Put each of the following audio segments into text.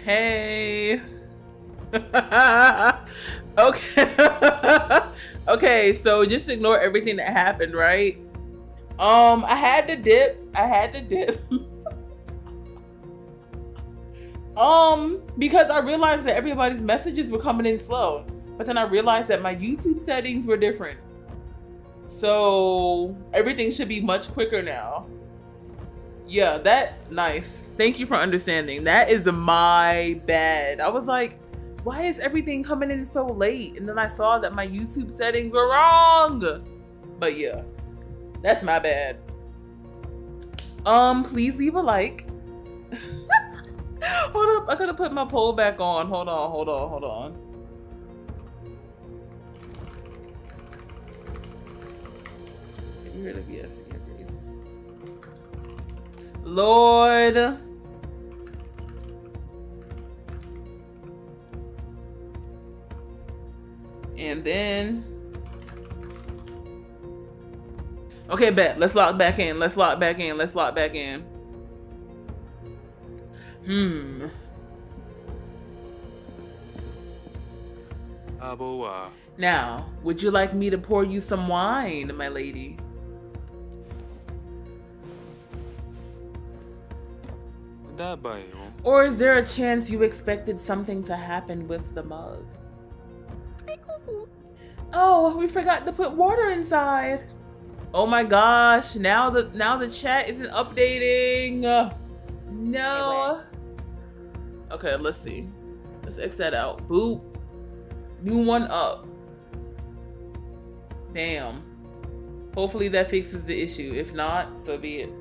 Hey. Okay. Okay, so just ignore everything that happened, right? I had to dip. Because I realized that everybody's messages were coming in slow. But then I realized that my YouTube settings were different. So everything should be much quicker now. Yeah, nice. Thank you for understanding. That is my bad. I was like, why is everything coming in so late? And then I saw that my YouTube settings were wrong. But yeah, that's my bad. Please leave a like. Hold up, I gotta put my poll back on. Hold on. Get rid of yes, please. Lord. And then okay, bet. Let's lock back in. Now, would you like me to pour you some wine, my lady? Or is there a chance you expected something to happen with the mug? Oh, we forgot to put water inside. Oh my gosh, now the chat isn't updating. No. Okay, let's see. Let's X that out. Boop. New one up. Damn. Hopefully that fixes the issue. If not, so be it.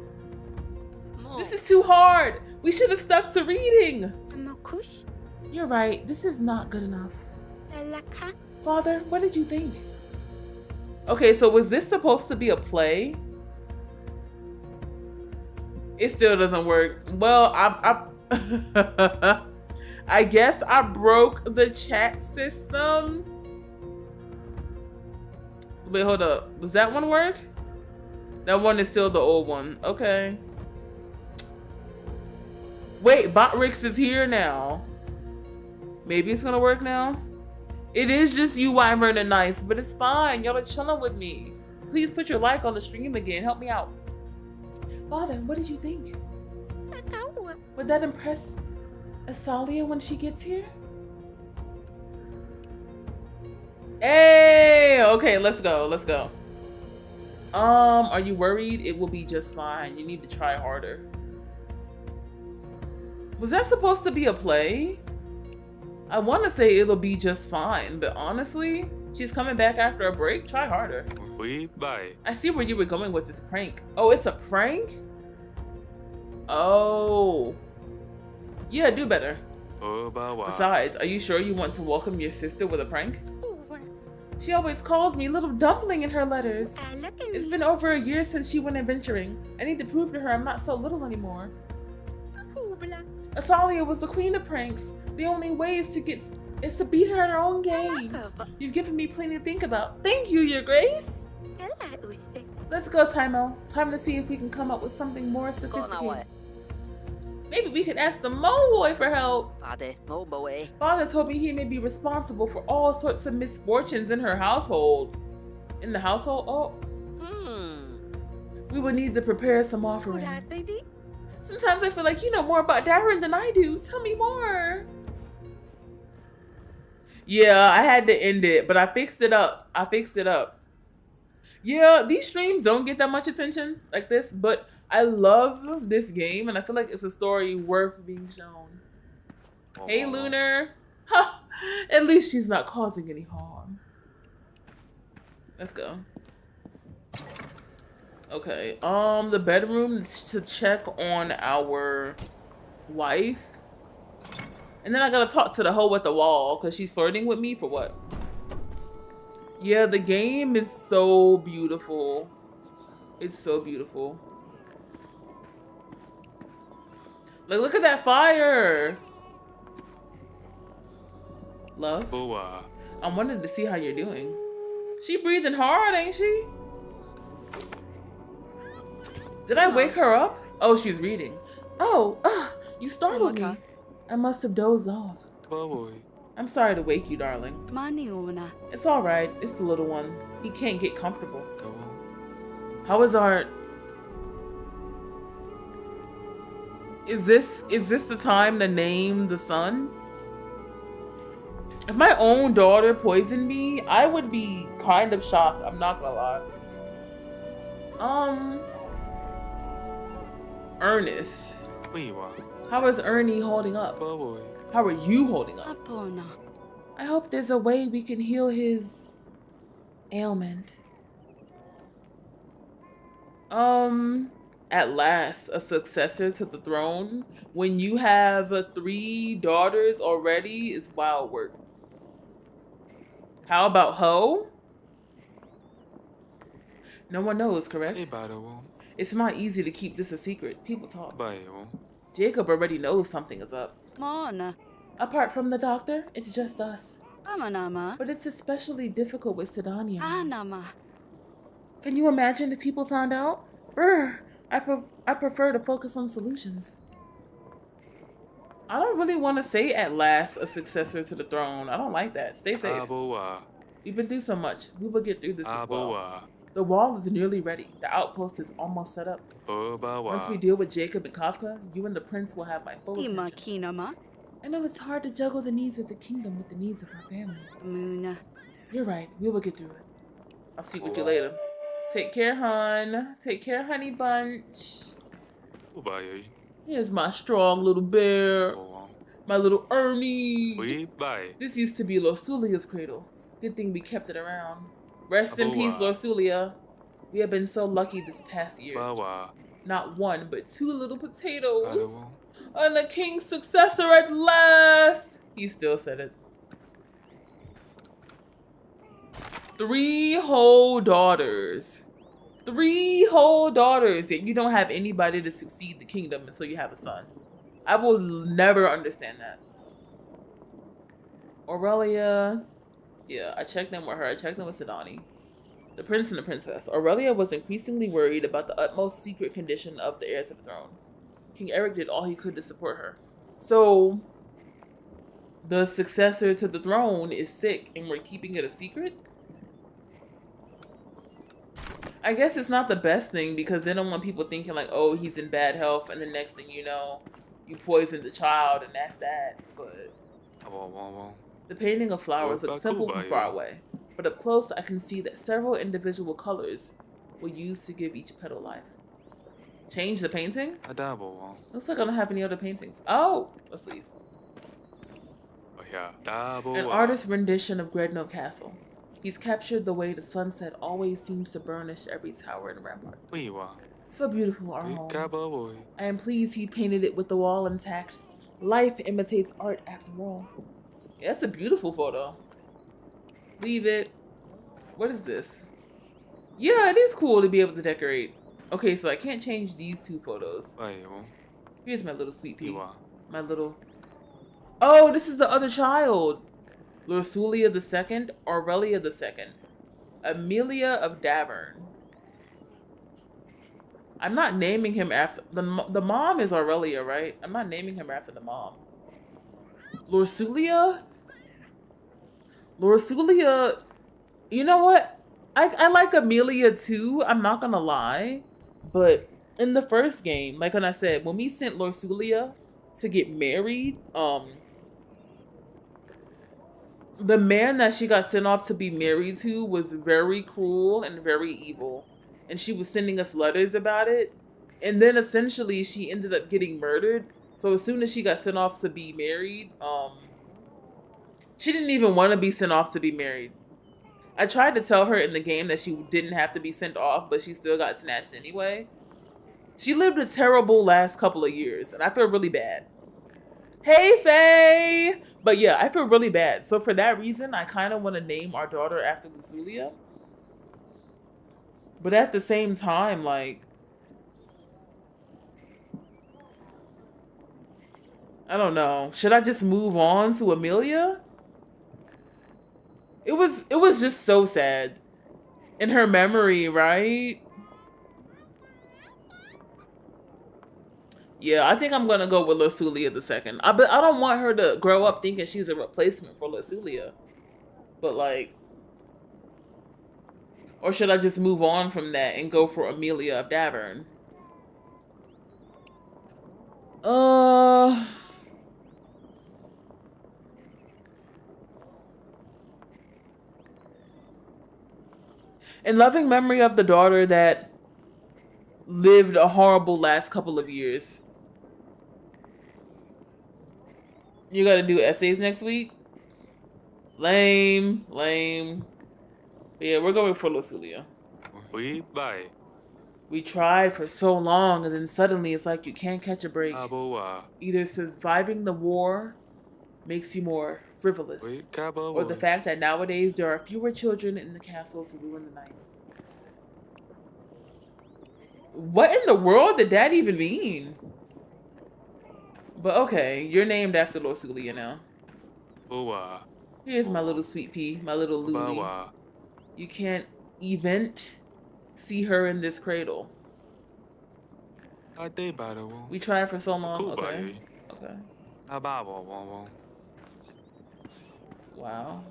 This is too hard. We should have stuck to reading. You're right. This is not good enough. Father, what did you think? Okay, so was this supposed to be a play? It still doesn't work. Well, I guess I broke the chat system. Wait, hold up. Does that one work? That one is still the old one. Okay. Wait, Botrix is here now. Maybe it's gonna work now. It is just you, Wyvern and Nice, but it's fine. Y'all are chilling with me. Please put your like on the stream again. Help me out. Father, what did you think? Would that impress Asalia when she gets here? Hey! Okay, let's go. Are you worried? It will be just fine. You need to try harder. Was that supposed to be a play? I want to say it'll be just fine, but honestly, she's coming back after a break. Try harder. Bye. I see where you were going with this prank. Oh, it's a prank? Oh. Yeah, do better. Besides, are you sure you want to welcome your sister with a prank? She always calls me Little Dumpling in her letters. It's been over a year since she went adventuring. I need to prove to her I'm not so little anymore. Asalia was the queen of pranks. The only way is to beat her at her own game. You've given me plenty to think about. Thank you, Your Grace. Let's go, Taimo. Time to see if we can come up with something more sophisticated. Maybe we could ask the Mole Boy for help. Father told me he may be responsible for all sorts of misfortunes in her household. In the household? Oh. We would need to prepare some offering. Sometimes I feel like you know more about Darren than I do. Tell me more. Yeah, I had to end it, but I fixed it up. Yeah, these streams don't get that much attention like this, but I love this game, and I feel like it's a story worth being shown. Hey, Lunar. Ha! At least she's not causing any harm. Let's go. Okay, the bedroom to check on our wife. And then I gotta talk to the hoe at the wall, because she's flirting with me for what? Yeah, the game is so beautiful. It's so beautiful. Like, look at that fire! Love? I wanted to see how you're doing. She breathing hard, ain't she? Did I wake her up? Oh, she's reading. Oh, you startled me. I must have dozed off. I'm sorry to wake you, darling. It's alright. It's the little one. He can't get comfortable. How is our... Is this the time to name the son? If my own daughter poisoned me, I would be kind of shocked. I'm not gonna lie. Ernest. How is Ernie holding up? How are you holding up? I hope there's a way we can heal his ailment. At last, a successor to the throne. When you have 3 daughters already, is wild work. How about Ho? No one knows, correct? It's not easy to keep this a secret. People talk. JAKUB already knows something is up. Apart from the doctor, it's just us. But it's especially difficult with Sedania. Can you imagine if people found out? Brr, I prefer to focus on solutions. I don't really want to say at last a successor to the throne. I don't like that. Stay safe. We've been through so much. We will get through this as well. The wall is nearly ready. The outpost is almost set up. Once we deal with JAKUB and Kafka, you and the prince will have my full attention. I know it's hard to juggle the needs of the kingdom with the needs of our family. You're right. We will get through it. I'll speak with you later. Take care, hon. Take care, honey bunch. Here's my strong little bear. My little Ernie. This used to be Lorsulia's cradle. Good thing we kept it around. Rest in peace, Lorsulia. We have been so lucky this past year. Not 1, but 2 little potatoes. And the king's successor at last. He still said it. 3 whole daughters. 3 whole daughters. Yet you don't have anybody to succeed the kingdom until you have a son. I will never understand that. Aurelia. Yeah, I checked in with her. I checked in with Sidani. The prince and the princess. Aurelia was increasingly worried about the utmost secret condition of the heir to the throne. King Eric did all he could to support her. So, the successor to the throne is sick and we're keeping it a secret? I guess it's not the best thing because they don't want people thinking like, oh, he's in bad health and the next thing you know, you poisoned the child and that's that. But the painting of flowers looks simple from far away. But up close, I can see that several individual colors were used to give each petal life. Change the painting? Looks like I don't have any other paintings. Oh, let's leave. An artist's rendition of Gredno Castle. He's captured the way the sunset always seems to burnish every tower and rampart. So beautiful, our home. I am pleased he painted it with the wall intact. Life imitates art after all. Yeah, that's a beautiful photo. Leave it. What is this? Yeah, it is cool to be able to decorate. Okay, so I can't change these 2 photos. Here's my little sweet pea. My little... Oh, this is the other child. Lorsulia II, Aurelia II, Amelia of Davern. I'm not naming him after... The mom is Aurelia, right? I'm not naming him after the mom. Lorsulia? Lorsulia... You know what? I like Amelia too, I'm not gonna lie. But in the first game, like when I said, when we sent Lorsulia to get married, the man that she got sent off to be married to was very cruel and very evil. And she was sending us letters about it. And then essentially she ended up getting murdered. So as soon as she got sent off to be married, she didn't even want to be sent off to be married. I tried to tell her in the game that she didn't have to be sent off, but she still got snatched anyway. She lived a terrible last couple of years, and I feel really bad. Hey, Faye! But yeah, I feel really bad. So for that reason, I kind of want to name our daughter after Lusulia. But at the same time, like... I don't know. Should I just move on to Amelia? It was just so sad. In her memory, right? Yeah, I think I'm gonna go with Lusulia the second. I don't want her to grow up thinking she's a replacement for Lusulia. But like, or should I just move on from that and go for Amelia of Davern? In loving memory of the daughter that lived a horrible last couple of years. You gotta do essays next week? Lame. Yeah, we're going for Lusulia. Bye. We tried for so long, and then suddenly it's like you can't catch a break. Either surviving the war makes you more frivolous, or the fact that nowadays there are fewer children in the castle to ruin the night. What in the world did that even mean? But okay, you're named after Lusulia now. Here's my little sweet pea, my little Luli. You can't even see her in this cradle. We tried for so long. Okay. Wow.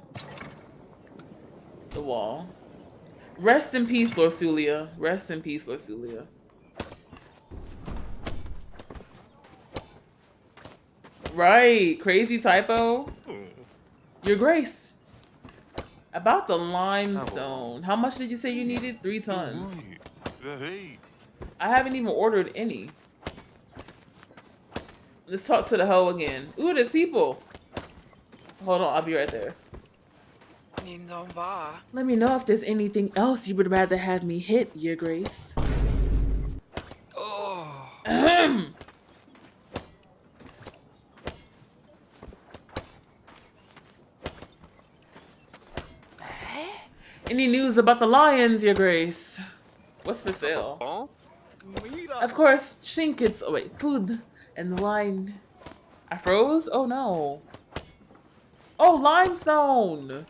The wall. Rest in peace, Lusulia. Rest in peace, Lusulia. Right. Crazy typo. Your Grace. About the limestone. How much did you say you needed? 3 tons. I haven't even ordered any. Let's talk to the hoe again. Ooh, there's people. Hold on, I'll be right there. Let me know if there's anything else you would rather have me hit, Your Grace. Ahem. Any news about the lions, Your Grace? What's for sale? Of course, trinkets. Oh wait, food and wine. I froze? Oh no. Oh, limestone.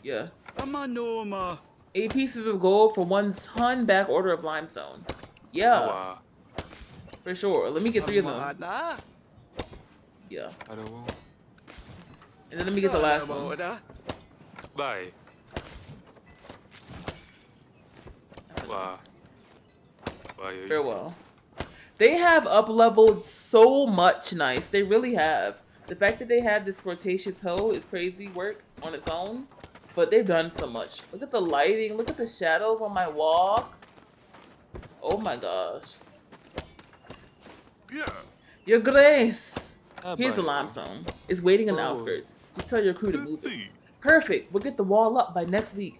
Yeah. 8 pieces of gold for 1 ton back order of limestone. Yeah. For sure. Let me get 3 of them. Yeah. And then let me get the last one. Bye. Farewell. They have up-leveled so much nice. They really have. The fact that they have this flirtatious hoe is crazy work on its own. But they've done so much. Look at the lighting. Look at the shadows on my walk. Oh my gosh. Yeah. Your Grace. Here's the limestone. It's waiting in the outskirts. Just tell your crew to move it. Perfect. We'll get the wall up by next week.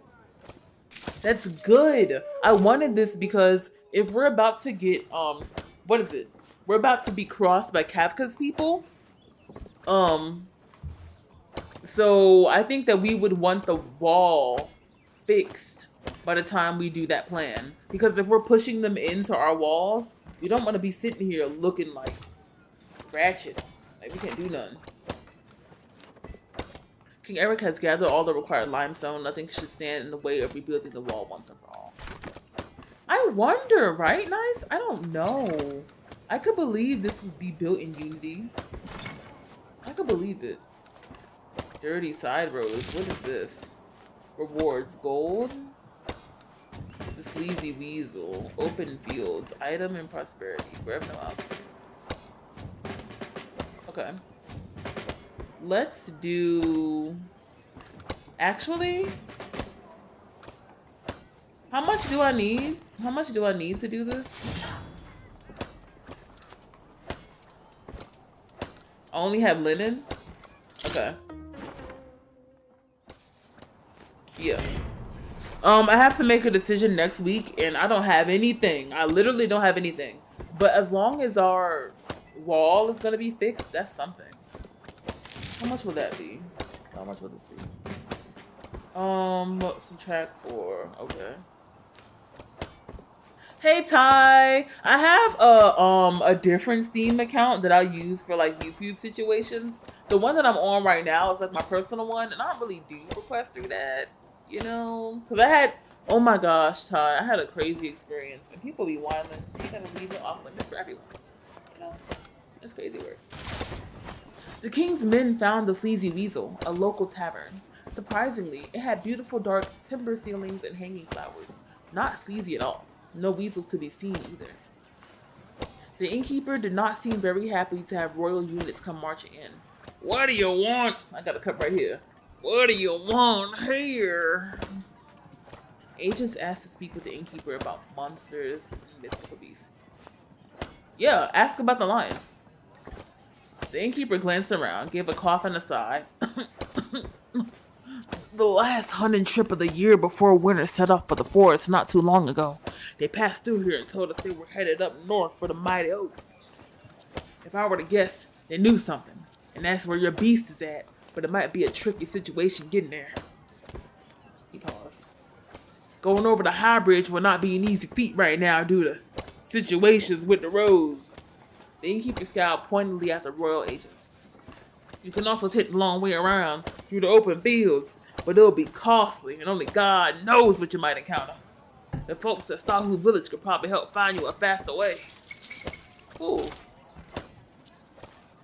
That's good. I wanted this because if we're about to get, what is it? We're about to be crossed by Kafka's people. So I think that we would want the wall fixed by the time we do that plan. Because if we're pushing them into our walls, we don't want to be sitting here looking like ratchet. Like we can't do nothing. King Eric has gathered all the required limestone. Nothing should stand in the way of rebuilding the wall once and for all. I wonder, right, Nice? I don't know. I could believe this would be built in Unity. I could believe it. Dirty side roads. What is this? Rewards. Gold. The sleazy weasel. Open fields. Item and prosperity. Grab no outfits. Okay. Let's do... Actually... How much do I need? How much do I need to do this? I only have linen? Okay. Yeah. I have to make a decision next week and I don't have anything. I literally don't have anything. But as long as our wall is gonna be fixed, that's something. How much will that be? How much will this be? Subtract 4. Okay. Hey Ty, I have a different Steam account that I use for like YouTube situations. The one that I'm on right now is like my personal one, and I don't really do requests through that, you know, because I had, oh my gosh, Ty, I had a crazy experience, and people be whining. You gotta leave it off limits for everyone. That's crazy work. The king's men found the Sleazy Weasel, a local tavern. Surprisingly, it had beautiful dark timber ceilings and hanging flowers. Not sleazy at all. No weasels to be seen either. The innkeeper did not seem very happy to have royal units come marching in. What do you want? I got a cup right here. What do you want here? Agents asked to speak with the innkeeper about monsters and mystical beasts. Yeah, ask about the lions. The innkeeper glanced around, gave a cough and a sigh. The last hunting trip of the year before winter set off for the forest not too long ago. They passed through here and told us they were headed up north for the mighty oak. If I were to guess, they knew something, and that's where your beast is at, but it might be a tricky situation getting there. He paused. Going over the high bridge will not be an easy feat right now due to situations with the roads. The innkeeper scowled pointedly at the royal agents. You can also take the long way around through the open fields, but it'll be costly, and only God knows what you might encounter. The folks at Starhood Village could probably help find you a faster way. Cool.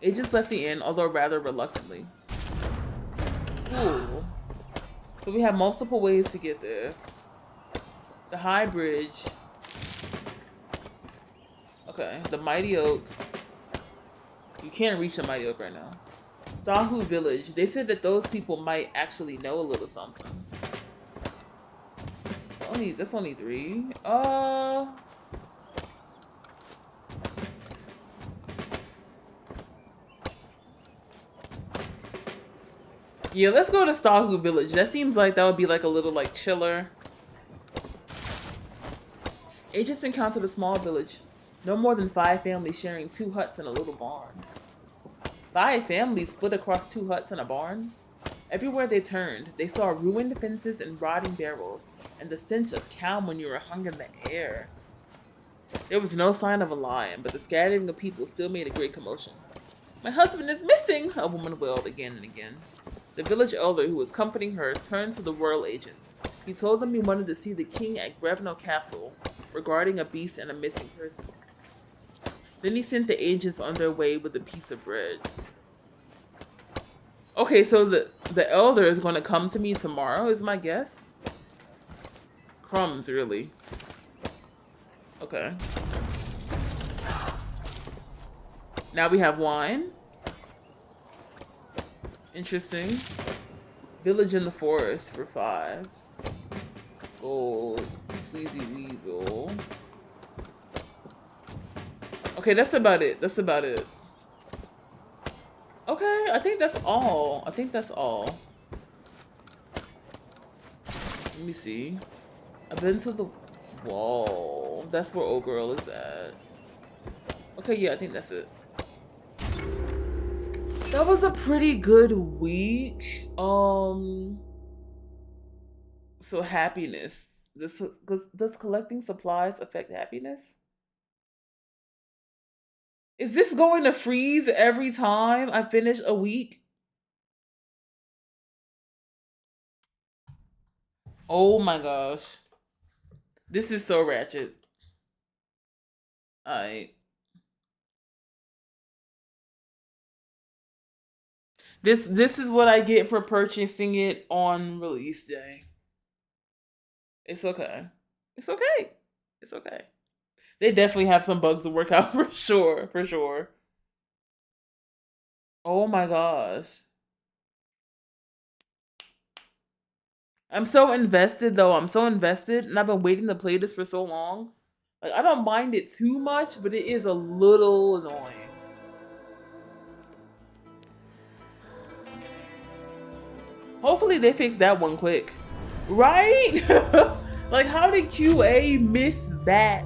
Agents left the inn, although rather reluctantly. Cool. So we have multiple ways to get there. The high bridge. Okay, the mighty oak. You can't reach the mighty oak right now. Starhood Village. They said that those people might actually know a little something. That's only 3. Yeah, let's go to Starhood Village. That seems like that would be like a little like chiller. Agents encountered a small village. No more than 5 families sharing 2 huts and a little barn. 5 families split across 2 huts and a barn? Everywhere they turned, they saw ruined fences and rotting barrels, and the stench of cow manure hung in the air. There was no sign of a lion, but the scattering of people still made a great commotion. My husband is missing, a woman wailed again and again. The village elder who was comforting her turned to the royal agents. He told them he wanted to see the king at Grevno Castle regarding a beast and a missing person. Then he sent the agents on their way with a piece of bread. Okay, so the elder is going to come to me tomorrow, is my guess? Crumbs, really. Okay. Now we have wine. Interesting. Village in the forest for 5. Gold. Sleazy weasel. Okay, that's about it. That's about it. Okay, I think that's all. I think that's all. Let me see. I've been to the wall. That's where old girl is at. Okay, yeah, I think that's it. That was a pretty good week. So happiness. Does collecting supplies affect happiness? Is this going to freeze every time I finish a week? Oh my gosh. This is so ratchet. Alright. This is what I get for purchasing it on release day. It's okay. It's okay. It's okay. They definitely have some bugs to work out for sure. For sure. Oh my gosh. I'm so invested though. I'm so invested, and I've been waiting to play this for so long. Like, I don't mind it too much, but it is a little annoying. Hopefully they fix that one quick. Right? Like, how did QA miss that?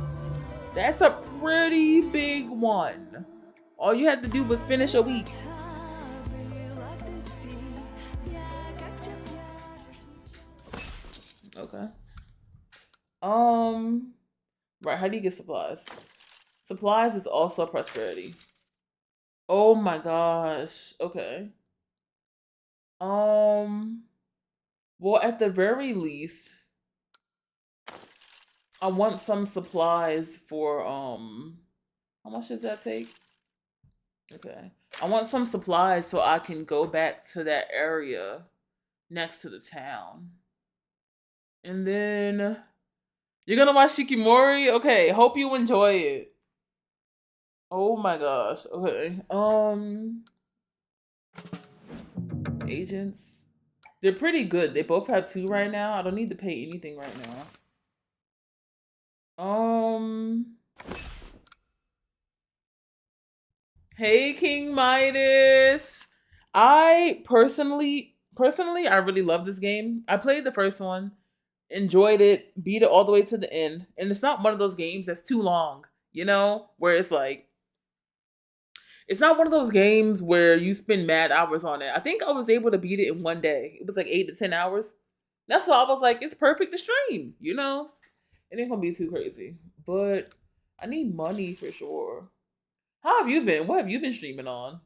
That's a pretty big one. All you had to do was finish a week. Okay. Right, how do you get supplies? Supplies is also prosperity. Oh my gosh. Okay. Well, at the very least, I want some supplies for, how much does that take? Okay. I want some supplies so I can go back to that area next to the town. And then you're gonna watch Shikimori? Okay, hope you enjoy it. Oh my gosh. Okay. Agents. They're pretty good. They both have 2 right now. I don't need to pay anything right now. Hey King Midas. I personally I really love this game. I played the first one, enjoyed it, beat it all the way to the end. And it's not one of those games that's too long, you know, where it's like it's not one of those games where you spend mad hours on it. I think I was able to beat it in one day. It was like 8 to 10 hours. That's why I was like, it's perfect to stream, you know? It ain't gonna be too crazy. But I need money for sure. How have you been? What have you been streaming on?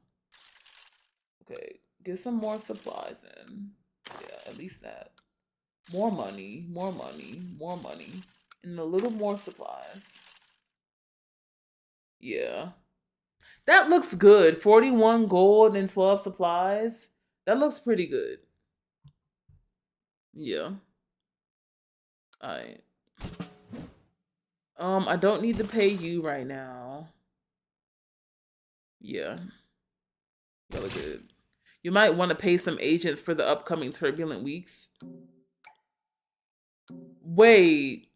Okay, get some more supplies in. Yeah, at least that. More money, more money, more money. And a little more supplies. Yeah. That looks good. 41 gold and 12 supplies. That looks pretty good. Yeah. Alright. I don't need to pay you right now. Yeah. Y'all are good. You might want to pay some agents for the upcoming turbulent weeks. Wait.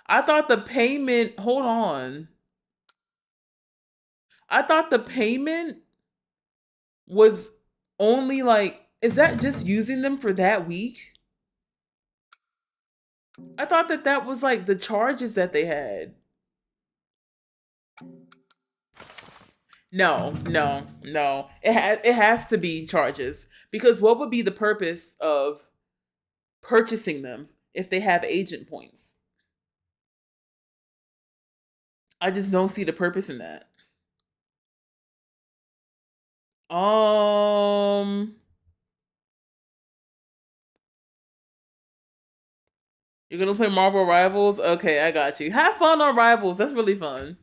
I thought the payment, hold on. I thought the payment was only like, is that just using them for that week? I thought that that was like the charges that they had. No. It has to be charges, because what would be the purpose of purchasing them if they have agent points? I just don't see the purpose in that. You're gonna play Marvel Rivals? Okay, I got you. Have fun on Rivals. That's really fun.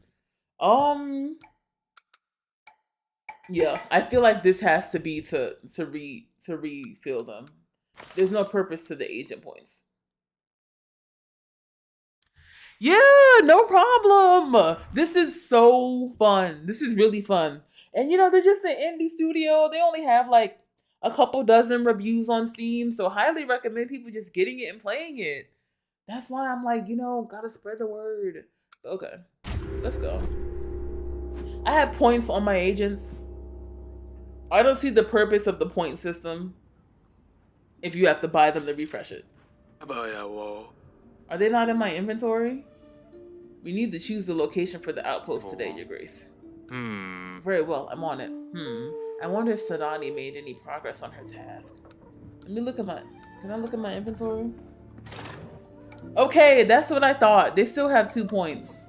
Yeah, I feel like this has to be to refill them. There's no purpose to the agent points. Yeah, no problem. This is so fun. This is really fun. And you know, they're just an indie studio. They only have like a couple dozen reviews on Steam, so highly recommend people just getting it and playing it. That's why I'm like, you know, gotta spread the word. Okay, let's go. I have points on my agents. I don't see the purpose of the point system if you have to buy them to refresh it. Are they not in my inventory? We need to choose the location for the outpost today, Your Grace. Very well, I'm on it. I wonder if Sadani made any progress on her task. Let me look at my... Can I look at my inventory? Okay, that's what I thought. They still have 2 points.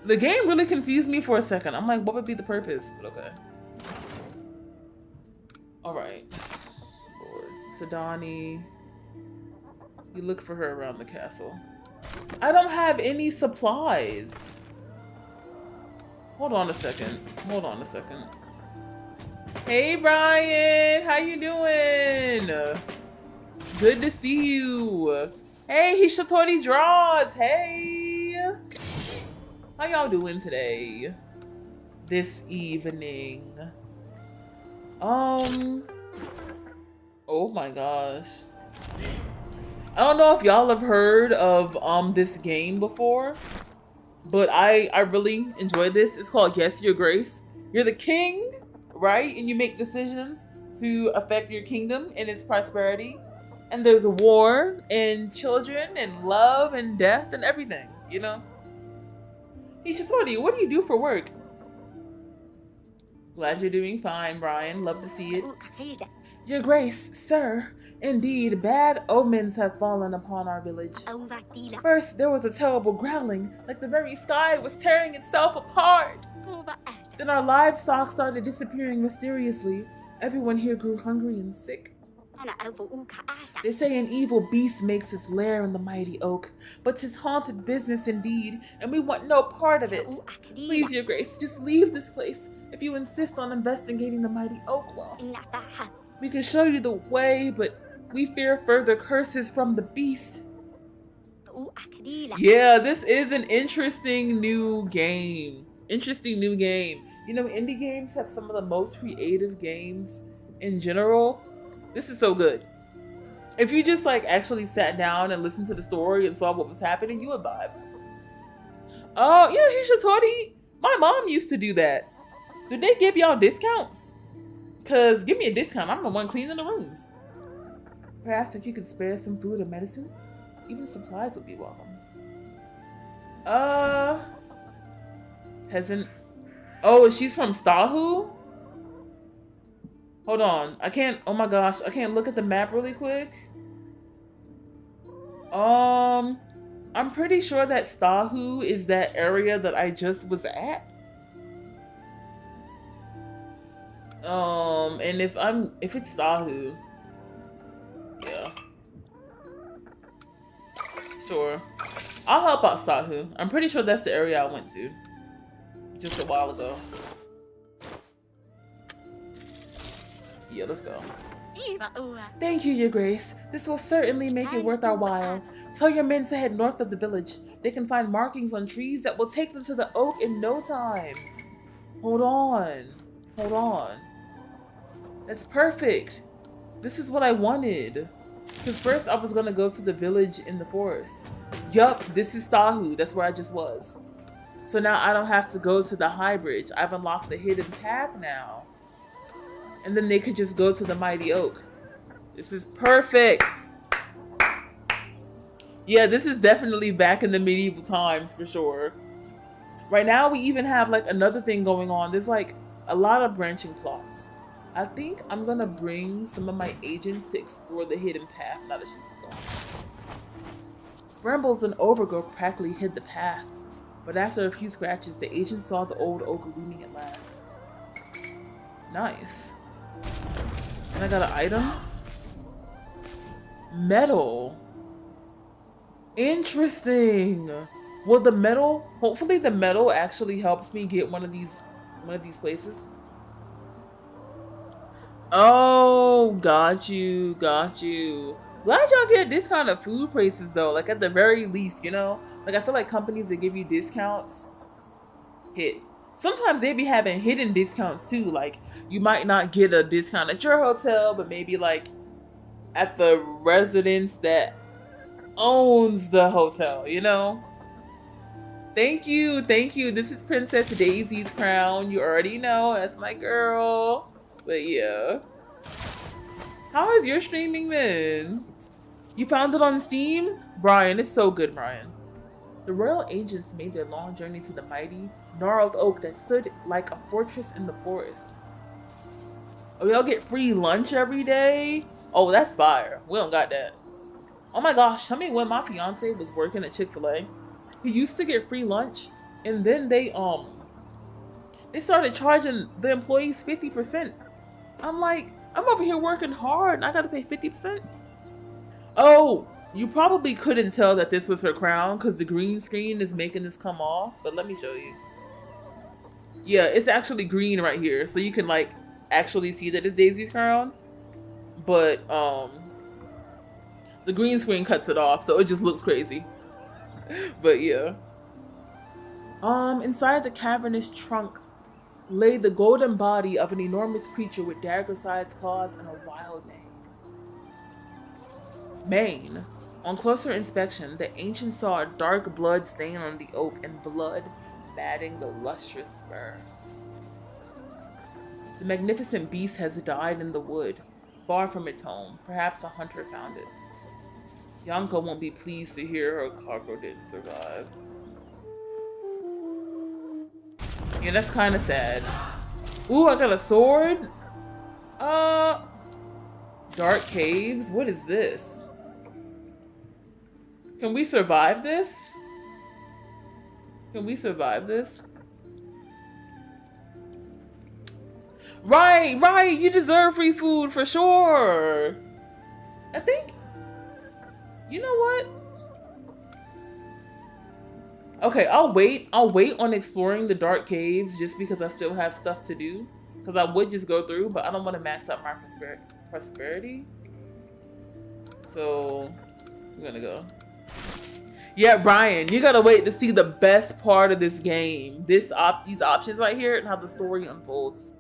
The game really confused me for a second. I'm like, what would be the purpose? But okay. Alright. Lord. Sadani. You look for her around the castle. I don't have any supplies. Hold on a second. Hold on a second. Hey, Brian. How you doing? Good to see you. Hey, Hishitori Draws. Hey. How y'all doing today? This evening. Oh my gosh. I don't know if y'all have heard of this game before, but I really enjoy this. It's called Yes, Your Grace. You're the king, right? And you make decisions to affect your kingdom and its prosperity. And there's a war and children and love and death and everything, you know? Hishitori, what do you do for work? Glad you're doing fine, Brian. Love to see it. Your Grace, sir. Indeed, bad omens have fallen upon our village. First, there was a terrible growling, like the very sky was tearing itself apart. Then our livestock started disappearing mysteriously. Everyone here grew hungry and sick. They say an evil beast makes its lair in the mighty oak, but 'tis haunted business indeed, and we want no part of it. Please, Your Grace, just leave this place if you insist on investigating the mighty oak well. We can show you the way, but we fear further curses from the beast. Yeah, this is an interesting new game. You know, indie games have some of the most creative games in general. This is so good. If you just like actually sat down and listened to the story and saw what was happening, you would vibe. Oh, yeah, Hishitori. My mom used to do that. Do they give y'all discounts? Cause give me a discount. I'm the one cleaning the rooms. Perhaps if you could spare some food or medicine, even supplies would be welcome. Peasant. Oh, she's from Stahu? Hold on. I can't, oh my gosh, I can't look at the map really quick. I'm pretty sure that Stahu is that area that I just was at. And if it's Stahu, yeah. Sure. I'll help out Stahu. I'm pretty sure that's the area I went to just a while ago. Yeah, let's go. Thank you, Your Grace. This will certainly make it worth our while. Tell your men to head north of the village. They can find markings on trees that will take them to the oak in no time. Hold on. Hold on. That's perfect. This is what I wanted. Because first I was going to go to the village in the forest. Yup, this is Stahu. That's where I just was. So now I don't have to go to the high bridge. I've unlocked the hidden path now. And then they could just go to the mighty oak. This is perfect. Yeah, this is definitely back in the medieval times for sure. Right now we even have like another thing going on. There's like a lot of branching plots. I think I'm gonna bring some of my agents to explore the hidden path now that she's gone. Brambles and overgrowth practically hid the path, but after a few scratches, the agent saw the old oak looming at last. Nice. And I got an item. Metal. Interesting. Well, the metal, hopefully the metal actually helps me get one of these places. Oh, got you. Glad y'all get discount of food prices though, like at the very least, you know? Like I feel like companies that give you discounts hit. Sometimes they be having hidden discounts too, like you might not get a discount at your hotel, but maybe like at the residence that owns the hotel, you know? Thank you. This is Princess Daisy's crown. You already know, that's my girl. But yeah. How has your streaming been? You found it on Steam? Brian, it's so good, Brian. The royal agents made their long journey to the mighty, gnarled oak that stood like a fortress in the forest. Oh, y'all get free lunch every day? Oh, that's fire. We don't got that. Oh my gosh, tell me when my fiance was working at Chick-fil-A, he used to get free lunch, and then they started charging the employees 50%. I'm like, I'm over here working hard and I gotta pay 50%? Oh, you probably couldn't tell that this was her crown because the green screen is making this come off, but let me show you. Yeah, it's actually green right here, so you can like actually see that it's Daisy's crown, but the green screen cuts it off, so it just looks crazy. But yeah. Inside the cavernous trunk lay the golden body of an enormous creature with dagger-sized claws and a wild mane. On closer inspection, the ancient saw a dark blood stain on the oak and blood matting the lustrous fur. The magnificent beast has died in the wood, far from its home. Perhaps a hunter found it. Yanko won't be pleased to hear her cargo didn't survive. Yeah, that's kind of sad. Ooh, I got a sword? Dark caves? What is this? Can we survive this? Right, you deserve free food for sure. I think, you know what? Okay, I'll wait on exploring the dark caves just because I still have stuff to do. Because I would just go through, but I don't want to max out my prosperity. So, I'm gonna go. Yeah, Brian, you gotta wait to see the best part of this game. These options right here and how the story unfolds.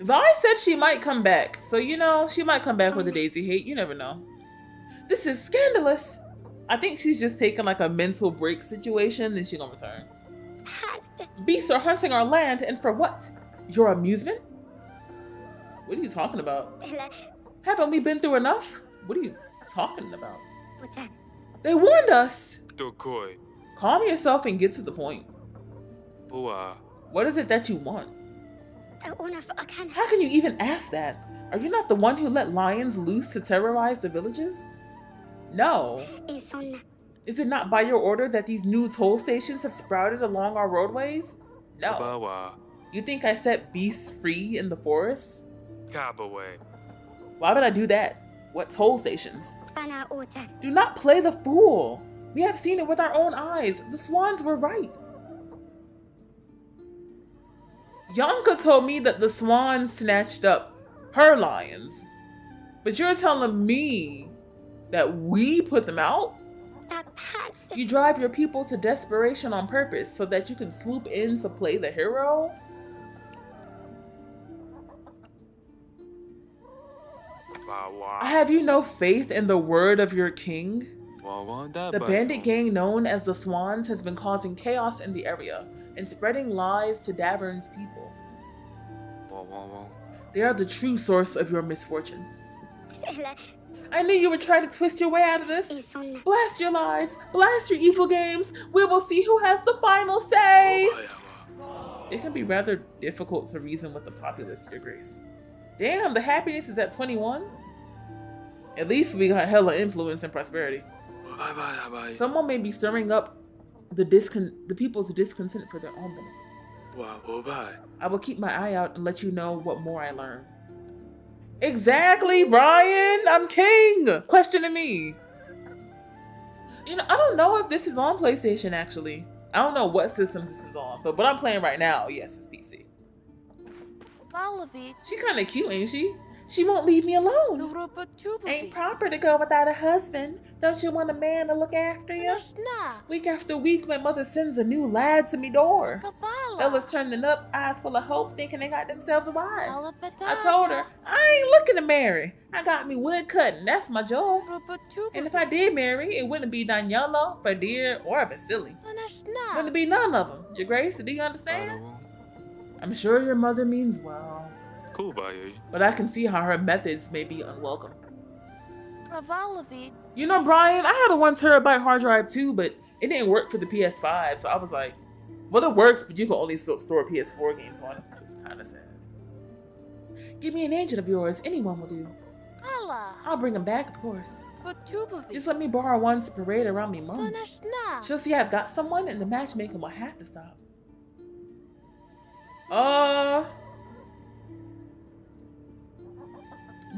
Vi said she might come back. So, you know, she might come back with a Daisy hate. You never know. This is scandalous. I think she's just taking like a mental break situation and she's gonna return. Beasts are hunting our land, and for what? Your amusement? What are you talking about? Haven't we been through enough? What are you talking about? They warned us! Calm yourself and get to the point. What is it that you want? How can you even ask that? Are you not the one who let lions loose to terrorize the villages? No. Is it not by your order that these new toll stations have sprouted along our roadways? No. You think I set beasts free in the forest? Why would I do that? What toll stations? Do not play the fool. We have seen it with our own eyes. The swans were right. Yanka told me that the swans snatched up her lions. But you're telling me that we put them out? You drive your people to desperation on purpose so that you can swoop in to play the hero? Have you no faith in the word of your king? The bandit gang known as the Swans has been causing chaos in the area and spreading lies to Davern's people. They are the true source of your misfortune. I knew you would try to twist your way out of this. Blast your lies, blast your evil games. We will see who has the final say. It can be rather difficult to reason with the populace, Your Grace. Damn, the happiness is at 21? At least we got hella influence and prosperity. Someone may be stirring up the people's discontent for their own benefit. I will keep my eye out and let you know what more I learn. Exactly, Brian! I'm king! Questioning me. You know, I don't know if this is on PlayStation, actually. I don't know what system this is on, but what I'm playing right now, yes, it's PC. She kind of cute, ain't she? She won't leave me alone. Ain't proper to go without a husband. Don't you want a man to look after you? Week after week, my mother sends a new lad to me door. Fellas turning up, eyes full of hope, thinking they got themselves a wife. I told her, I ain't looking to marry. I got me wood cutting, that's my job. And if I did marry, it wouldn't be Daniela, Fadir, or Vasily. Wouldn't be none of them. Your Grace, do you understand? I'm sure your mother means well. But I can see how her methods may be unwelcome. You know, Brian, I had a 1 terabyte hard drive too, but it didn't work for the PS5, so I was like, well, it works, but you can only store PS4 games on it, which is kind of sad. Give me an agent of yours, anyone will do. I'll bring him back, of course. Just let me borrow one to parade around me mom. She'll see I've got someone, and the matchmaking will have to stop.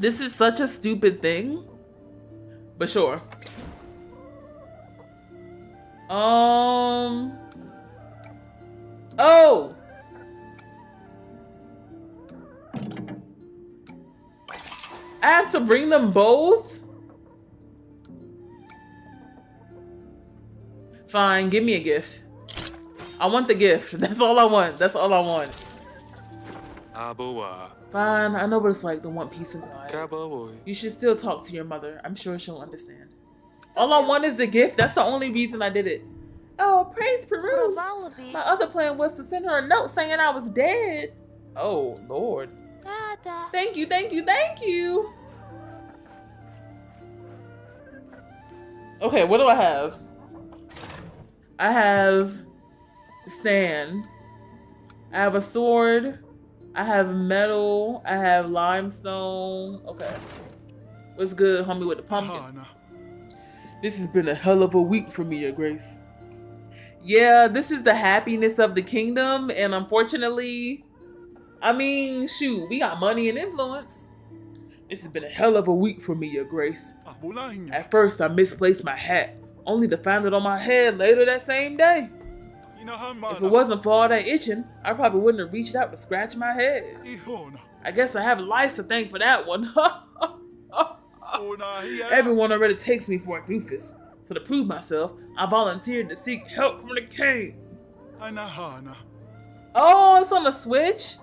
This is such a stupid thing, but sure. Oh. I have to bring them both? Fine, give me a gift. I want the gift. That's all I want. That's all I want. Fine, I know what it's like to want peace and quiet. You should still talk to your mother. I'm sure she'll understand. All I want is the gift. That's the only reason I did it. Oh, praise Peru. My other plan was to send her a note saying I was dead. Oh, Lord. Thank you, thank you, thank you. Okay, what do I have? I have Stan. I have a sword. I have metal. I have limestone. Okay. What's good, homie, with the pumpkin? This has been a hell of a week for me, Your Grace. Yeah, this is the happiness of the kingdom, and unfortunately, I mean, shoot, we got money and influence. This has been a hell of a week for me, Your Grace. At first, I misplaced my hat, only to find it on my head later that same day. If it wasn't for all that itching, I probably wouldn't have reached out to scratch my head. I guess I have lice to thank for that one. Everyone already takes me for a doofus, so to prove myself, I volunteered to seek help from the king. Oh, it's on the Switch?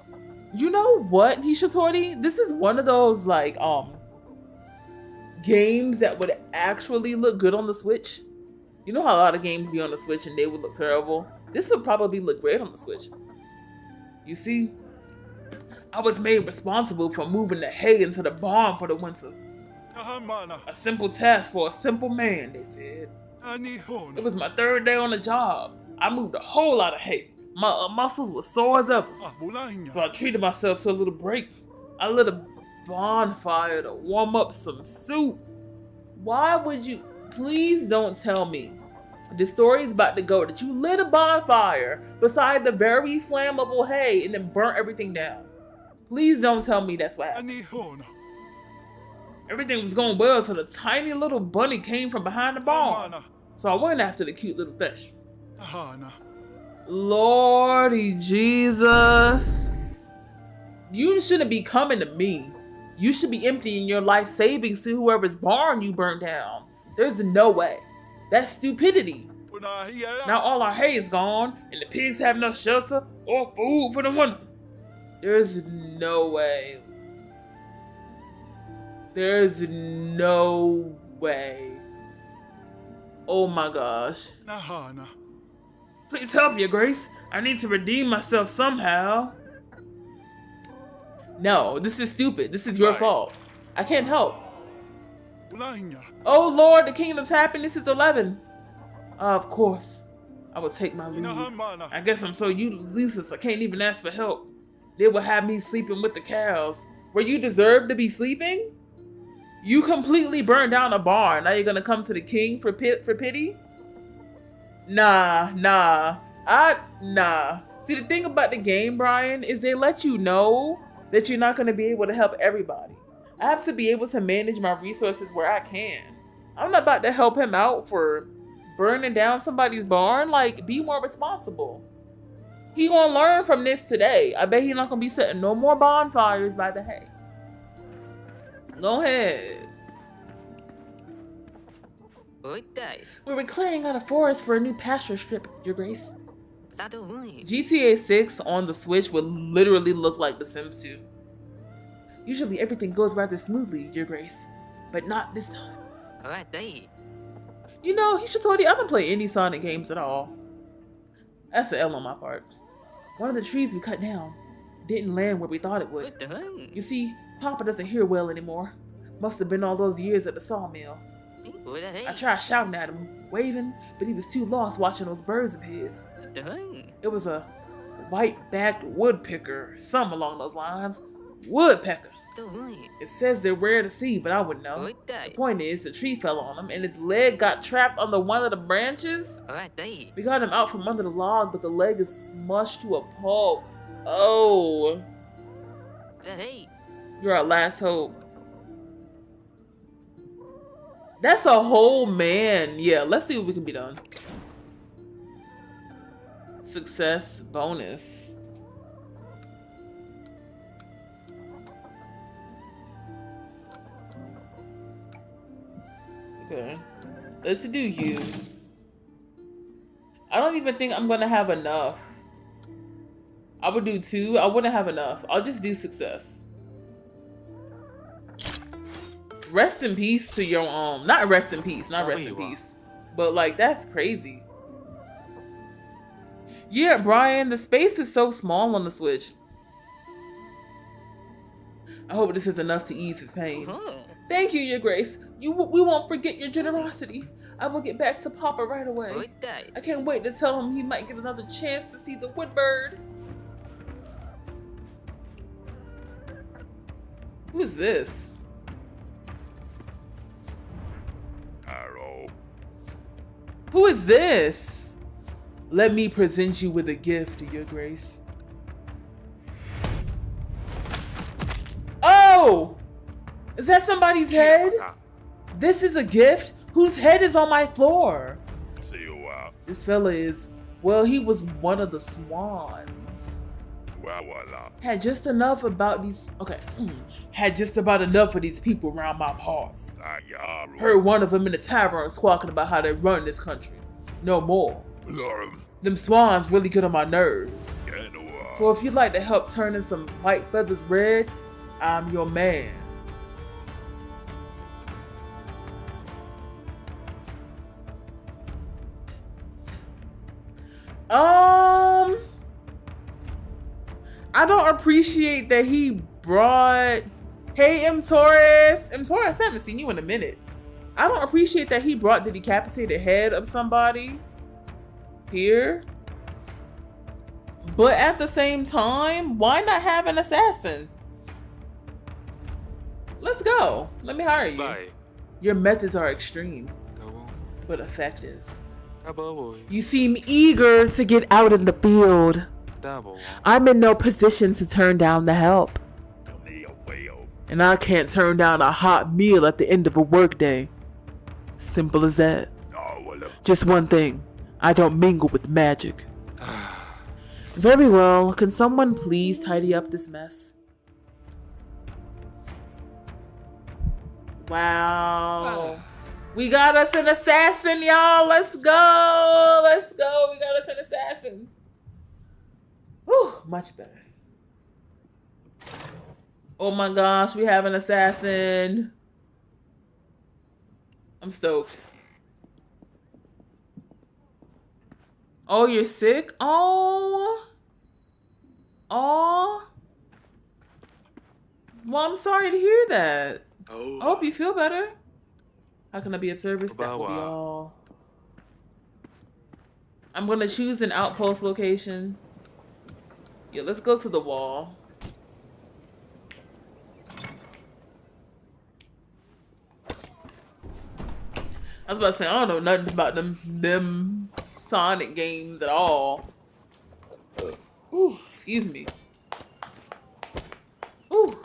You know what, Hishitori? This is one of those, like, games that would actually look good on the Switch. You know how a lot of games be on the Switch and they would look terrible? This would probably look great on the Switch. You see, I was made responsible for moving the hay into the barn for the winter. A simple task for a simple man, they said. It was my third day on the job. I moved a whole lot of hay. My muscles were sore as ever. So I treated myself to a little break. I lit a bonfire to warm up some soup. Why would you? Please don't tell me. The story's about to go that you lit a bonfire beside the very flammable hay and then burnt everything down. Please don't tell me that's what happened. Everything was going well until the tiny little bunny came from behind the barn. So I went after the cute little thing. Lordy Jesus. You shouldn't be coming to me. You should be emptying your life savings to whoever's barn you burnt down. There's no way. That's stupidity. Now all our hay is gone and the pigs have no shelter or food for the winter. There's no way. There's no way. Oh my gosh. Please help, Your Grace. I need to redeem myself somehow. No, this is stupid. This is your fault. I can't help. Oh Lord, the Kingdom's happiness is 11. Of course. I will take my leave. I guess I'm so useless I can't even ask for help. They will have me sleeping with the cows. Where you deserve to be sleeping? You completely burned down a barn. Now you're gonna come to the king for pity? Nah. See, the thing about the game, Brian, is they let you know that you're not gonna be able to help everybody. I have to be able to manage my resources where I can. I'm not about to help him out for burning down somebody's barn. Like, be more responsible. He gonna learn from this today. I bet he's not gonna be setting no more bonfires by the hay. Go ahead. We were clearing out a forest for a new pasture strip, Your Grace. GTA 6 on the Switch would literally look like The Sims 2. Usually everything goes rather smoothly, Your Grace, but not this time. You know, Hishitori, I don't play any Sonic games at all. That's an L on my part. One of the trees we cut down didn't land where we thought it would. You see, Papa doesn't hear well anymore. Must have been all those years at the sawmill. I tried shouting at him, waving, but he was too lost watching those birds of his. It was a white-backed woodpecker, something along those lines. Woodpecker. It says they're rare to see, but I wouldn't know. The point is, the tree fell on him, and his leg got trapped under one of the branches. We got him out from under the log, but the leg is smushed to a pulp. Oh. You're our last hope. That's a whole man. Yeah, let's see what we can be done. Success bonus. Okay. Let's do you. I don't even think I'm gonna have enough. I would do 2. I wouldn't have enough. I'll just do success. Rest in peace to your not rest in peace, not rest in peace. But like, that's crazy. Yeah, Brian, the space is so small on the Switch. I hope this is enough to ease his pain. Thank you, Your Grace. We won't forget your generosity. I will get back to Papa right away. I can't wait to tell him he might get another chance to see the woodbird. Who is this? Arrow. Who is this? Let me present you with a gift, Your Grace. Oh! Is that somebody's head? This is a gift? Whose head is on my floor? See you out. This fella is, well, he was one of the swans. Had just enough about these, okay. Had just about enough of these people around my paws. Heard one of them in the tavern squawking about how they run this country. No more. Them swans really get on my nerves. So if you'd like to help turning some white feathers red, I'm your man. I don't appreciate that he brought, hey M Taurus, I haven't seen you in a minute. I don't appreciate that he brought the decapitated head of somebody here. But at the same time, why not have an assassin? Let's go. Let me hire you. Bye. Your methods are extreme, Double. but effective. Double. You seem eager to get out in the field. Double. I'm in no position to turn down the help. And I can't turn down a hot meal at the end of a workday. Simple as that. Just one thing. I don't mingle with magic. Very well. Can someone please tidy up this mess? Wow. We got us an assassin, y'all. Let's go. Let's go. We got us an assassin. Whew, much better. Oh my gosh, we have an assassin. I'm stoked. Oh, you're sick? Oh. Oh. Well, I'm sorry to hear that. I hope you feel better. How can I be of service? That will be all. I'm gonna choose an outpost location. Yeah, let's go to the wall. I was about to say, I don't know nothing about them Sonic games at all. Ooh, excuse me. Ooh.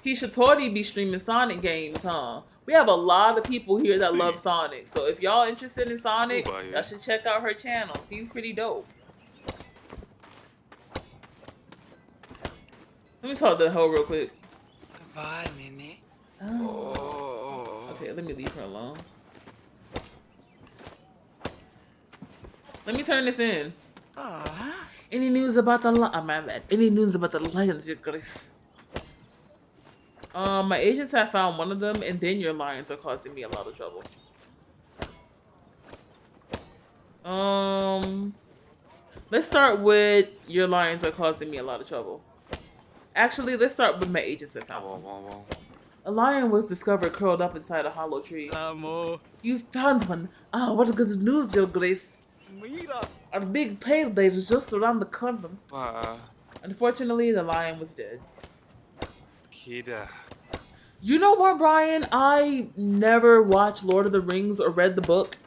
He should totally be streaming Sonic games, huh? We have a lot of people here that love Sonic. So if y'all interested in Sonic, y'all should check out her channel. Seems pretty dope. Let me talk to the hoe real quick. Oh. Okay, let me leave her alone. Let me turn this in. Any news about the Any news about the lions, Your Grace? My agents have found one of them, and then your lions are causing me a lot of trouble. Let's start with your lions are causing me a lot of trouble. Actually, let's start with my agents have found one. A lion was discovered curled up inside a hollow tree. You found one. Ah, what good news, Your Grace. Our big payday is just around the corner. Unfortunately, the lion was dead. You know what, Brian? I never watched Lord of the Rings or read the book.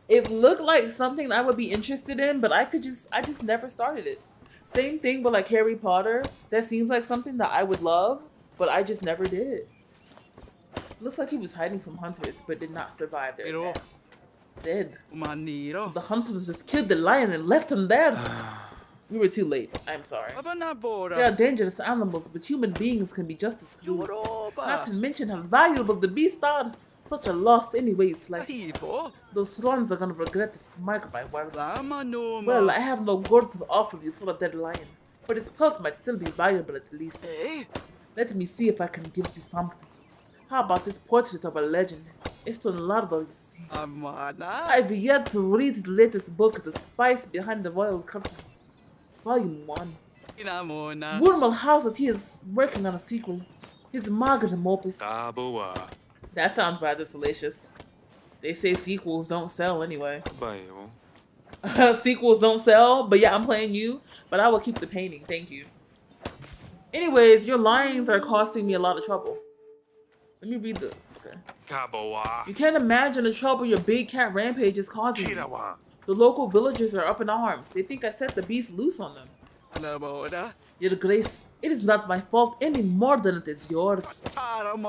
It looked like something I would be interested in, but I just never started it. Same thing, but like Harry Potter. That seems like something that I would love, but I just never did it. Looks like he was hiding from hunters, but did not survive their attacks. Dead. So the hunters just killed the lion and left him there. We were too late. I'm sorry. They are dangerous animals, but human beings can be just as cruel. Not to mention how valuable the beasts are. Such a loss anyways. Like, those swans are gonna regret this mark by words. Well, I have no gold to offer you for a dead lion, but its pelt might still be valuable at least. Let me see if I can give you something. How about this portrait of a legend? It's Leonardo, you see. I've yet to read his latest book, The Spice Behind the Royal Curtains. Volume 1. Rumor has it he is working on a sequel. His magnum opus. That sounds rather salacious. They say sequels don't sell anyway. Sequels don't sell, but yeah, I'm playing you. But I will keep the painting, thank you. Anyways, your lions are costing me a lot of trouble. Let me read the... Okay. You can't imagine the trouble your big cat rampage is causing me. The local villagers are up in arms. They think I set the beast loose on them. Your Grace, it is not my fault any more than it is yours.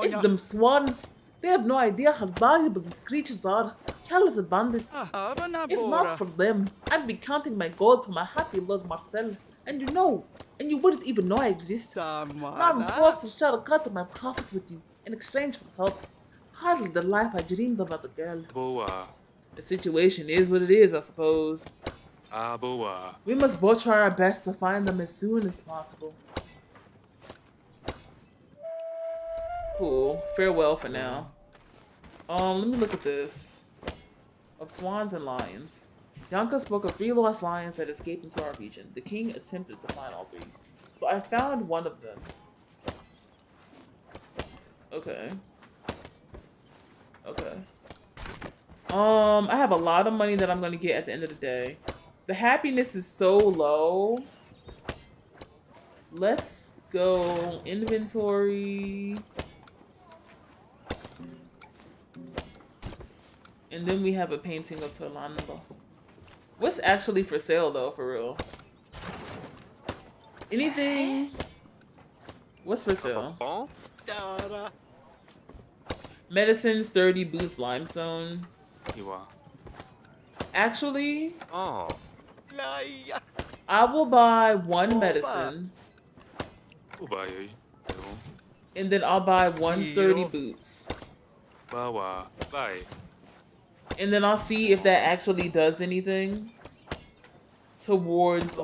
It's them swans. They have no idea how valuable these creatures are. Careless bandits. If not for them, I'd be counting my gold for my happy Lord Marcel. And you wouldn't even know I exist. Now I'm forced to share a cut of my profits with you in exchange for help. Hardly the life I dreamed of as a girl. Boa. The situation is what it is, I suppose. Boa. We must both try our best to find them as soon as possible. Cool. Farewell for now. Let me look at this. Of swans and lions. Yanka spoke of 3 lost lions that escaped into our region. The king attempted to find all 3. So I found one of them. Okay. Okay. I have a lot of money that I'm gonna get at the end of the day. The happiness is so low. Let's go inventory. And then we have a painting of Torlando. What's actually for sale though, for real? Anything? What's for sale? Medicine, sturdy boots, limestone. Actually, I will buy 1 medicine. And then I'll buy 1 sturdy boots. And then I'll see if that actually does anything towards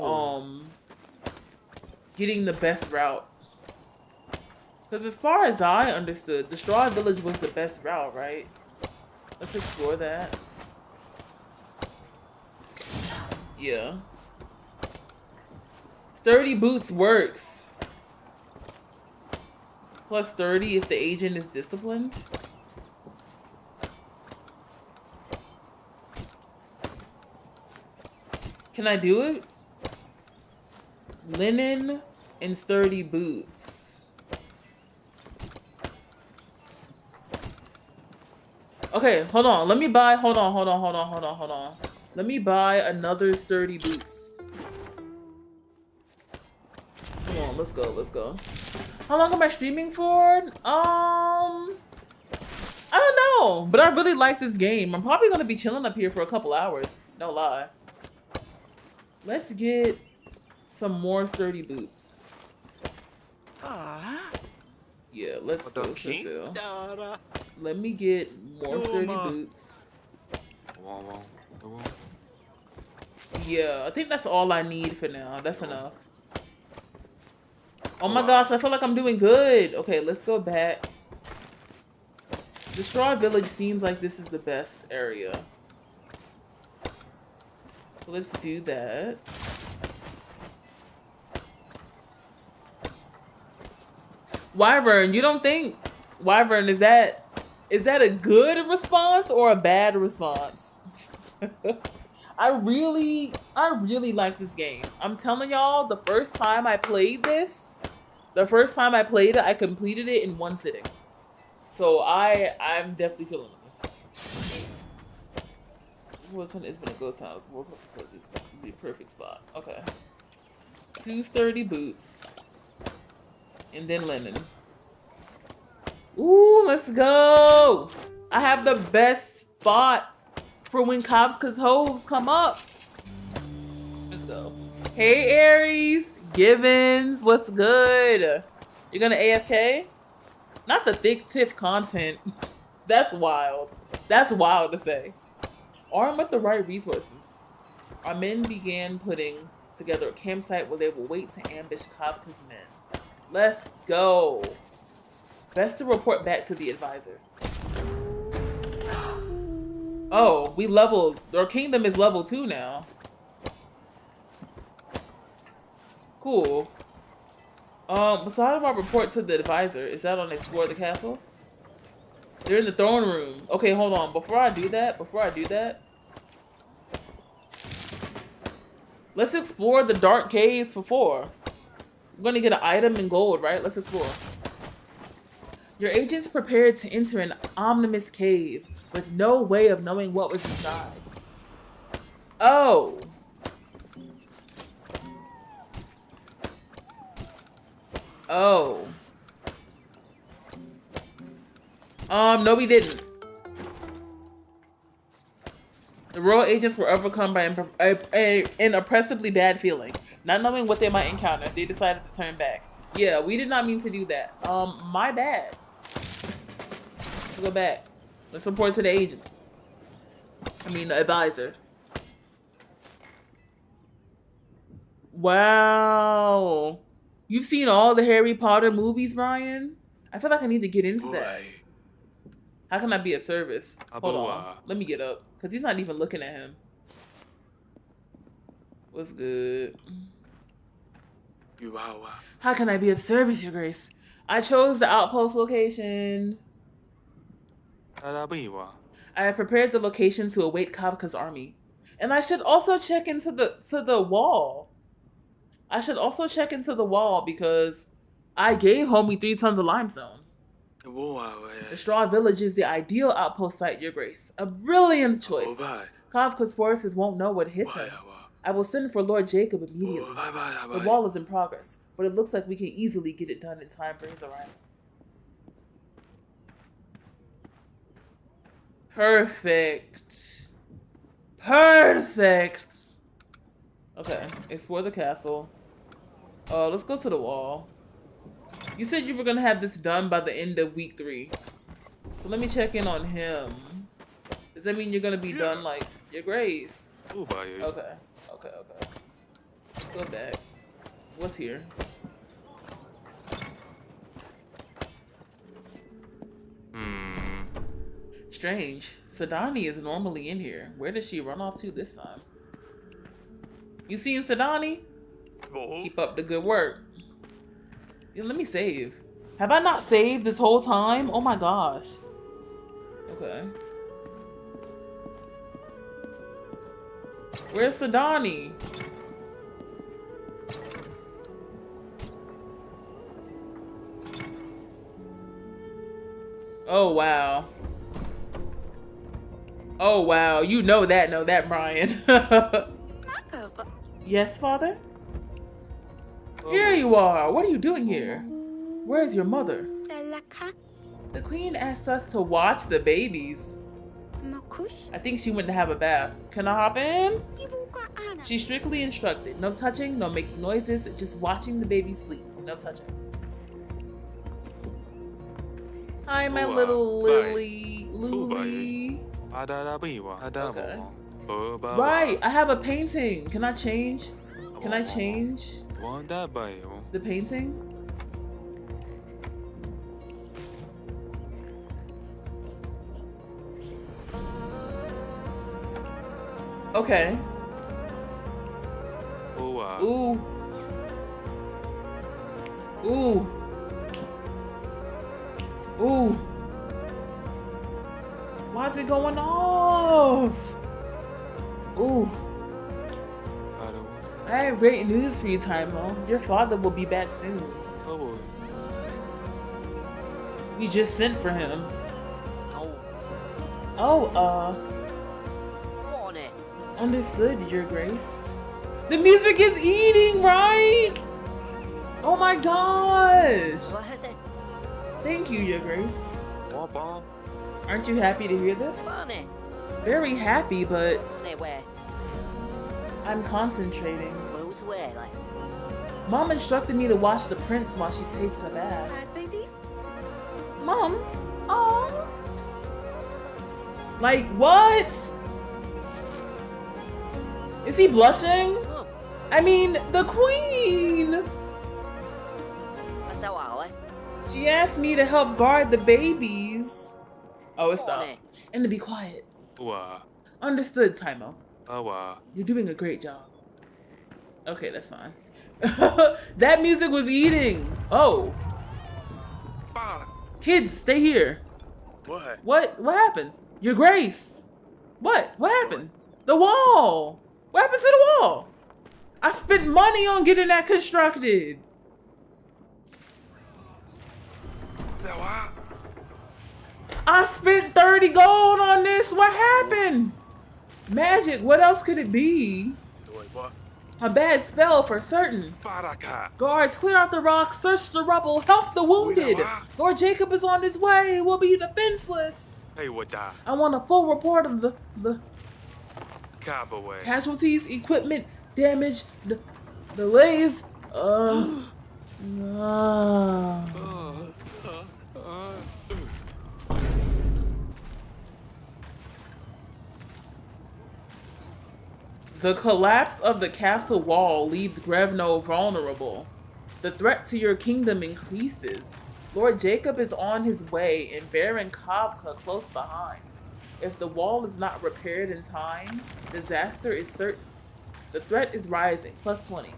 getting the best route. Because as far as I understood, the Straw Village was the best route, right? Let's explore that. Yeah. Sturdy boots works. Plus 30 if the agent is disciplined. Can I do it? Linen and sturdy boots. Okay, hold on. Let me buy, hold on. Let me buy another sturdy boots. Come on, let's go. How long am I streaming for? I don't know, but I really like this game. I'm probably gonna be chilling up here for a couple hours. No lie. Let's get some more sturdy boots. Yeah, let's go, Cecil. Let me get more sturdy boots. Yeah, I think that's all I need for now. That's enough. Oh my gosh, I feel like I'm doing good. Okay, let's go back. The Straw Village seems like this is the best area. Let's do that. Wyvern, you don't think Wyvern is that a good response or a bad response? I really like this game. I'm telling y'all, the first time I played it, I completed it in 1 sitting. So I'm definitely feeling this. Which one is gonna go down? It's the perfect spot. Okay. 2 sturdy boots. And then linen. Ooh, let's go! I have the best spot for when Kavka's hoes come up. Let's go. Hey Aries, Givens, what's good? You're gonna AFK? Not the thick tip content. That's wild. That's wild to say. Armed with the right resources, our men began putting together a campsite where they will wait to ambush Kavka's men. Let's go. Best to report back to the advisor. Oh, we leveled. Our kingdom is level 2 now. Cool. Besides our report to the advisor, is that on Explore the Castle? They're in the throne room. Okay, hold on. Before I do that, let's explore the dark caves for 4. We're gonna get an item in gold, right? Let's explore. Your agents prepared to enter an ominous cave with no way of knowing what was inside. Oh. Oh. No, we didn't. The royal agents were overcome by an oppressively bad feeling. Not knowing what they might encounter, they decided to turn back. Yeah, we did not mean to do that. My bad. Let's go back. Let's report to the agent. I mean, the advisor. Wow. You've seen all the Harry Potter movies, Brian? I feel like I need to get into that. How can I be of service? Hold on. Let me get up. Because he's not even looking at him. What's good? How can I be of service, Your Grace? I chose the outpost location. I have prepared the location to await Kafka's army. And I should also check into the wall. I should also check into the wall because I gave homie 3 tons of limestone. The Straw Village is the ideal outpost site, Your Grace. A brilliant choice. Kafka's forces won't know what hit them. I will send for Lord JAKUB immediately. The wall is in progress, but it looks like we can easily get it done in time for his arrival. Perfect. Perfect. Okay, explore the castle. Let's go to the wall. You said you were gonna have this done by the end of week 3. So let me check in on him. Does that mean you're gonna be done like Your Grace? Okay. Let's go back. What's here? Strange. Sadani is normally in here. Where did she run off to this time? You seen Sadani? Keep up the good work. Yeah, let me save. Have I not saved this whole time? Oh my gosh. Okay. Where's Sadani? Oh wow. Oh wow. You know that, Brian. Yes, Father? Here you are. What are you doing here? Where is your mother? The queen asked us to watch the babies. I think she went to have a bath. Can I hop in? She's strictly instructed. No touching, no making noises, just watching the baby sleep. No touching. Hi, my little Lily. Okay. Right, I have a painting. Can I change? Can I change the painting? Okay. Ooh. Ooh. Ooh. Why is it going off? Ooh. I have great news for you, Taimo. Your father will be back soon. We just sent for him. Understood, Your Grace. The music is eating, right? Oh my gosh. Thank you, Your Grace. Aren't you happy to hear this? Very happy, but I'm concentrating. Mom instructed me to watch the prince while she takes a bath. Mom? Oh. Like, what? Is he blushing? I mean, the queen! She asked me to help guard the babies. Oh, it stopped. And to be quiet. Understood, Taimo. You're doing a great job. Okay, that's fine. That music was eating. Oh. Kids, stay here. What happened? Your Grace. What happened? The wall. What happened to the wall? I spent money on getting that constructed. I spent 30 gold on this. What happened? Magic. What else could it be? A bad spell for certain. Baraka. Guards, clear out the rocks, search the rubble, help the wounded. Lord JAKUB is on his way. We'll be defenseless. Hey, wada. I want a full report of the Kabaway. casualties, equipment, damage, delays. The collapse of the castle wall leaves Grevno vulnerable. The threat to your kingdom increases. Lord JAKUB is on his way and Baron Kavka close behind. If the wall is not repaired in time, disaster is certain. The threat is rising, plus 20.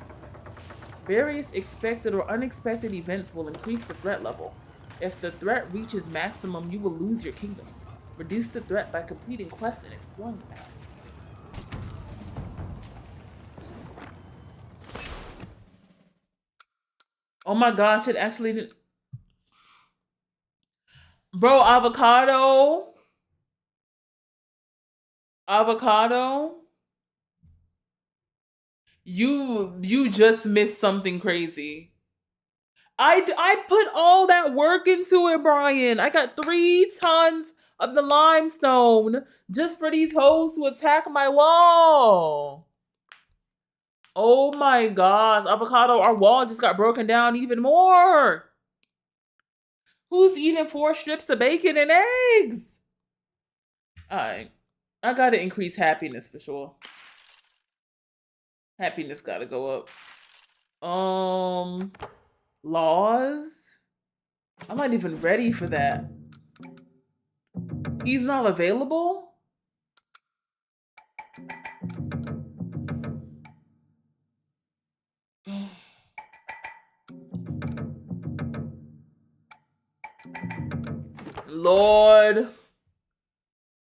Various expected or unexpected events will increase the threat level. If the threat reaches maximum, you will lose your kingdom. Reduce the threat by completing quests and exploring the map. Oh my gosh, it actually didn't. Bro, avocado. You just missed something crazy. I put all that work into it, Brian. I got 3 tons of the limestone just for these hoes to attack my wall. Oh my gosh, avocado, our wall just got broken down even more. Who's eating 4 strips of bacon and eggs? Alright, I gotta increase happiness for sure. Happiness gotta go up. Laws? I'm not even ready for that. He's not available? Lord.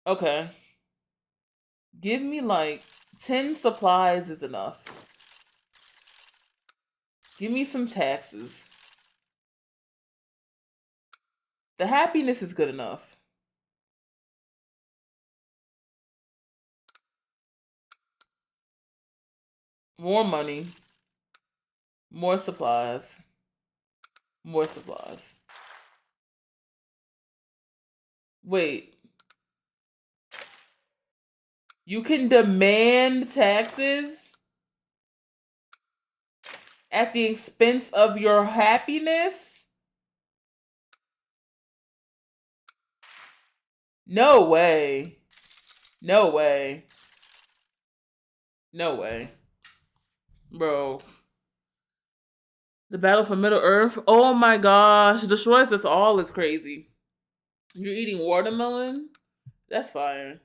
Okay. Give me like 10 supplies is enough. Give me some taxes. The happiness is good enough. More money. More supplies. More supplies. Wait. You can demand taxes at the expense of your happiness? No way. No way. No way. Bro. The battle for Middle Earth? Oh my gosh. Destroys us all is crazy. You're eating watermelon? That's fire.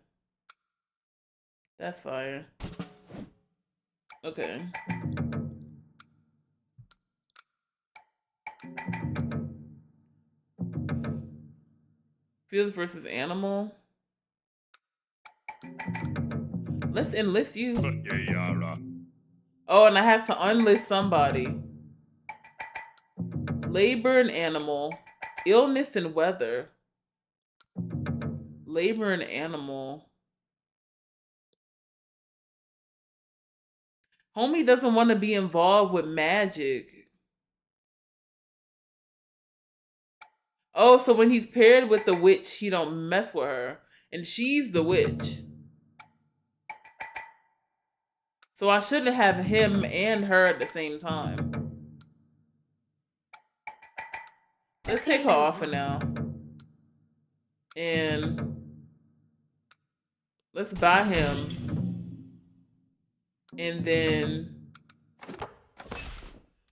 That's fire. Okay. Fields versus animal. Let's enlist you. Oh, and I have to unlist somebody. Labor and animal. Illness and weather. Labor and animal. Homie doesn't want to be involved with magic. Oh, so when he's paired with the witch, he don't mess with her. And she's the witch. So I shouldn't have him and her at the same time. Let's take her off for now. And let's buy him. And then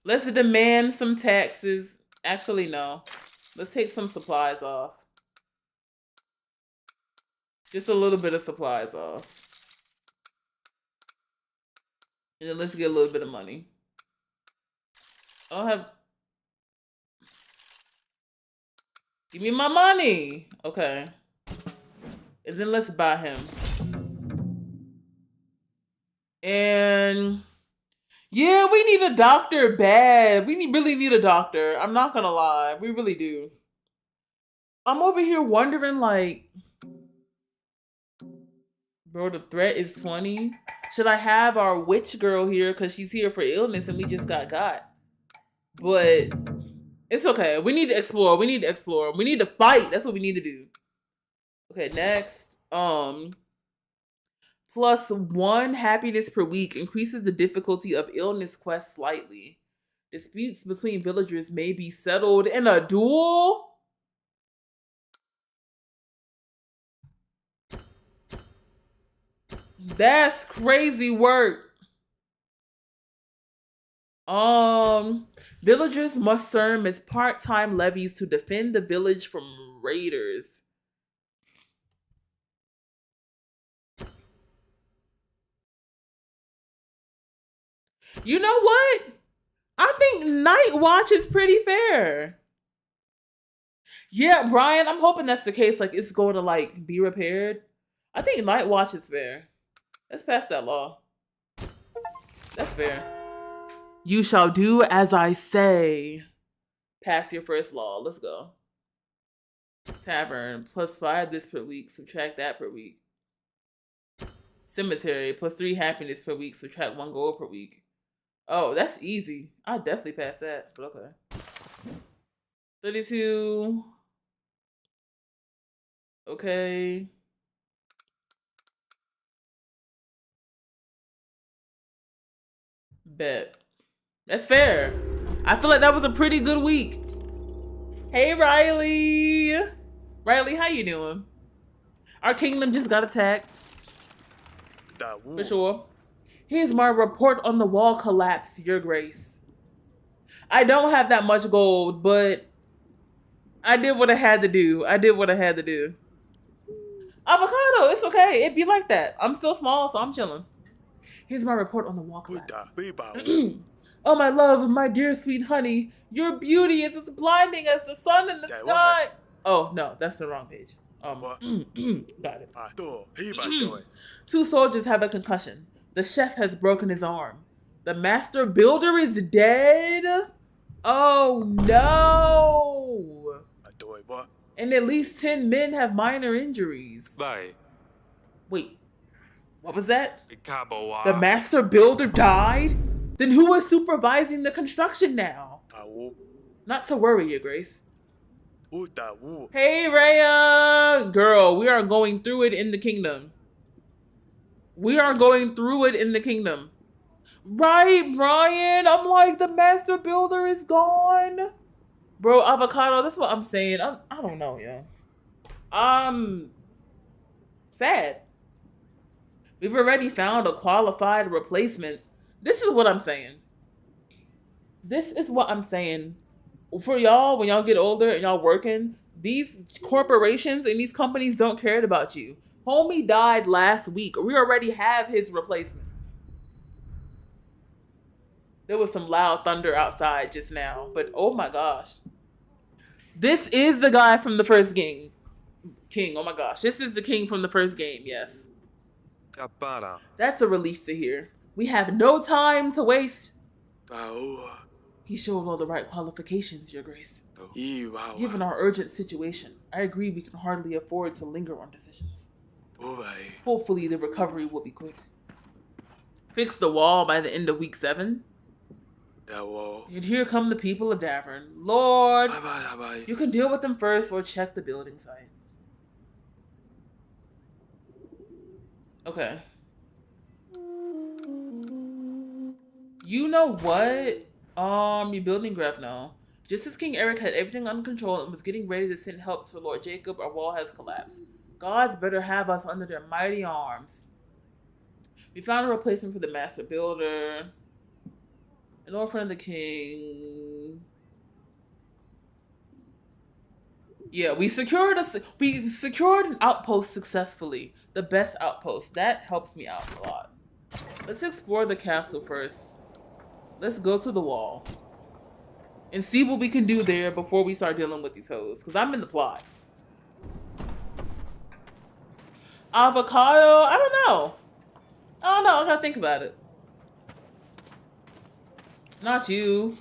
let's demand some taxes. Actually, no. Let's take some supplies off. Just a little bit of supplies off. And then let's get a little bit of money. I don't have... Give me my money! Okay. And then let's buy him. And... yeah, we need a doctor bad. We really need a doctor. I'm not gonna lie. We really do. I'm over here wondering like... bro, the threat is 20. Should I have our witch girl here because she's here for illness and we just got? But it's okay. We need to explore. We need to fight. That's what we need to do. Okay, next. +1 happiness per week increases the difficulty of illness quests slightly. Disputes between villagers may be settled in a duel. That's crazy work. Villagers must serve as part-time levies to defend the village from raiders. You know what? I think Night Watch is pretty fair. Yeah, Brian, I'm hoping that's the case. Like, it's going to, like, be repaired. I think Night Watch is fair. Let's pass that law. That's fair. You shall do as I say. Pass your first law. Let's go. Tavern, +5 this per week. Subtract that per week. Cemetery, +3 happiness per week. Subtract 1 gold per week. Oh, that's easy. I'll definitely pass that. But okay. 32. Okay. Bet. That's fair. I feel like that was a pretty good week. Hey, Riley. Riley, how you doing? Our kingdom just got attacked. For sure. Here's my report on the wall collapse, Your Grace. I don't have that much gold, but I did what I had to do. Avocado, it's okay. It be like that. I'm still small, so I'm chilling. Here's my report on the wall collapse. Oh, my love, my dear sweet honey, your beauty is as blinding as the sun in the sky. Oh, no, that's the wrong page. Got it. 2 soldiers have a concussion. The chef has broken his arm. The master builder is dead. Oh, no. And at least 10 men have minor injuries. Bye. Wait, what was that? Ikabowa. The master builder died? Then who is supervising the construction now? Not to worry, Your Grace. Hey, Rhea! Girl, we are going through it in the kingdom. Right, Brian? I'm like, the master builder is gone. Bro, Avocado, that's what I'm saying. I don't know, yo. Sad. We've already found a qualified replacement. This is what I'm saying. For y'all, when y'all get older and y'all working, these corporations and these companies don't care about you. Homie died last week. We already have his replacement. There was some loud thunder outside just now, but oh my gosh. This is the guy from the first game. King, oh my gosh. This is the king from the first game, yes. That's a relief to hear. We have no time to waste. He showed all the right qualifications, Your Grace. Given our urgent situation, I agree we can hardly afford to linger on decisions. Hopefully the recovery will be quick. Fix the wall by the end of week 7. And here come the people of Davern. Lord, you can deal with them first or check the building site. Okay. You know what? Your building graph now. Just as King Eric had everything under control and was getting ready to send help to Lord JAKUB, our wall has collapsed. Gods better have us under their mighty arms. We found a replacement for the master builder. An orphan of the king. Yeah, we secured an outpost successfully. The best outpost. That helps me out a lot. Let's explore the castle first. Let's go to the wall. And see what we can do there before we start dealing with these hoes. Because I'm in the plot. Avocado? I don't know. I gotta think about it. Not you.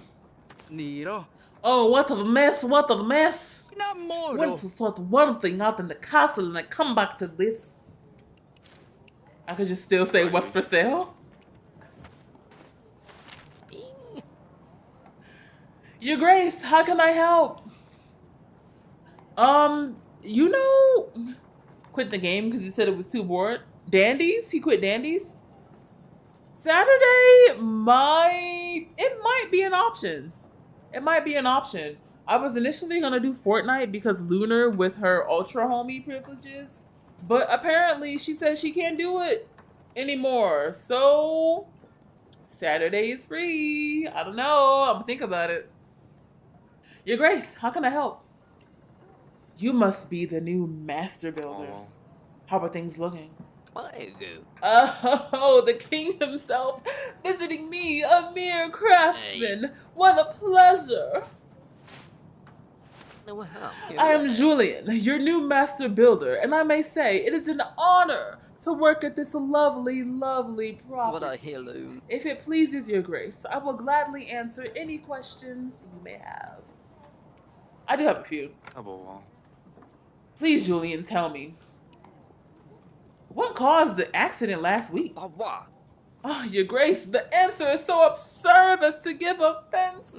Nero. Oh, what a mess. What a mess. Namoro. Went to sort one thing out in the castle and I come back to this. I could just still say what's for sale. Your Grace, how can I help? You know, quit the game because he said it was too bored. Dandies? He quit Dandies? Saturday might be an option. It might be an option. I was initially gonna do Fortnite because Lunar with her ultra homie privileges, but apparently she said she can't do it anymore. So Saturday is free. I don't know. I'm gonna think about it. Your Grace, how can I help? You must be the new master builder. How are things looking? Oh, the king himself visiting me, a mere craftsman. Hey. What a pleasure. I am Julian, your new master builder, and I may say it is an honor to work at this lovely, lovely property. If it pleases your Grace, I will gladly answer any questions you may have. I do have a few. Please, Julian, tell me. What caused the accident last week? Oh, your Grace, the answer is so absurd as to give offense.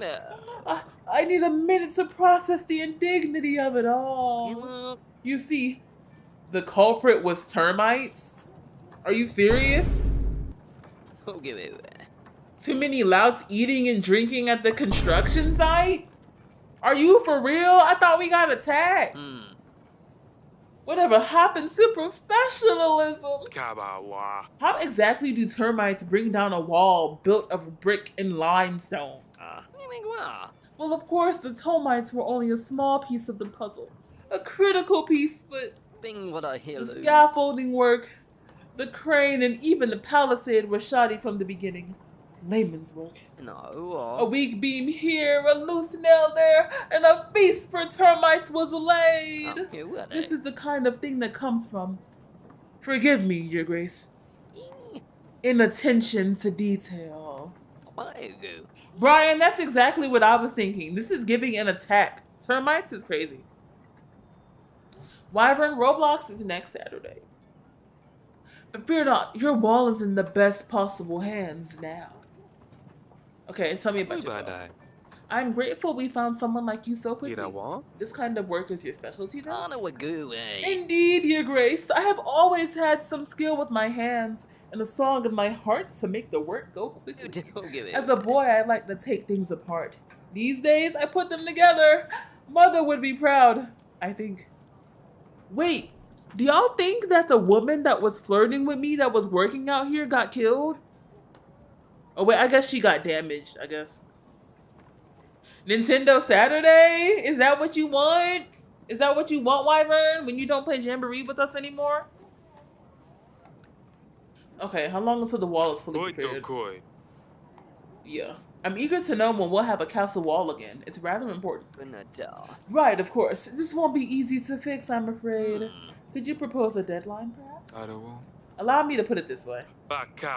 I need a minute to process the indignity of it all. You see, the culprit was termites? Are you serious? Too many louds eating and drinking at the construction site? Are you for real? I thought we got attacked. Whatever happened to professionalism? How exactly do termites bring down a wall built of brick and limestone? Well, of course, the termites were only a small piece of the puzzle. A critical piece, but the scaffolding work, the crane, and even the palisade were shoddy from the beginning. Layman's work. A weak beam here, a loose nail there, and a feast for termites was laid. This is the kind of thing that comes from, forgive me, your Grace, inattention to detail. Brian, that's exactly what I was thinking. This is giving an attack. Termites is crazy. Wyvern, Roblox is next Saturday. But fear not, your wall is in the best possible hands now. Okay, tell me about yourself. I'm grateful we found someone like you so quickly. This kind of work is your specialty then? Indeed, your Grace. I have always had some skill with my hands and a song in my heart to make the work go quickly. As a boy, I like to take things apart. These days, I put them together. Mother would be proud, I think. Wait, do y'all think that the woman that was flirting with me that was working out here got killed? Oh wait, I guess she got damaged, I guess. Nintendo Saturday? Is that what you want? Is that what you want, Wyvern, when you don't play Jamboree with us anymore? Okay, how long until the wall is fully prepared? Yeah. I'm eager to know when we'll have a castle wall again. It's rather important. Right, of course. This won't be easy to fix, I'm afraid. Could you propose a deadline, perhaps? Allow me to put it this way.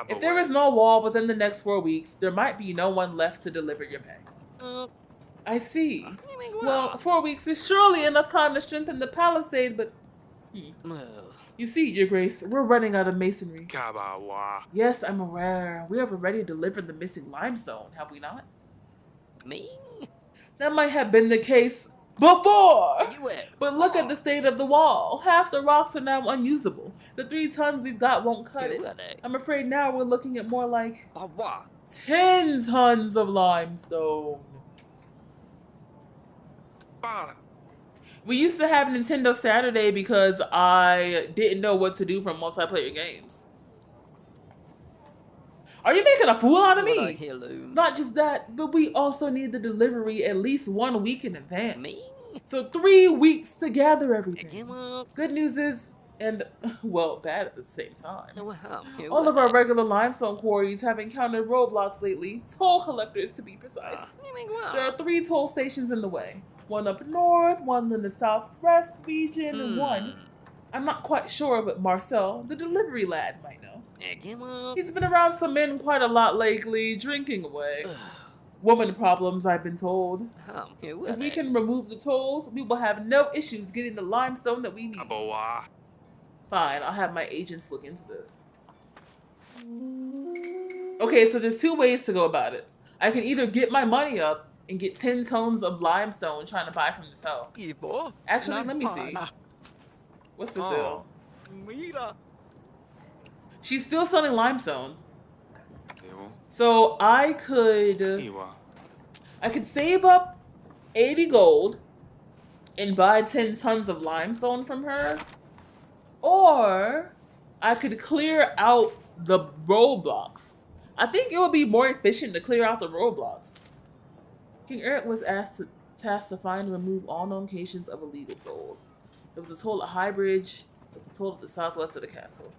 If there is no wall within the next 4 weeks, there might be no one left to deliver your pay. I see. Well, 4 weeks is surely enough time to strengthen the palisade, but... You see, your Grace, we're running out of masonry. Yes, I'm aware. We have already delivered the missing limestone, have we not? That might have been the case before! But look at the state of the wall. Half the rocks are now unusable. The 3 tons we've got won't cut it. I'm afraid now we're looking at more like 10 tons of limestone. We used to have Nintendo Saturday because I didn't know what to do for multiplayer games. Are you making a fool out of me? Not just that, but we also need the delivery at least 1 week in advance. So 3 weeks to gather everything. Good news is, and well, bad at the same time. All of our regular limestone quarries have encountered roadblocks lately. Toll collectors, to be precise. There are 3 toll stations in the way. One up north, one in the southwest region, and one, I'm not quite sure, but Marcel, the delivery lad, might know. He's been around some men quite a lot lately, drinking away. Woman problems, I've been told. If we can remove the tolls, we will have no issues getting the limestone that we need. Fine, I'll have my agents look into this. Okay, so there's 2 ways to go about it. I can either get my money up and get 10 tons of limestone trying to buy from this hoe. Ibo. Actually, let me see. What's for sale? Mira. She's still selling limestone. Ewo. So I could save up 80 gold and buy 10 tons of limestone from her. Or I could clear out the roadblocks. I think it would be more efficient to clear out the roadblocks. King Eric was tasked to find and remove all known locations of illegal tolls. There was a toll at High Bridge. There was a toll at the southwest of the castle.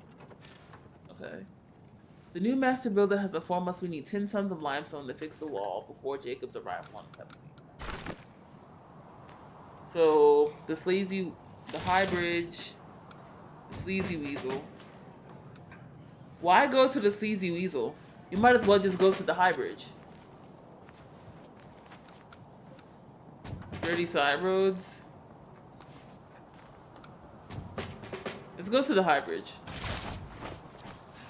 Okay. The new master builder has informed us we need 10 tons of limestone to fix the wall before JAKUB's arrival on 7th. So, the High Bridge, the Sleazy Weasel. Why go to the Sleazy Weasel? You might as well just go to the High Bridge. Dirty side roads. Let's go to the High Bridge.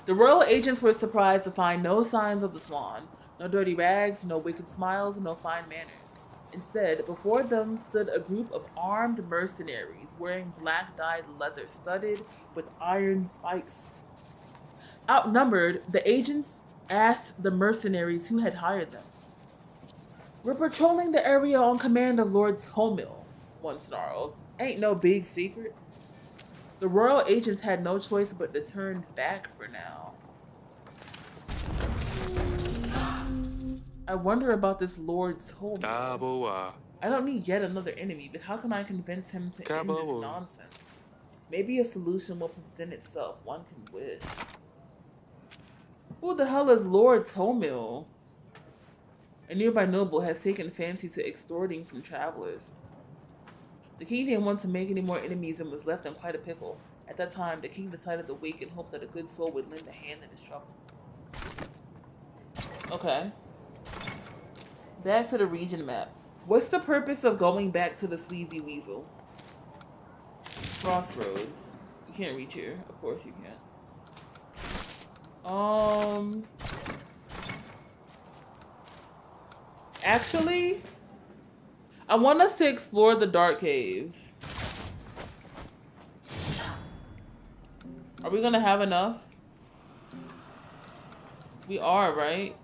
The royal agents were surprised to find no signs of the swan. No dirty rags, no wicked smiles, no fine manners. Instead, before them stood a group of armed mercenaries wearing black dyed leather studded with iron spikes. Outnumbered, the agents asked the mercenaries who had hired them. "We're patrolling the area on command of Lord Homil," one snarled. "Ain't no big secret." The royal agents had no choice but to turn back for now. I wonder about this Lord Homil. I don't need yet another enemy, but how can I convince him to end this nonsense? Maybe a solution will present itself, one can wish. Who the hell is Lord Homil? A nearby noble has taken fancy to extorting from travelers. The king didn't want to make any more enemies and was left in quite a pickle. At that time, the king decided to wait in hopes that a good soul would lend a hand in his trouble. Okay. Back to the region map. What's the purpose of going back to the Sleazy Weasel? Crossroads. You can't reach here. Of course you can't. Actually, I want us to explore the dark caves. Are we gonna have enough? We are, right?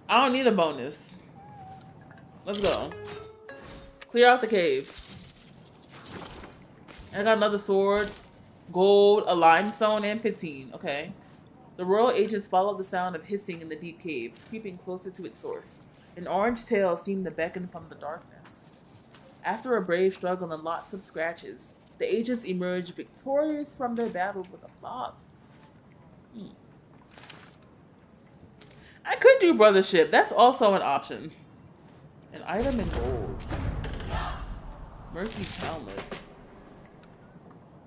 I don't need a bonus. Let's go. Clear out the cave. I got another sword, gold, a limestone, and 15. Okay. The royal agents followed the sound of hissing in the deep cave, creeping closer to its source. An orange tail seemed to beckon from the darkness. After a brave struggle and lots of scratches, the agents emerged victorious from their battle with the blobs. I could do brothership. That's also an option. An item in gold. Murky Talmud.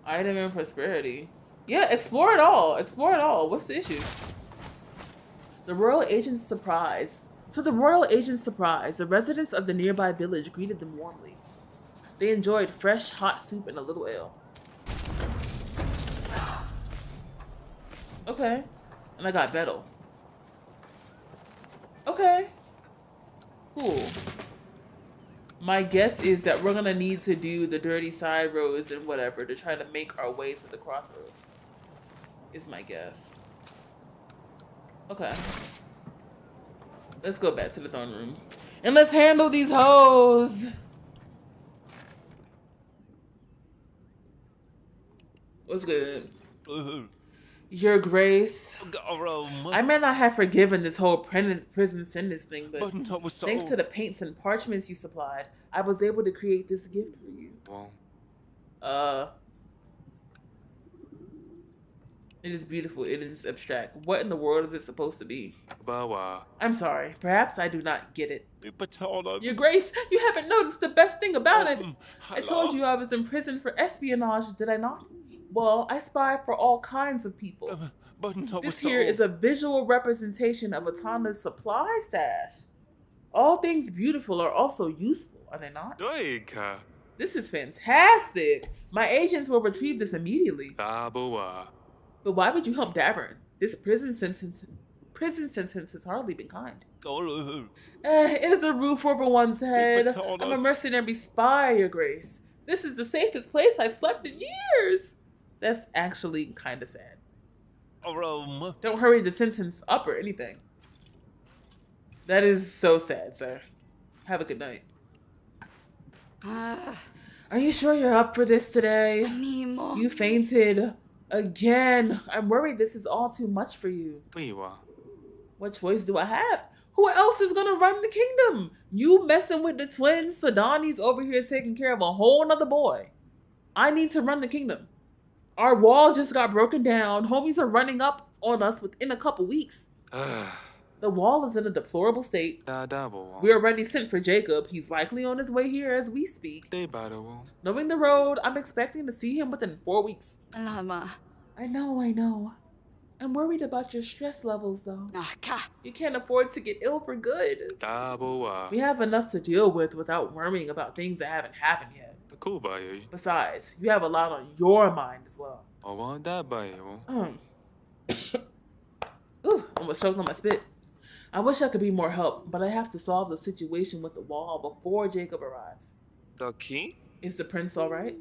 Item in prosperity. Yeah, explore it all. Explore it all. What's the issue? The royal agent's surprise. To the royal agent's surprise, the residents of the nearby village greeted them warmly. They enjoyed fresh, hot soup and a little ale. Okay. And I got Bettel. Okay. Cool. My guess is that we're gonna need to do the dirty side roads and whatever to try to make our way to the crossroads. Is my guess. Okay. Let's go back to the throne room. And let's handle these hoes! What's good? Your Grace. I may not have forgiven this whole prison sentence thing, but thanks to the paints and parchments you supplied, I was able to create this gift for you. It is beautiful. It is abstract. What in the world is it supposed to be? I'm sorry. Perhaps I do not get it. Your Grace, you haven't noticed the best thing about it. I told you I was in prison for espionage, did I not? Well, I spy for all kinds of people. This here is a visual representation of Atana's supply stash. All things beautiful are also useful, are they not? This is fantastic. My agents will retrieve this immediately. Kabawa. But why would you help Davern? This prison sentence has hardly been kind. It is a roof over one's head. I'm a mercenary spy, Your Grace. This is the safest place I've slept in years. That's actually kind of sad. Don't hurry the sentence up or anything. That is so sad, sir. Have a good night. Are you sure you're up for this today? You fainted again. I'm worried this is all too much for you. What choice do I have? Who else is gonna run the kingdom? You messing with the twins? Sadani's over here taking care of a whole nother boy. I need to run the kingdom. Our wall just got broken down. Homies are running up on us within a couple weeks. The wall is in a deplorable state. We already sent for JAKUB. He's likely on his way here as we speak. Knowing the road, I'm expecting to see him within 4 weeks. I know. I'm worried about your stress levels, though. You can't afford to get ill for good. We have enough to deal with without worrying about things that haven't happened yet. Besides, you have a lot on your mind as well. Ooh, almost choked on my spit. I wish I could be more help, but I have to solve the situation with the wall before JAKUB arrives. The king? Is the prince alright?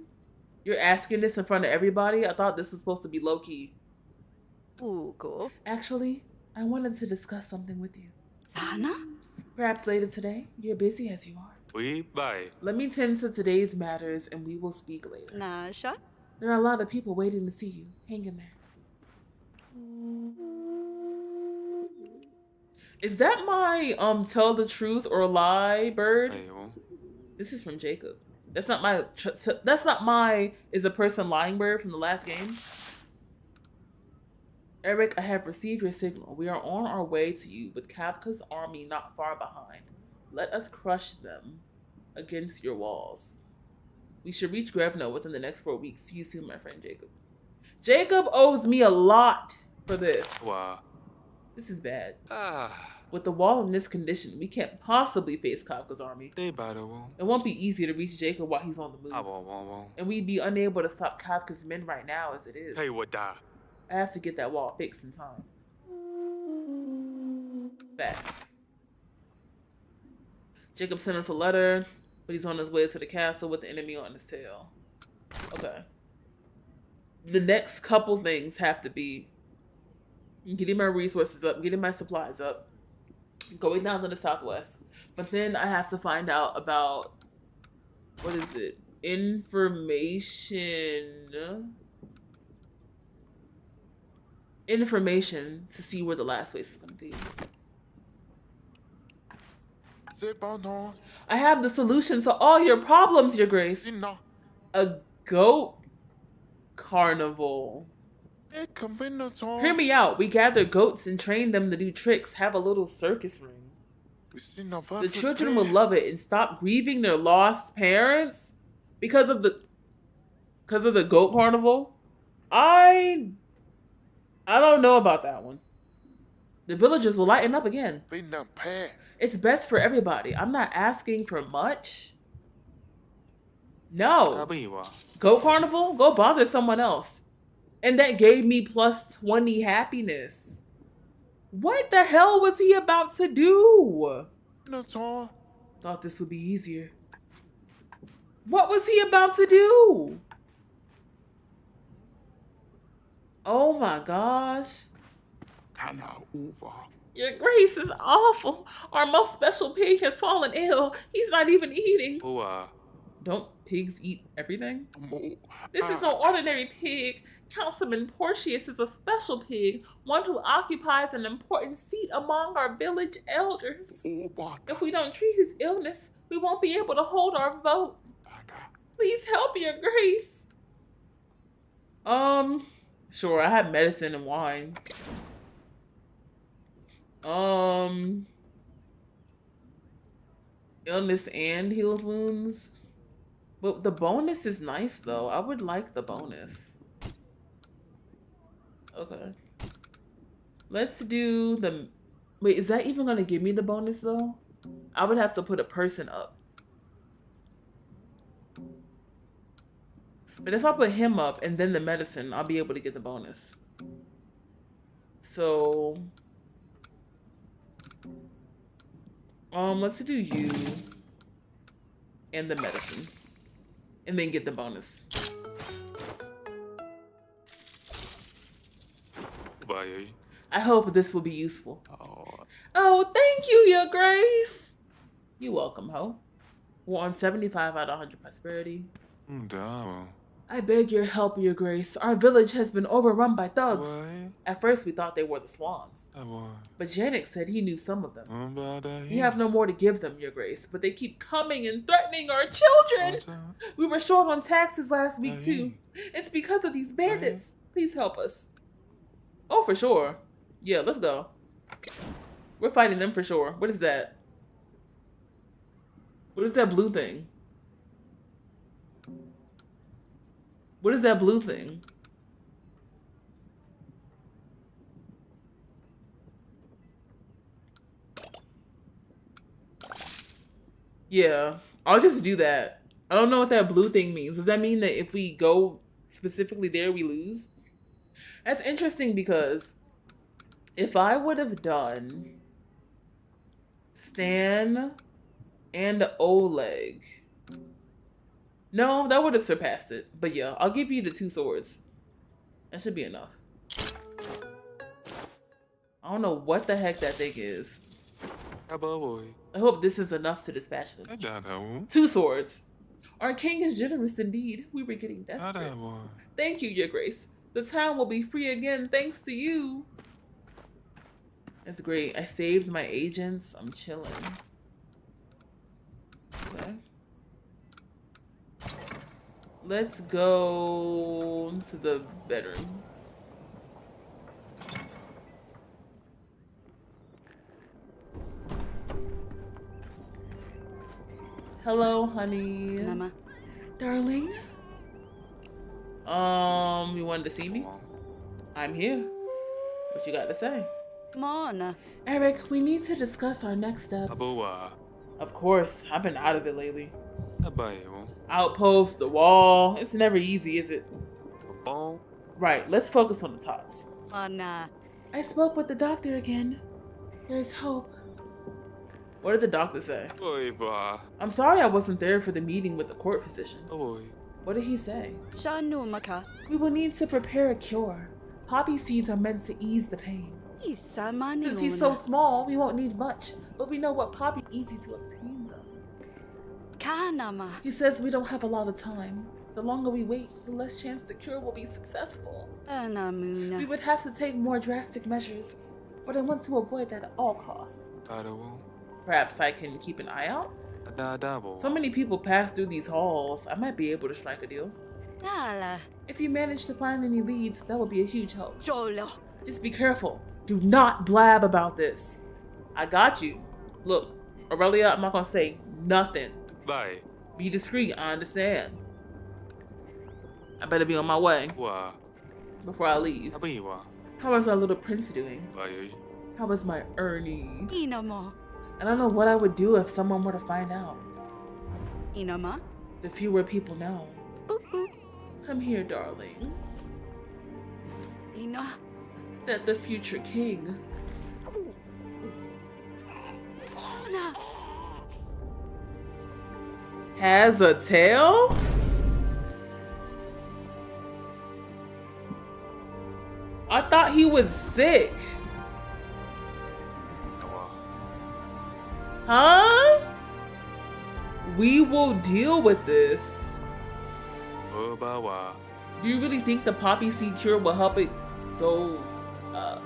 You're asking this in front of everybody? I thought this was supposed to be low-key. Actually, I wanted to discuss something with you. Perhaps later today. You're busy as you are. Let me tend to today's matters and we will speak later. There are a lot of people waiting to see you. Hang in there. Is that my tell the truth or lie bird? This is from JAKUB. That's not my is a person lying bird from the last game. Eric, I have received your signal. We are on our way to you with Kafka's army not far behind. Let us crush them against your walls. We should reach Grevno within the next 4 weeks. See you soon, my friend JAKUB. JAKUB owes me a lot for this. This is bad. With the wall in this condition, we can't possibly face Kafka's army. It won't be easy to reach JAKUB while he's on the move. And we'd be unable to stop Kafka's men right now as it is. I have to get that wall fixed in time. Facts. JAKUB sent us a letter, but he's on his way to the castle with the enemy on his tail. Okay. The next couple things have to be getting my resources up, getting my supplies up, going down to the southwest. But then I have to find out about, what is it? Information to see where the last place is going to be. I have the solution to all your problems, Your Grace. A goat carnival. Hear me out. We gather goats and train them to do tricks. Have a little circus ring. The children will love it and stop grieving their lost parents because of the goat carnival. I don't know about that one. The villagers will lighten up again. It's best for everybody. I'm not asking for much. No. Goat carnival? Go bother someone else. And that gave me plus 20 happiness. What the hell was he about to do? Thought this would be easier. What was he about to do? Oh my gosh. Your Grace is awful. Our most special pig has fallen ill. He's not even eating. Don't pigs eat everything? This is no ordinary pig. Councilman Porcius is a special pig, one who occupies an important seat among our village elders. If we don't treat his illness, we won't be able to hold our vote. Please help, Your Grace. Sure, I have medicine and wine. Illness and heals wounds. But the bonus is nice though. I would like the bonus. Okay. Let's do the... Wait, is that even gonna give me the bonus though? I would have to put a person up. But if I put him up and then the medicine, I'll be able to get the bonus. So, let's do you and the medicine, and then get the bonus. Bye. I hope this will be useful. Oh. Oh, thank you, Your Grace. You're welcome, ho. We're on 75 out of 100 prosperity. Damn. I beg your help, Your Grace. Our village has been overrun by thugs. What? At first, we thought they were the Swans. But Janik said he knew some of them. We have no more to give them, Your Grace, but they keep coming and threatening our children. We were short on taxes last week, too. It's because of these bandits. Please help us. Oh, for sure. Yeah, let's go. We're fighting them for sure. What is that? What is that blue thing? What is that blue thing? Yeah, I'll just do that. I don't know what that blue thing means. Does that mean that if we go specifically there, we lose? That's interesting because if I would have done Stan and Oleg, no, that would have surpassed it. But yeah, I'll give you the 2 swords. That should be enough. I don't know what the heck that thing is. I hope this is enough to dispatch them. 2 swords. Our king is generous indeed. We were getting desperate. Thank you, Your Grace. The town will be free again thanks to you. That's great. I saved my agents. I'm chilling. Okay. Let's go to the bedroom. Hello, honey. Mama. Darling. You wanted to see me? I'm here. What you got to say? Mona. Eric, we need to discuss our next steps. Of course. I've been out of it lately. Outpost, the wall. It's never easy, is it? Right, let's focus on the tots. Mona. I spoke with the doctor again. There's hope. What did the doctor say? I'm sorry I wasn't there for the meeting with the court physician. What did he say? Shanumaka. We will need to prepare a cure. Poppy seeds are meant to ease the pain. Since he's so small, we won't need much, but we know what poppy easy to obtain them. Kanama. He says we don't have a lot of time. The longer we wait, the less chance the cure will be successful. We would have to take more drastic measures, but I want to avoid that at all costs. Perhaps I can keep an eye out? So many people pass through these halls, I might be able to strike a deal. If you manage to find any leads, that would be a huge help. Just be careful. Do not blab about this. I got you. Look, Aurelia, I'm not gonna say nothing. Bye. Be discreet, I understand. I better be on my way before I leave. How is our little prince doing? How is my Ernie? I don't know what I would do if someone were to find out. The fewer people know. Come here, darling. That the future king has a tail? I thought he was sick. Huh? We will deal with this. Do you really think the poppy seed cure will help it go up?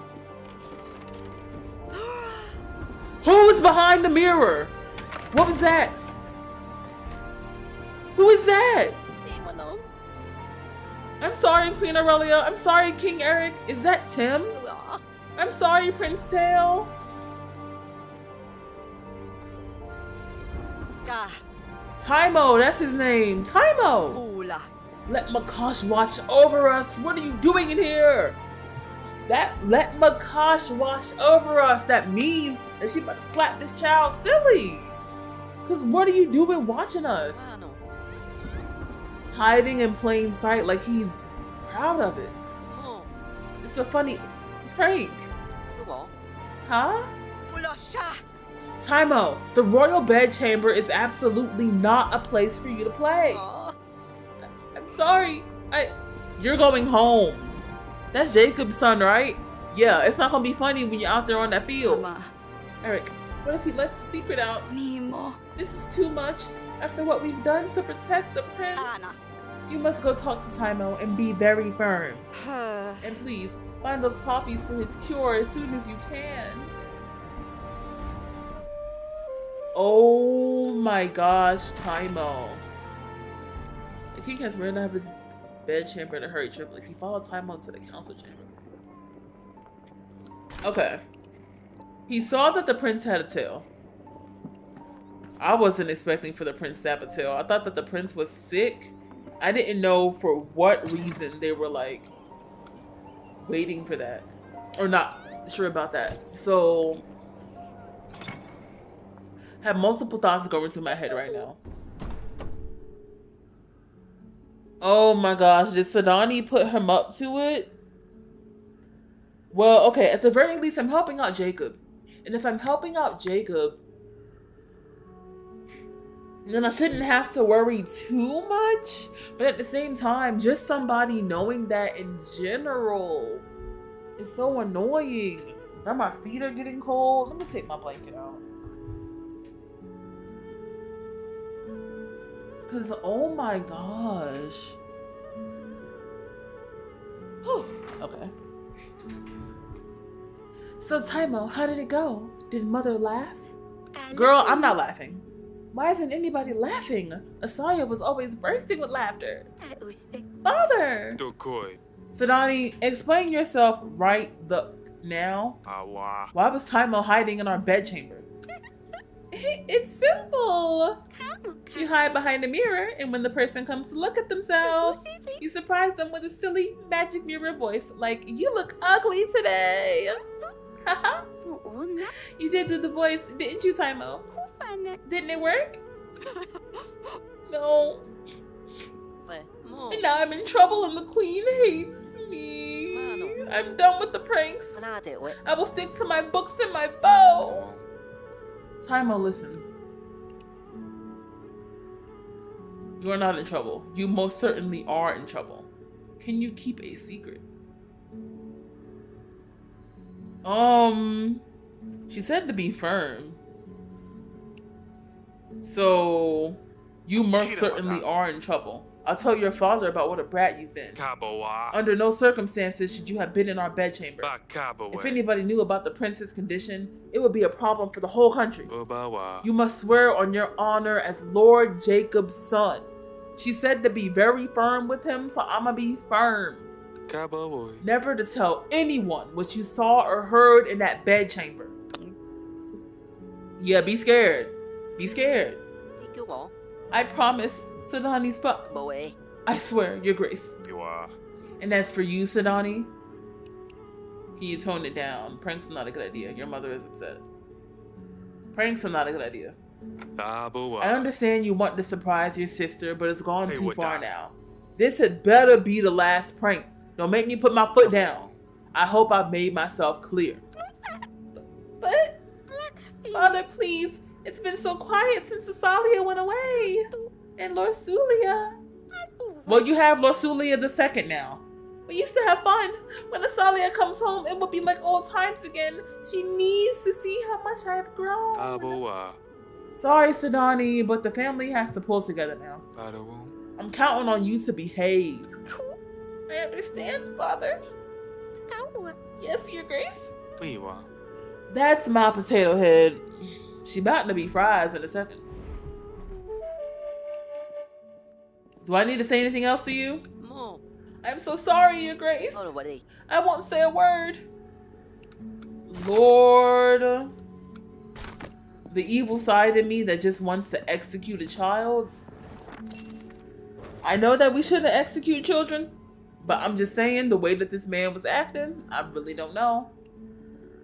Who's behind the mirror? What was that? Who is that? I'm sorry, Queen Aurelia. I'm sorry, King Eric. Is that Tim? I'm sorry, Prince Tail. Taimo, that's his name. Taimo. Let Makash watch over us. What are you doing in here? That let Makash watch over us. That means that she about to slap this child silly. Cause what are you doing watching us? hiding in plain sight like he's proud of it. It's a funny prank. Huh? Taimo, the royal bedchamber is absolutely not a place for you to play. I'm sorry. You're going home. That's JAKUB's son, right? Yeah, it's not gonna be funny when you're out there on that field. Mama. Eric, what if he lets the secret out? Nemo. This is too much. After what we've done to protect the prince, you must go talk to Taimo and be very firm. And please, find those poppies for his cure as soon as you can. Oh my gosh, Taimo. The king has ran out of his bedchamber in a hurry trip. Like, he followed Taimo to the council chamber. Okay. He saw that the prince had a tail. I wasn't expecting for the prince to have a tail. I thought that the prince was sick. I didn't know for what reason they were like waiting for that. Or not sure about that. So I have multiple thoughts going through my head right now. Oh my gosh, did Sadani put him up to it? Well, okay, at the very least, I'm helping out JAKUB. And if I'm helping out JAKUB, then I shouldn't have to worry too much. But at the same time, just somebody knowing that in general is so annoying. Now my feet are getting cold. Let me take my blanket out. Because, oh my gosh. Whew. Okay. So, Taimo, how did it go? Did mother laugh? Girl, I'm not laughing. Why isn't anybody laughing? Asaya was always bursting with laughter. Father! Sadani, explain yourself right the now. Why was Taimo hiding in our bedchamber? It's simple. You hide behind a mirror, and when the person comes to look at themselves, you surprise them with a silly magic mirror voice like, "You look ugly today." You did do the voice, didn't you, Taimo? Didn't it work? No. And now I'm in trouble and the queen hates me. I'm done with the pranks. I will stick to my books and my bow. Taimo, listen. You are not in trouble. You most certainly are in trouble. Can you keep a secret? She said to be firm. So, you most certainly are in trouble. I'll tell your father about what a brat you've been. Under no circumstances should you have been in our bedchamber. If anybody knew about the prince's condition, it would be a problem for the whole country. You must swear on your honor as Lord JAKUB's son. She said to be very firm with him, so I'ma be firm. Never to tell anyone what you saw or heard in that bedchamber. Yeah, be scared. Be scared. I promise, Sadani's I swear, Your Grace. And as for you, Sadani, can you tone it down? Pranks are not a good idea. Your mother is upset. Pranks are not a good idea. I understand you want to surprise your sister, but it's gone too far now. This had better be the last prank. Don't make me put my foot down. I hope I've made myself clear. But, Father, please. It's been so quiet since Asalia went away. And Lord Sulia. Well, you have Lord Sulia the second now. We used to have fun. When Asalia comes home, it will be like old times again. She needs to see how much I have grown. Sorry, Sadani, but the family has to pull together now. I'm counting on you to behave. I understand, Father. Yes, Your Grace. That's my potato head. She about to be fries in a second. Do I need to say anything else to you? I'm so sorry, Your Grace. I won't say a word. Lord. The evil side in me that just wants to execute a child. I know that we shouldn't execute children, but I'm just saying the way that this man was acting, I really don't know.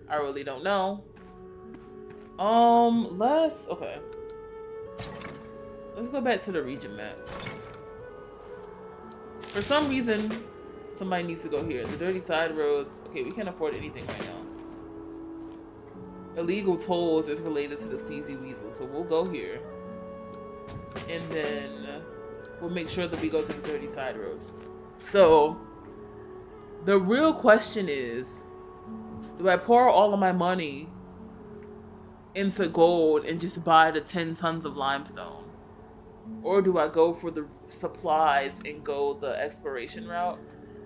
I really don't know. Okay. Let's go back to the region map. For some reason, somebody needs to go here. The dirty side roads. Okay, we can't afford anything right now. Illegal tolls is related to the Sleazy Weasel, so we'll go here. And then we'll make sure that we go to the dirty side roads. So, the real question is, do I pour all of my money into gold and just buy the 10 tons of limestone? Or do I go for the supplies and go the exploration route?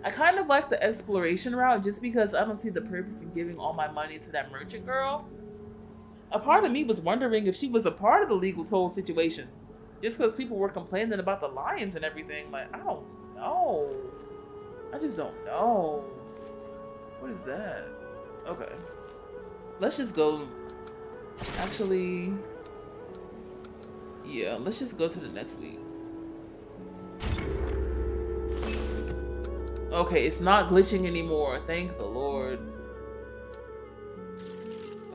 I kind of like the exploration route just because I don't see the purpose in giving all my money to that merchant girl. A part of me was wondering if she was a part of the legal toll situation. Just because people were complaining about the lions and everything. Like, I don't know. I just don't know. What is that? Okay. Let's just go. Actually, yeah, let's just go to the next week. Okay, it's not glitching anymore. Thank the Lord.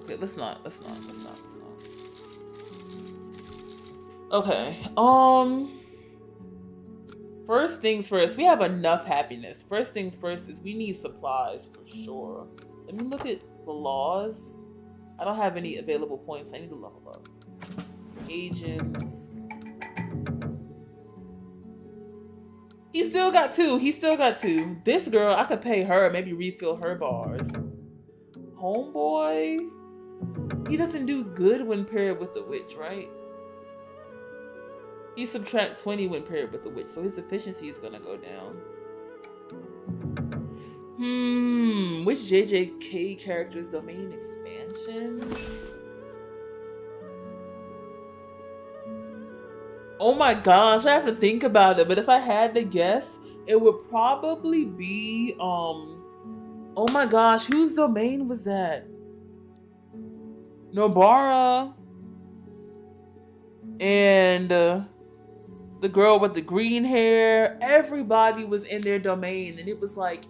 Okay, let's not. Okay, first things first, we have enough happiness. First things first is we need supplies for sure. Let me look at the laws. I don't have any available points. I need to level up. Agents. He still got two. This girl, I could pay her, maybe refill her bars. Homeboy. He doesn't do good when paired with the witch, right? He subtract 20 when paired with the witch, so his efficiency is gonna go down. Which JJK character's domain expansion? Oh my gosh, I have to think about it, but if I had to guess, it would probably be, oh my gosh, whose domain was that? Nobara. And, the girl with the green hair, everybody was in their domain, and it was like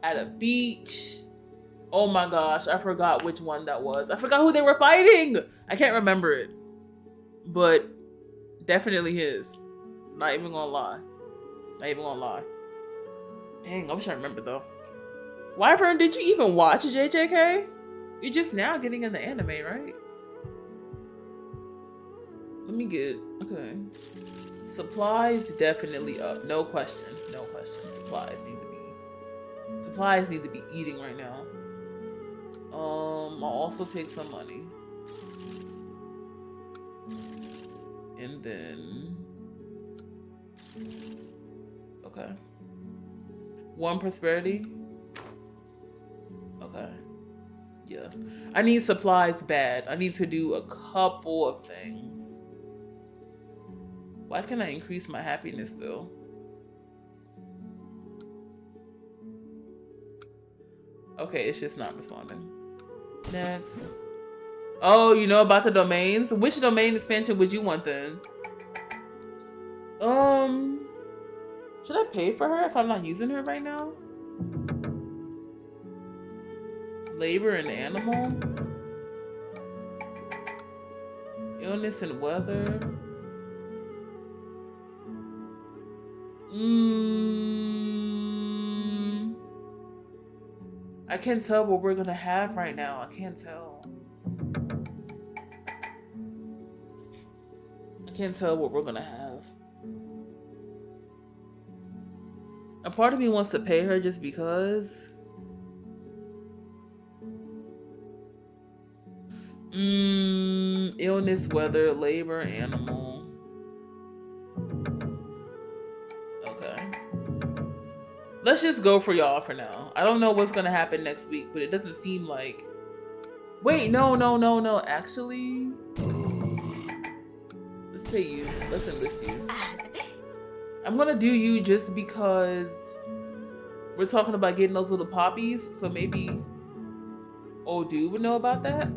at a beach. Oh my gosh, I forgot which one that was. I forgot who they were fighting. I can't remember it, but definitely his. Not even gonna lie. Dang, I wish I remembered though. Wyvern, did you even watch JJK? You're just now getting in the anime, right? Let me get, okay. Supplies definitely up. No question. Supplies need to be eating right now. I'll also take some money. And then, okay. 1 prosperity. Okay. Yeah. I need supplies bad. I need to do a couple of things. Why can't I increase my happiness though? Okay, it's just not responding. Next. Oh, you know about the domains? Which domain expansion would you want then? Should I pay for her if I'm not using her right now? Labor and animal? Illness and weather? I can't tell what we're gonna have right now. I can't tell what we're gonna have. A part of me wants to pay her just because. Illness, weather, labor, animal. Okay. Let's just go for y'all for now. I don't know what's gonna happen next week, but it doesn't seem like... Wait, no. Actually... Let's pay you. Let's enlist you. I'm gonna do you just because we're talking about getting those little poppies, so maybe old dude would know about that.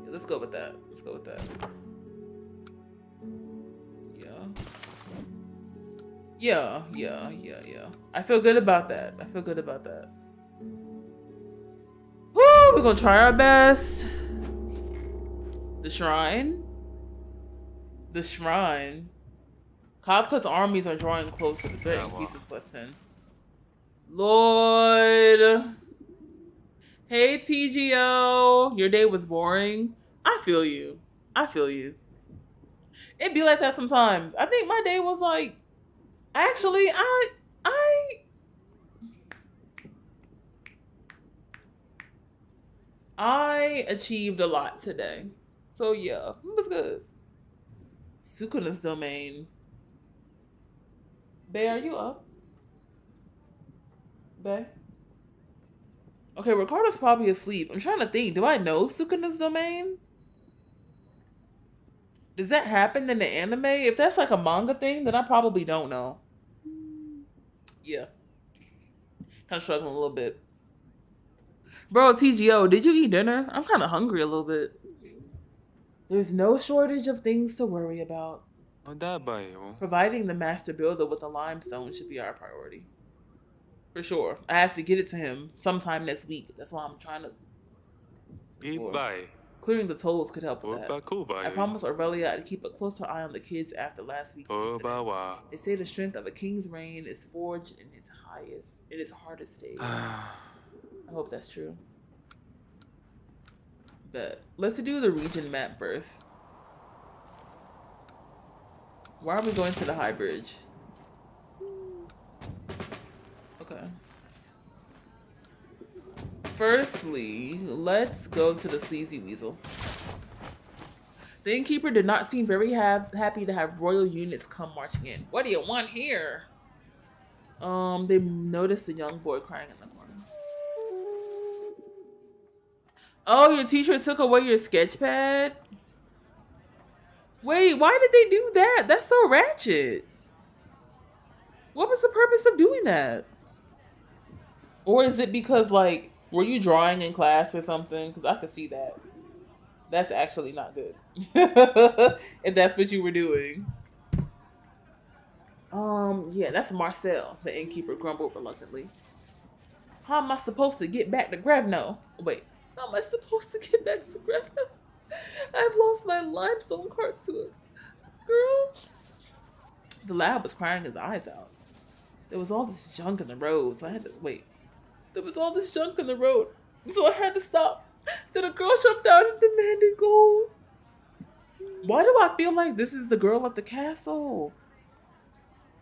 Yeah, let's go with that. Yeah. I feel good about that. Woo! We're gonna try our best. The shrine. Kafka's armies are drawing closer. The threat increases +10. Lord. Hey, TGO. Your day was boring. I feel you. I feel you. It'd be like that sometimes. I think my day was like, actually, I achieved a lot today. So yeah, it was good. Sukuna's domain. Bae, are you up? Bae? Okay, Ricardo's probably asleep. I'm trying to think. Do I know Sukuna's domain? Does that happen in the anime? If that's like a manga thing, then I probably don't know. Yeah. Kind of struggling a little bit. Bro, TGO, did you eat dinner? I'm kind of hungry a little bit. There's no shortage of things to worry about. Providing the master builder with the limestone should be our priority. For sure. I have to get it to him sometime next week. That's why I'm trying to... Clearing the tolls could help with that. I promised Aurelia I'd keep a closer eye on the kids after last week's incident. They say the strength of a king's reign is forged in its hardest days. I hope that's true. But let's do the region map first. Why are we going to the high bridge? Okay. Firstly, let's go to the Sleazy Weasel. The innkeeper did not seem very happy to have royal units come marching in. What do you want here? They noticed a young boy crying in the corner. Oh, your teacher took away your sketch pad? Wait, why did they do that? That's so ratchet. What was the purpose of doing that? Or is it because, like, were you drawing in class or something? Because I could see that. That's actually not good. If that's what you were doing. Yeah, that's Marcel, the innkeeper grumbled reluctantly. How am I supposed to get back to Grevno? Wait, how am I supposed to get back to Grevno? I've lost my limestone cart to it. Girl. The lad was crying his eyes out. There was all this junk in the road, so I had to wait. There was all this junk in the road, so I had to stop. Then a girl jumped out and demanded gold. Why do I feel like this is the girl at the castle?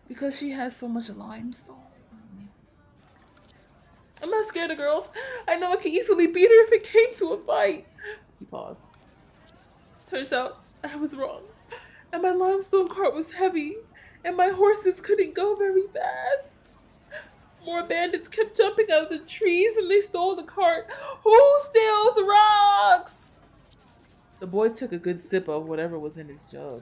Because she has so much limestone. I'm not scared of girls. I know I can easily beat her if it came to a fight. He paused. Turns out I was wrong. And my limestone cart was heavy. And my horses couldn't go very fast. More bandits kept jumping out of the trees and they stole the cart. Who steals rocks? The boy took a good sip of whatever was in his jug.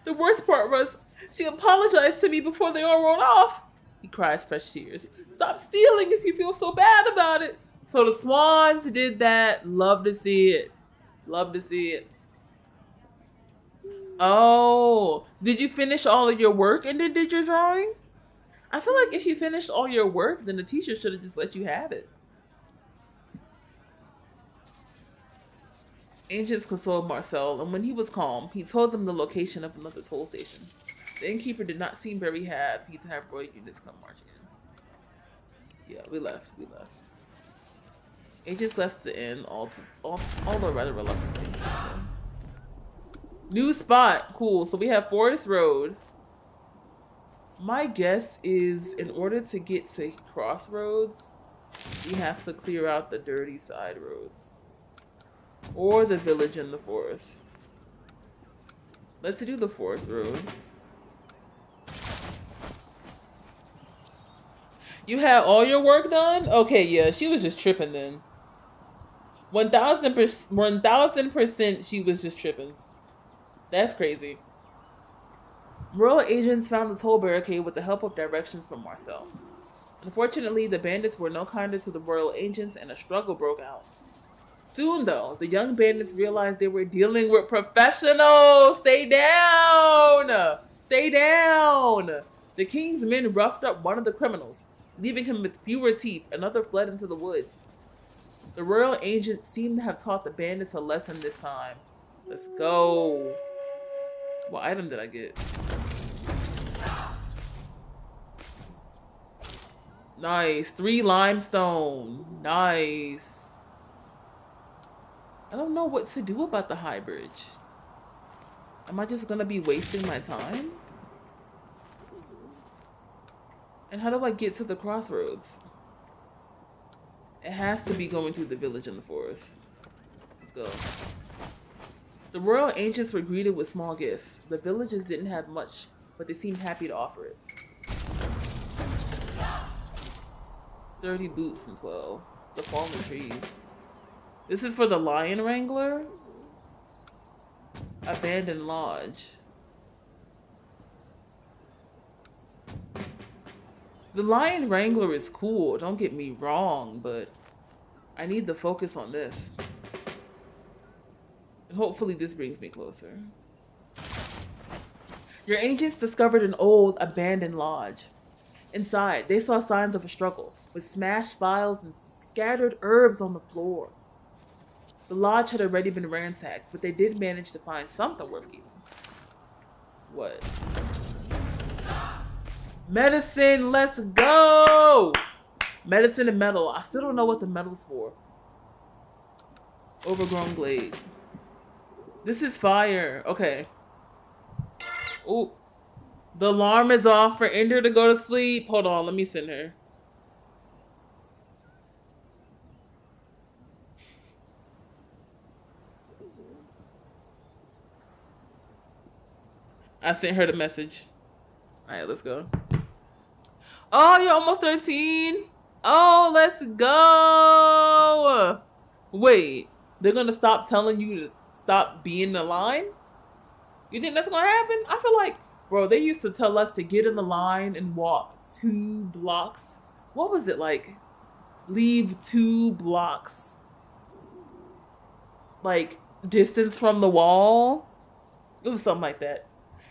The worst part was, she apologized to me before they all rolled off. He cries fresh tears. Stop stealing if you feel so bad about it. So the swans did that. Love to see it. Love to see it. Oh, did you finish all of your work and then did your drawing? I feel like if you finished all your work, then the teacher should have just let you have it. Ancients consoled Marcel, and when he was calm, he told them the location of another toll station. The innkeeper did not seem very happy to have royal units come marching in. Yeah, we left. Ancients left the inn, although rather reluctantly. New spot. Cool. So we have Forest Road. My guess is in order to get to Crossroads, we have to clear out the dirty side roads. Or the village in the forest. Let's do the Forest Road. You had all your work done? Okay, yeah, she was just tripping then. 1000% she was just tripping. That's crazy. Royal agents found the toll barricade with the help of directions from Marcel. Unfortunately, the bandits were no kinder to the royal agents and a struggle broke out. Soon, though, the young bandits realized they were dealing with professionals. Stay down! Stay down! The king's men roughed up one of the criminals, leaving him with fewer teeth. Another fled into the woods. The royal agent seemed to have taught the bandits a lesson this time. Let's go. What item did I get? Nice. 3 limestone. Nice. I don't know what to do about the high bridge. Am I just gonna be wasting my time? And how do I get to the crossroads? It has to be going through the village in the forest. Let's go. The royal ancients were greeted with small gifts. The villagers didn't have much, but they seemed happy to offer it. 30 boots and 12. The fallen trees. This is for the lion wrangler? Abandoned lodge. The lion wrangler is cool, don't get me wrong, but I need to focus on this. And hopefully this brings me closer. Your ancients discovered an old abandoned lodge. Inside, they saw signs of a struggle, with smashed vials and scattered herbs on the floor. The lodge had already been ransacked, but they did manage to find something worth keeping. What? Medicine, let's go! Medicine and metal. I still don't know what the metal's for. Overgrown glade. This is fire. Okay. Oh. The alarm is off for Ender to go to sleep. Hold on, let me send her. I sent her the message. Alright, let's go. Oh, you're almost 13? Oh, let's go! Wait, they're gonna stop telling you to stop being in the line? You think that's gonna happen? I feel like, bro, they used to tell us to get in the line and walk 2 blocks. What was it like? Leave 2 blocks. Like, distance from the wall? It was something like that.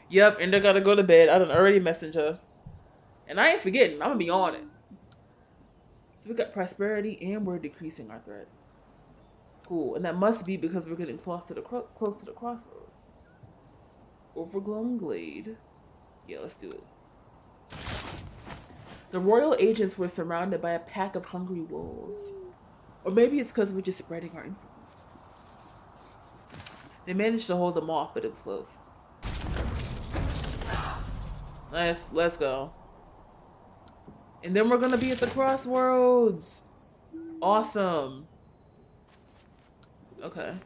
Yep, and they gotta go to bed. I done already messaged her. And I ain't forgetting. I'm gonna be on it. So we got prosperity and we're decreasing our threat. Cool. And that must be because we're getting close to the crossroads. Overgrown glade. Yeah, let's do it. The royal agents were surrounded by a pack of hungry wolves. Or maybe it's because we're just spreading our influence. They managed to hold them off, but it was close. Let's go. And then we're gonna be at the crossroads. Awesome. Okay.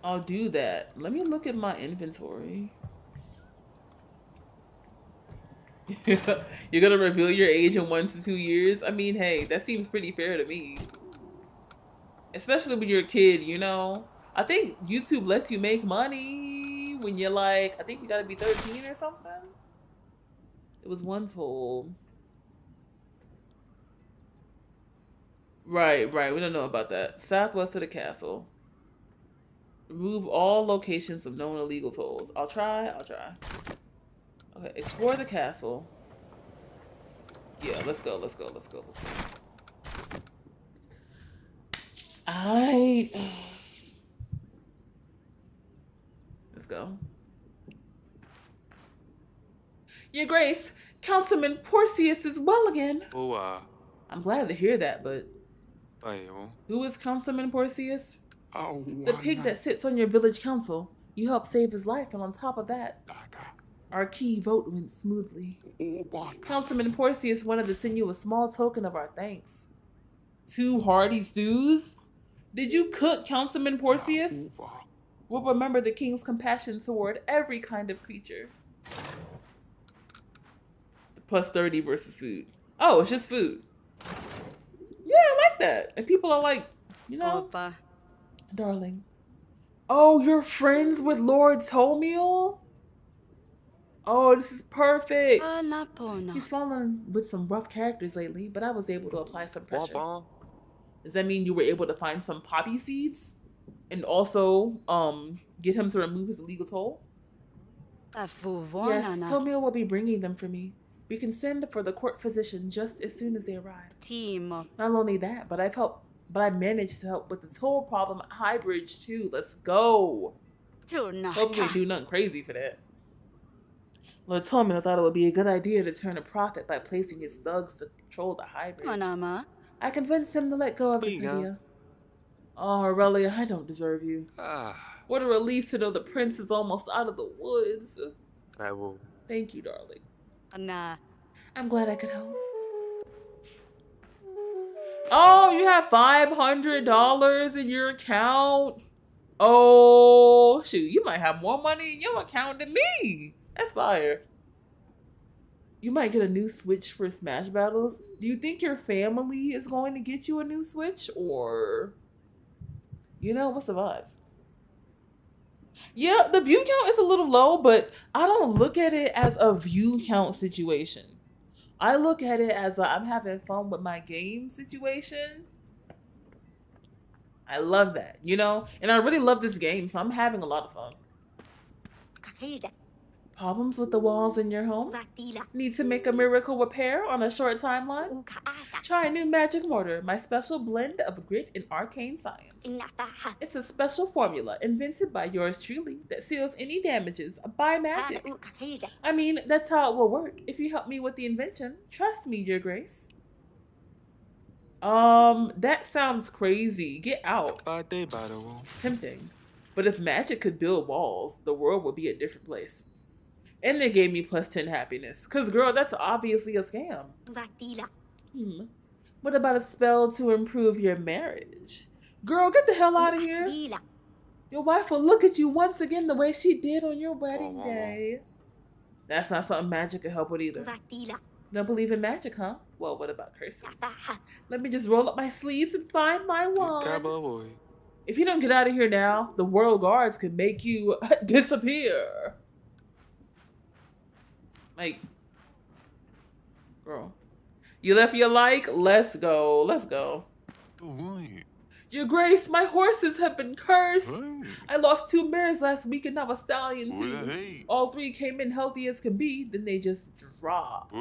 I'll do that. Let me look at my inventory. You're gonna reveal your age in 1 to 2 years? I mean, hey, that seems pretty fair to me. Especially when you're a kid, you know? I think YouTube lets you make money when you're like, I think you gotta be 13 or something. It was one told. Right. We don't know about that. Southwest of the castle. Remove all locations of known illegal tolls. I'll try. Okay, explore the castle. Yeah, let's go. Let's go. Your Grace, Councilman Porcius is well again. Oa. I'm glad to hear that, but Ayo. who is Councilman Porcius? Oh, The pig that sits on your village council. You helped save his life, and on top of that, our key vote went smoothly. Councilman Porcius wanted to send you a small token of our thanks. 2 hearty stews? Did you cook, Councilman Porcius? We'll remember the king's compassion toward every kind of creature. Plus 30 versus food. Oh, it's just food. Yeah, I like that. And people are like, you know, Opa. darling. Oh, you're friends with Lord Tomiel? Oh, this is perfect. Alapona. He's fallen with some rough characters lately, but I was able to apply some pressure. Does that mean you were able to find some poppy seeds? And also, get him to remove his illegal toll? Yes, Tomiel will be bringing them for me. We can send for the court physician just as soon as they arrive. Timo. Not only that, but I managed to help with the toll problem at High Bridge too. Let's go. Hopefully do nothing crazy for that. Latomio thought it would be a good idea to turn a profit by placing his thugs to control the high bridge. Manama. I convinced him to let go of Vesuvius. Oh, Aurelia, I don't deserve you. What a relief to know the prince is almost out of the woods. I will. Thank you, darling. Nah. I'm glad I could help. Oh, you have $500 in your account. Oh, shoot, you might have more money in your account than me. That's fire. You might get a new Switch for Smash Battles. Do you think your family is going to get you a new Switch? Or, you know, what's the vibes? Yeah, the view count is a little low, but I don't look at it as a view count situation. I look at it as I'm having fun with my game situation. I love that, you know? And I really love this game, so I'm having a lot of fun. Problems with the walls in your home? Need to make a miracle repair on a short timeline? Try a new magic mortar, my special blend of grit and arcane science. It's a special formula invented by yours truly that seals any damages by magic. I mean, that's how it will work if you help me with the invention. Trust me, Your Grace. That sounds crazy. Get out. Tempting. But if magic could build walls, the world would be a different place. And they gave me plus 10 happiness. Cause girl, that's obviously a scam. What about a spell to improve your marriage? Girl, get the hell out of here. Your wife will look at you once again the way she did on your wedding day. That's not something magic can help with either. Don't believe in magic, huh? Well, what about curses? Let me just roll up my sleeves and find my wand. If you don't get out of here now, the world guards could make you disappear. Like, girl, you left your like? Let's go. Let's go. Your Grace, my horses have been cursed. I lost 2 mares last week and now a stallion too. All 3 came in healthy as can be, then they just dropped.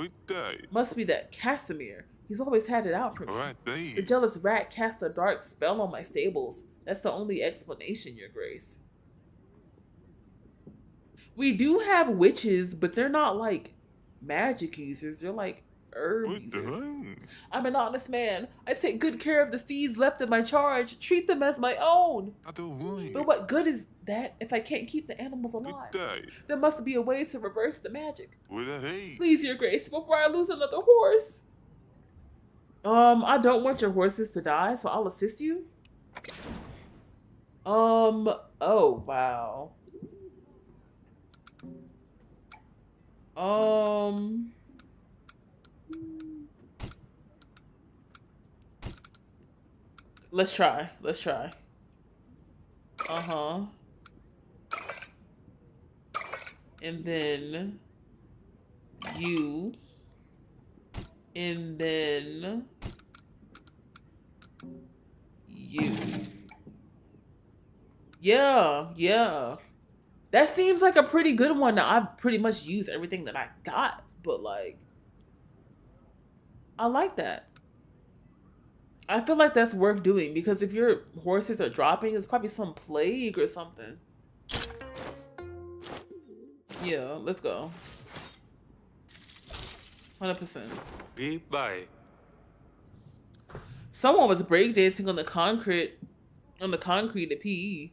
Must be that Casimir. He's always had it out for me. The jealous rat cast a dark spell on my stables. That's the only explanation, Your Grace. We do have witches, but they're not like magic users. They're like herb users. I'm an honest man. I take good care of the steeds left in my charge. Treat them as my own. But what good is that if I can't keep the animals alive? There must be a way to reverse the magic. Please, Your Grace, before I lose another horse. I don't want your horses to die, so I'll assist you. Oh, wow. Let's try. And then you. And then you. Yeah. That seems like a pretty good one. Now, I've pretty much used everything that I got, but like, I like that. I feel like that's worth doing because if your horses are dropping, it's probably some plague or something. Yeah, let's go. 100%. Bye. Someone was breakdancing on the concrete at PE.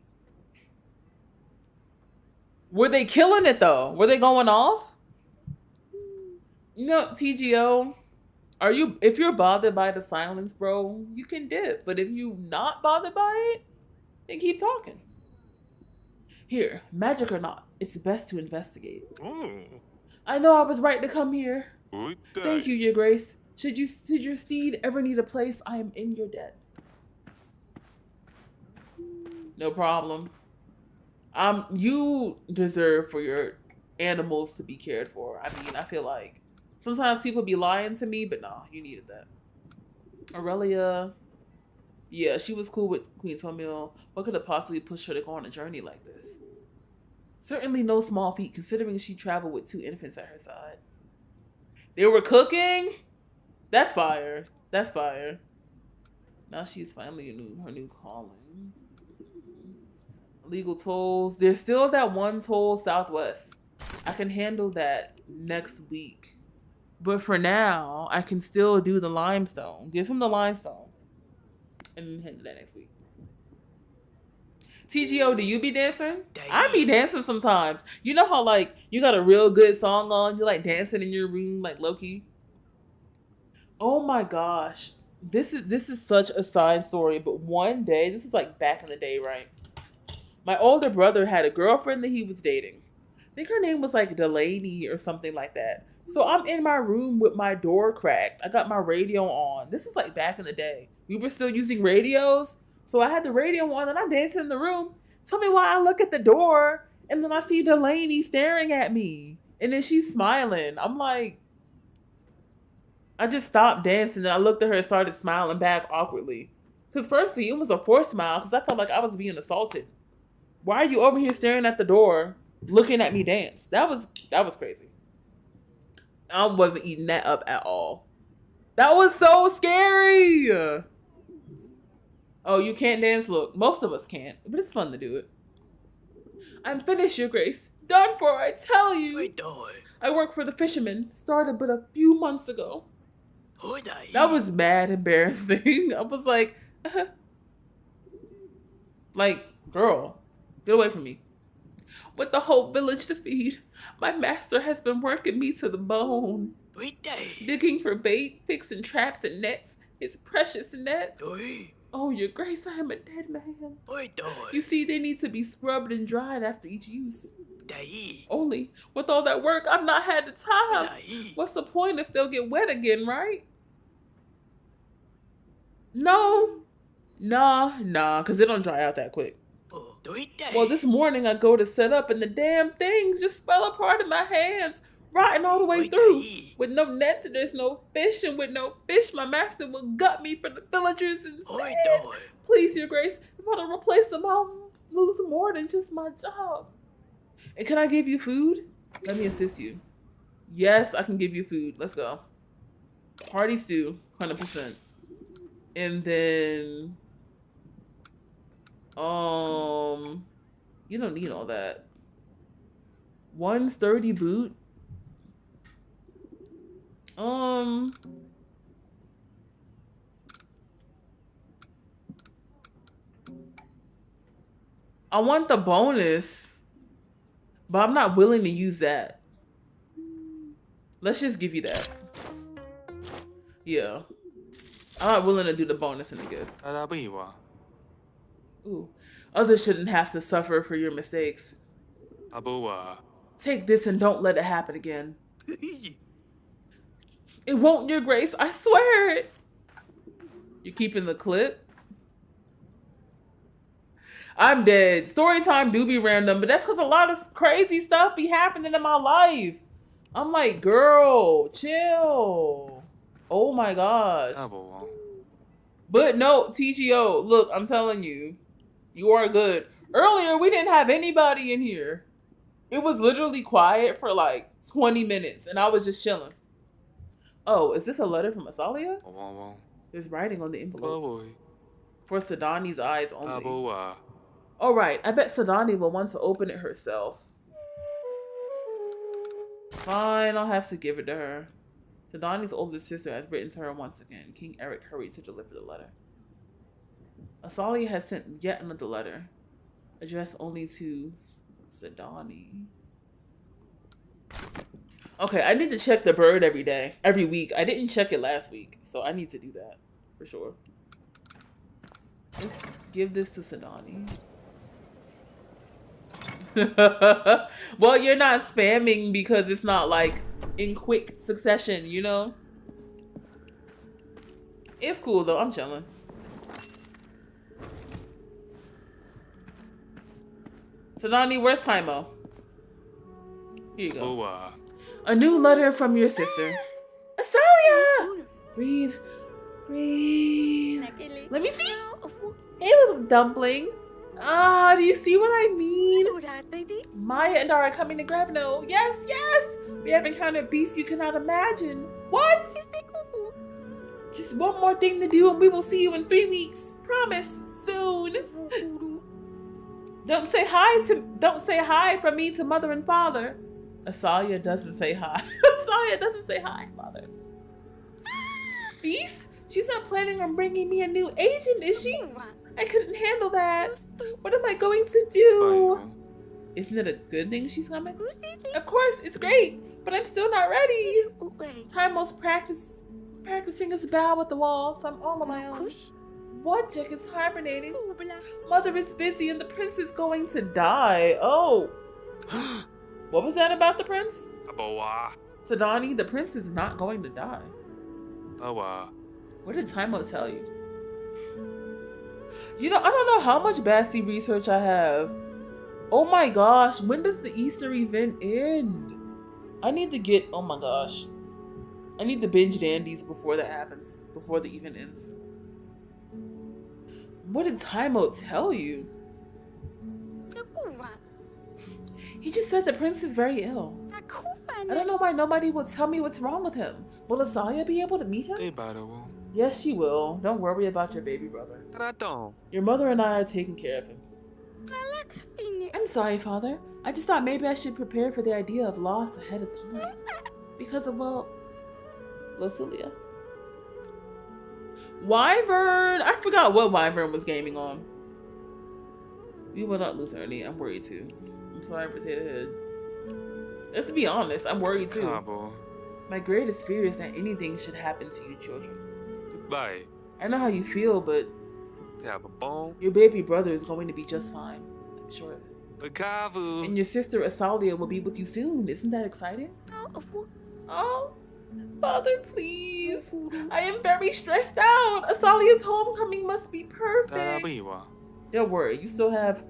Were they killing it though? Were they going off? You know, TGO, if you're bothered by the silence, bro, you can dip. But if you're not bothered by it, then keep talking. Here, magic or not, it's best to investigate. I know I was right to come here. Thank you, Your Grace. Should your steed ever need a place, I am in your debt. No problem. You deserve for your animals to be cared for. I mean, I feel like sometimes people be lying to me, but nah, you needed that. Aurelia, yeah, she was cool with Queen Tomil. What could have possibly pushed her to go on a journey like this? Certainly no small feat, considering she traveled with 2 infants at her side. They were cooking? That's fire. That's fire. Now she's finally her new calling. Illegal tolls. There's still that one toll southwest. I can handle that next week. But for now, I can still do the limestone. Give him the limestone. And handle that next week. TGO, do you be dancing? I be dancing sometimes. You know how like you got a real good song on, you like dancing in your room like Loki? Oh my gosh. This is such a side story, but one day, this is like back in the day, right? My older brother had a girlfriend that he was dating. I think her name was like Delaney or something like that. So I'm in my room with my door cracked. I got my radio on. This was like back in the day. We were still using radios. So I had the radio on and I'm dancing in the room. Tell me why I look at the door and then I see Delaney staring at me. And then she's smiling. I'm like, I just stopped dancing and I looked at her and started smiling back awkwardly. Because firstly, it was a forced smile because I felt like I was being assaulted. Why are you over here staring at the door, looking at me dance? That was crazy. I wasn't eating that up at all. That was so scary. Oh, you can't dance? Look, most of us can't, but it's fun to do it. I'm finished, Your Grace. Done for, I tell you. I work for the fishermen. Started but a few months ago. That was mad embarrassing. I was like, girl, get away from me. With the whole village to feed, my master has been working me to the bone. Digging for bait, fixing traps and nets, his precious nets. Oh, Your Grace, I am a dead man. You see, they need to be scrubbed and dried after each use. Only, with all that work, I've not had the time. What's the point if they'll get wet again, right? No. Nah, because they don't dry out that quick. Well, this morning I go to set up and the damn things just fell apart in my hands, rotting all the way through. With no nets and there's no fish, and with no fish, my master will gut me for the villagers instead. Please, Your Grace, if I don't replace them, I'll lose more than just my job. And can I give you food? Let me assist you. Yes, I can give you food. Let's go. Hearty stew, 100%. And then, you don't need all that. One sturdy boot. I want the bonus, but I'm not willing to use that. Let's just give you that. Yeah. I'm not willing to do the bonus any good. Ooh. Others shouldn't have to suffer for your mistakes. Take this and don't let it happen again. It won't, Your Grace. I swear it. You keeping the clip? I'm dead. Story time do be random, but that's because a lot of crazy stuff be happening in my life. I'm like, girl, chill. Oh my gosh. But no, TGO, look, I'm telling you, you are good. Earlier, we didn't have anybody in here. It was literally quiet for like 20 minutes, and I was just chilling. Oh, is this a letter from Asalia? There's writing on the envelope. For Sadani's eyes only. All right, I bet Sadani will want to open it herself. Fine, I'll have to give it to her. Sadani's older sister has written to her once again. King Eric hurried to deliver the letter. Asalia has sent yet another letter, addressed only to Sadani. Okay, I need to check the bird every week. I didn't check it last week, so I need to do that for sure. Let's give this to Sadani. Well, you're not spamming because it's not like in quick succession, you know? It's cool though, I'm chilling. Sadani, where's Taimo? Here you go. A new letter from your sister. Asalia! Breathe. Let me see. Hey, little dumpling. Ah, do you see what I mean? Maya and I are coming to Gravno. Yes. We have encountered beasts you cannot imagine. What? Just one more thing to do and we will see you in 3 weeks. Promise, soon. Don't say hi from me to mother and father. Asalia doesn't say hi. Asalia doesn't say hi, Father. Beast? She's not planning on bringing me a new agent, is she? I couldn't handle that. What am I going to do? Isn't it a good thing she's coming? Of course, it's great, but I'm still not ready. Taimo's practicing his bow at the wall, so I'm all on my own. Wojciech is hibernating. Mother is busy and the prince is going to die. Oh. What was that about the prince? Sadani, the prince is not going to die. What did Taimo tell you? You know, I don't know how much Basti research I have. Oh my gosh, when does the Easter event end? I need to get, oh my gosh. I need to binge Dandies before that happens, before the event ends. What did Taimo tell you? He just said the prince is very ill. I don't know why nobody will tell me what's wrong with him. Will Asaya be able to meet him? Yes, she will. Don't worry about your baby brother. Your mother and I are taking care of him. I'm sorry, Father. I just thought maybe I should prepare for the idea of loss ahead of time. Because of, well, Lucilia. Wyvern! I forgot what Wyvern was gaming on. We will not lose Ernie. I'm worried too. I'm sorry, Potato Head. Let's be honest, I'm worried too. My greatest fear is that anything should happen to you children. Bye. I know how you feel, but your baby brother is going to be just fine. I'm sure of it. And your sister Asalia will be with you soon. Isn't that exciting? Oh, Father, please. I am very stressed out. Asalia's homecoming must be perfect. Don't worry, you still have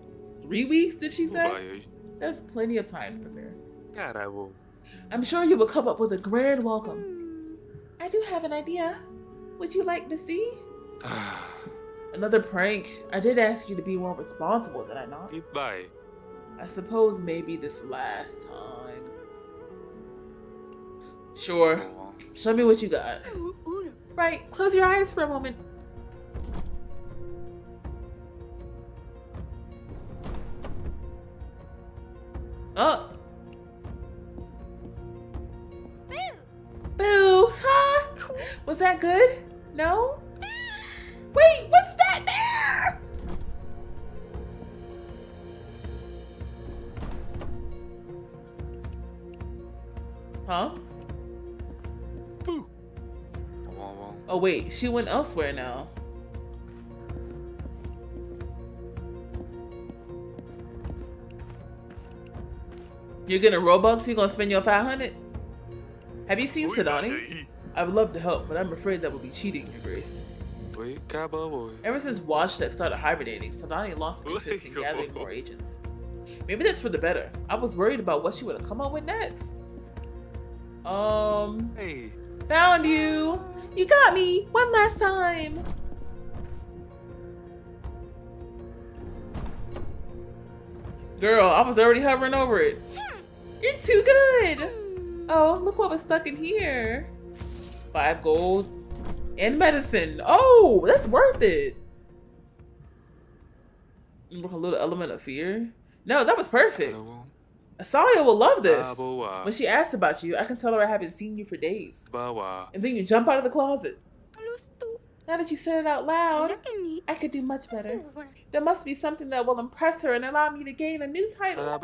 3 weeks, did she say? That's plenty of time to prepare. I'm sure you will come up with a grand welcome. I do have an idea. Would you like to see? Another prank. I did ask you to be more responsible, did I not? Bye. I suppose maybe this last time. Sure. Show me what you got. Right, close your eyes for a moment. Oh. Boo! Huh? Was that good? No? Wait, what's that there? Huh? Oh wait, she went elsewhere now. You're gonna Robux? You're gonna spend your 500? Have you seen Sadani? I would love to help, but I'm afraid that would be cheating, Your Grace. Ever since Wojciech started hibernating, Sadani lost interest in gathering more agents. Maybe that's for the better. I was worried about what she would have come up with next. Hey. Found you! You got me! One last time! Girl, I was already hovering over it. You're too good! Oh, look what was stuck in here. 5 gold. And medicine. Oh, that's worth it. A little element of fear. No, that was perfect. Asalia will love this. When she asks about you, I can tell her I haven't seen you for days. And then you jump out of the closet. Now that you said it out loud, I could do much better. There must be something that will impress her and allow me to gain a new title.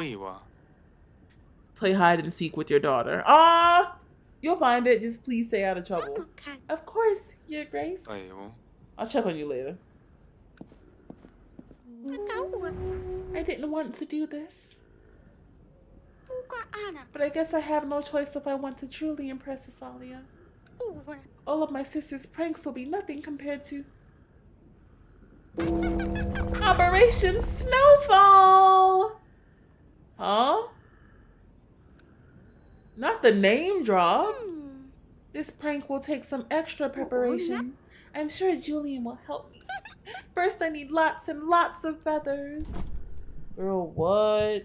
Play hide and seek with your daughter. Ah, you'll find it. Just please stay out of trouble. Of course, Your Grace. I'll check on you later. I didn't want to do this. But I guess I have no choice if I want to truly impress Asalia. All of my sister's pranks will be nothing compared to Operation Snowfall! Huh? Not the name drop. This prank will take some extra preparation. I'm sure Julian will help me. First, I need lots and lots of feathers. Girl, what?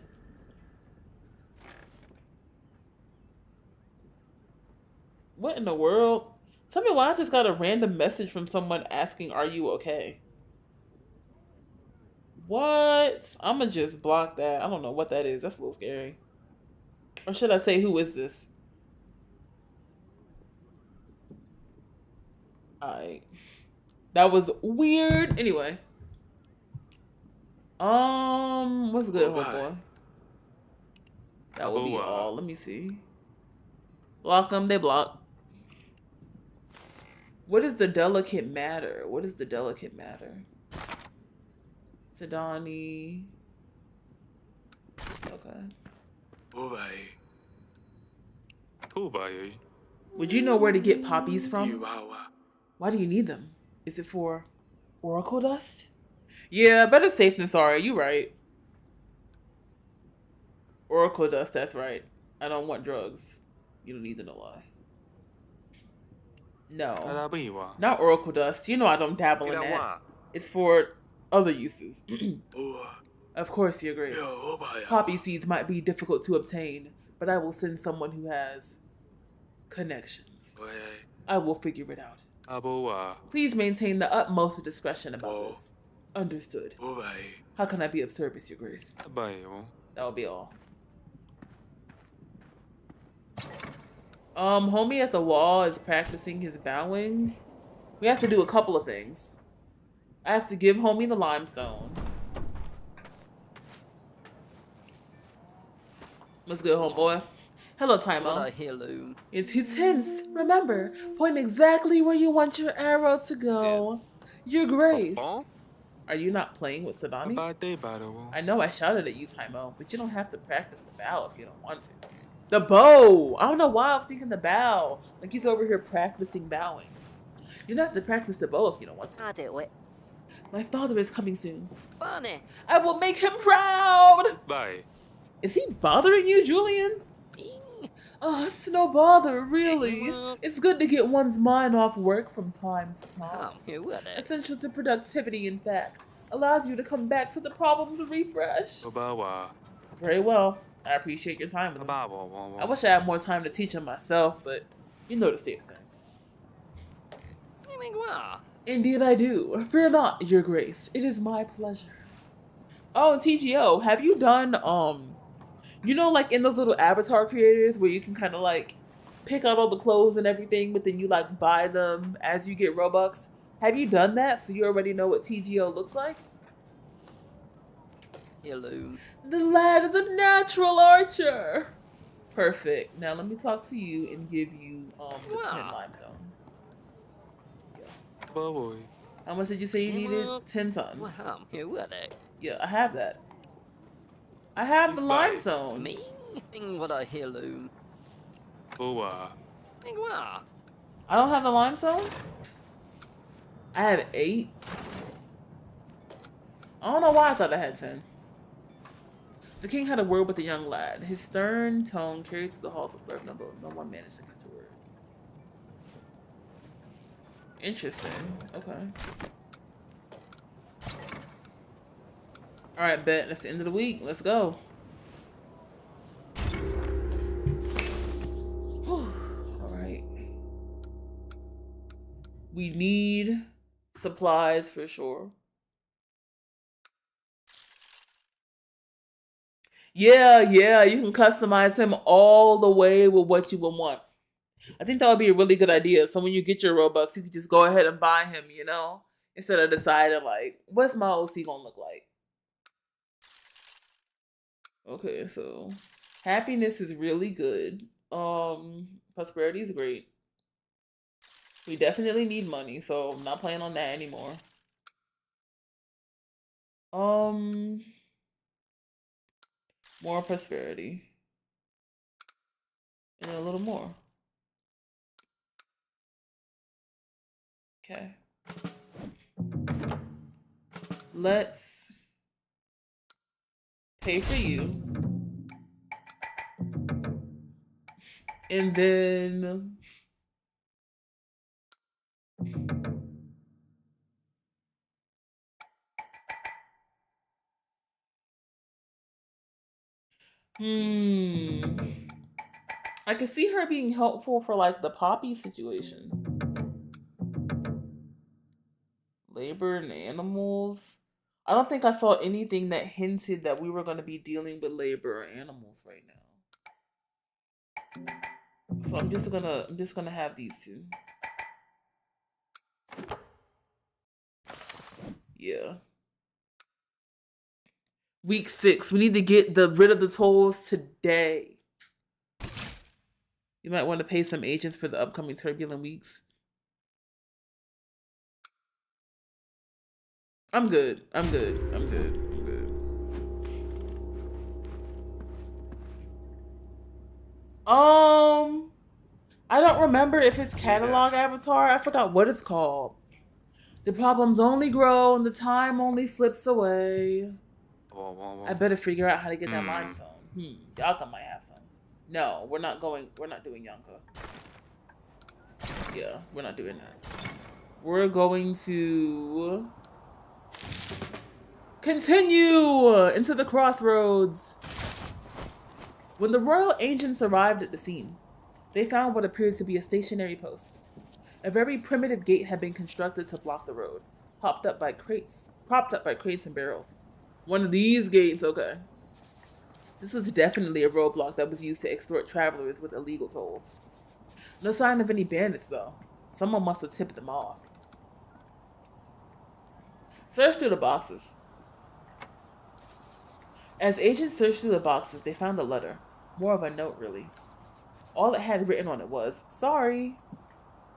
What in the world? Tell me why I just got a random message from someone asking, are you okay? What? I'ma just block that. I don't know what that is. That's a little scary. Or should I say, who is this? Alright. That was weird. Anyway. What's good, homeboy? That will be all. Let me see. Block them, they block. What is the delicate matter? What is the delicate matter? Sedani. Okay. Tubai. Would you know where to get poppies from? Why do you need them? Is it for oracle dust? Yeah, better safe than sorry. You right. Oracle dust, that's right. I don't want drugs. You don't need to know why. No. Not oracle dust. You know I don't dabble in that. It's for other uses. Of course, Your Grace. Poppy seeds might be difficult to obtain, but I will send someone who has connections. I will figure it out. Please maintain the utmost discretion about this. Understood. How can I be of service, Your Grace? That will be all. Homie at the wall is practicing his bowing. We have to do a couple of things. I have to give homie the limestone. What's good, homeboy? Hello, Tymo. Hello. It's too tense. Remember, point exactly where you want your arrow to go. Your Grace. Are you not playing with Sedani? I know I shouted at you, Tymo, but you don't have to practice the bow if you don't want to. The bow! I don't know why I was thinking the bow. Like he's over here practicing bowing. You don't have to practice the bow if you don't want to. I do it. My father is coming soon. Funny. I will make him proud! Bye. Is he bothering you, Julian? Oh, it's no bother, really. It's good to get one's mind off work from time to time. Essential to productivity, in fact. Allows you to come back to the problems refresh. Very well. I appreciate your time with him. I wish I had more time to teach him myself, but you know the state of things. Indeed I do. Fear not, Your Grace. It is my pleasure. Oh, TGO, have you done, you know, like in those little avatar creators where you can kind of like pick out all the clothes and everything, but then you like buy them as you get Robux? Have you done that so you already know what TGO looks like? Hello. The lad is a natural archer. Perfect. Now let me talk to you and give you the 10 limestone. Boy. How much did you say you needed? 10 tons. Yeah, I have that. I have the limestone. Hello. I don't have the limestone? I have 8. I don't know why I thought I had 10. The king had a word with the young lad. His stern tone carried through the halls of birth. No one managed to catch a word. Interesting. Okay. Alright, bet. That's the end of the week. Let's go. Alright. We need supplies for sure. Yeah, you can customize him all the way with what you would want. I think that would be a really good idea. So when you get your Robux, you can just go ahead and buy him, you know? Instead of deciding, like, what's my OC gonna look like? Okay, so happiness is really good. Prosperity is great. We definitely need money, so I'm not playing on that anymore. More prosperity. And a little more. Okay. Let's pay for you. And then I could see her being helpful for like the Poppy situation. Labor and animals. I don't think I saw anything that hinted that we were going to be dealing with labor or animals right now. So I'm just gonna have these two. Yeah. Week 6. We need to get rid of the tolls today. You might want to pay some agents for the upcoming turbulent weeks. I'm good. I'm good. I'm good. I'm good. I don't remember if it's catalog avatar. I forgot what it's called. The problems only grow and the time only slips away. I better figure out how to get that limestone. Yaka might have some. No, we're not doing Yonka. Yeah, we're not doing that. We're going to continue into the crossroads. When the royal agents arrived at the scene, they found what appeared to be a stationary post. A very primitive gate had been constructed to block the road, propped up by crates and barrels. One of these gates, okay. This was definitely a roadblock that was used to extort travelers with illegal tolls. No sign of any bandits, though. Someone must have tipped them off. Search through the boxes. As agents searched through the boxes, they found a letter. More of a note, really. All it had written on it was, "Sorry."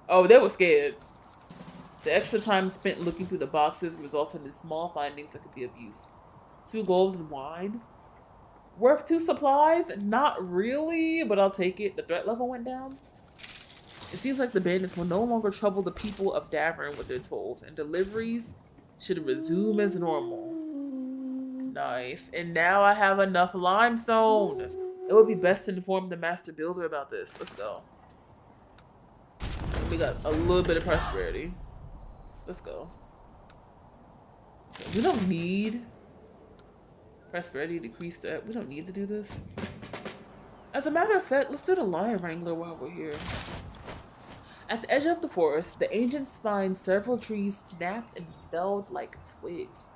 Oh, they were scared. The extra time spent looking through the boxes resulted in small findings that could be of use. 2 gold and wine. Worth 2 supplies? Not really, but I'll take it. The threat level went down. It seems like the bandits will no longer trouble the people of Davern with their tolls, and deliveries should resume as normal. Nice. And now I have enough limestone. It would be best to inform the master builder about this. Let's go. And we got a little bit of prosperity. Let's go. We don't need prosperity decrease that. We don't need to do this. As a matter of fact, let's do the lion wrangler while we're here. At the edge of the forest, the ancients find several trees snapped and felled like twigs.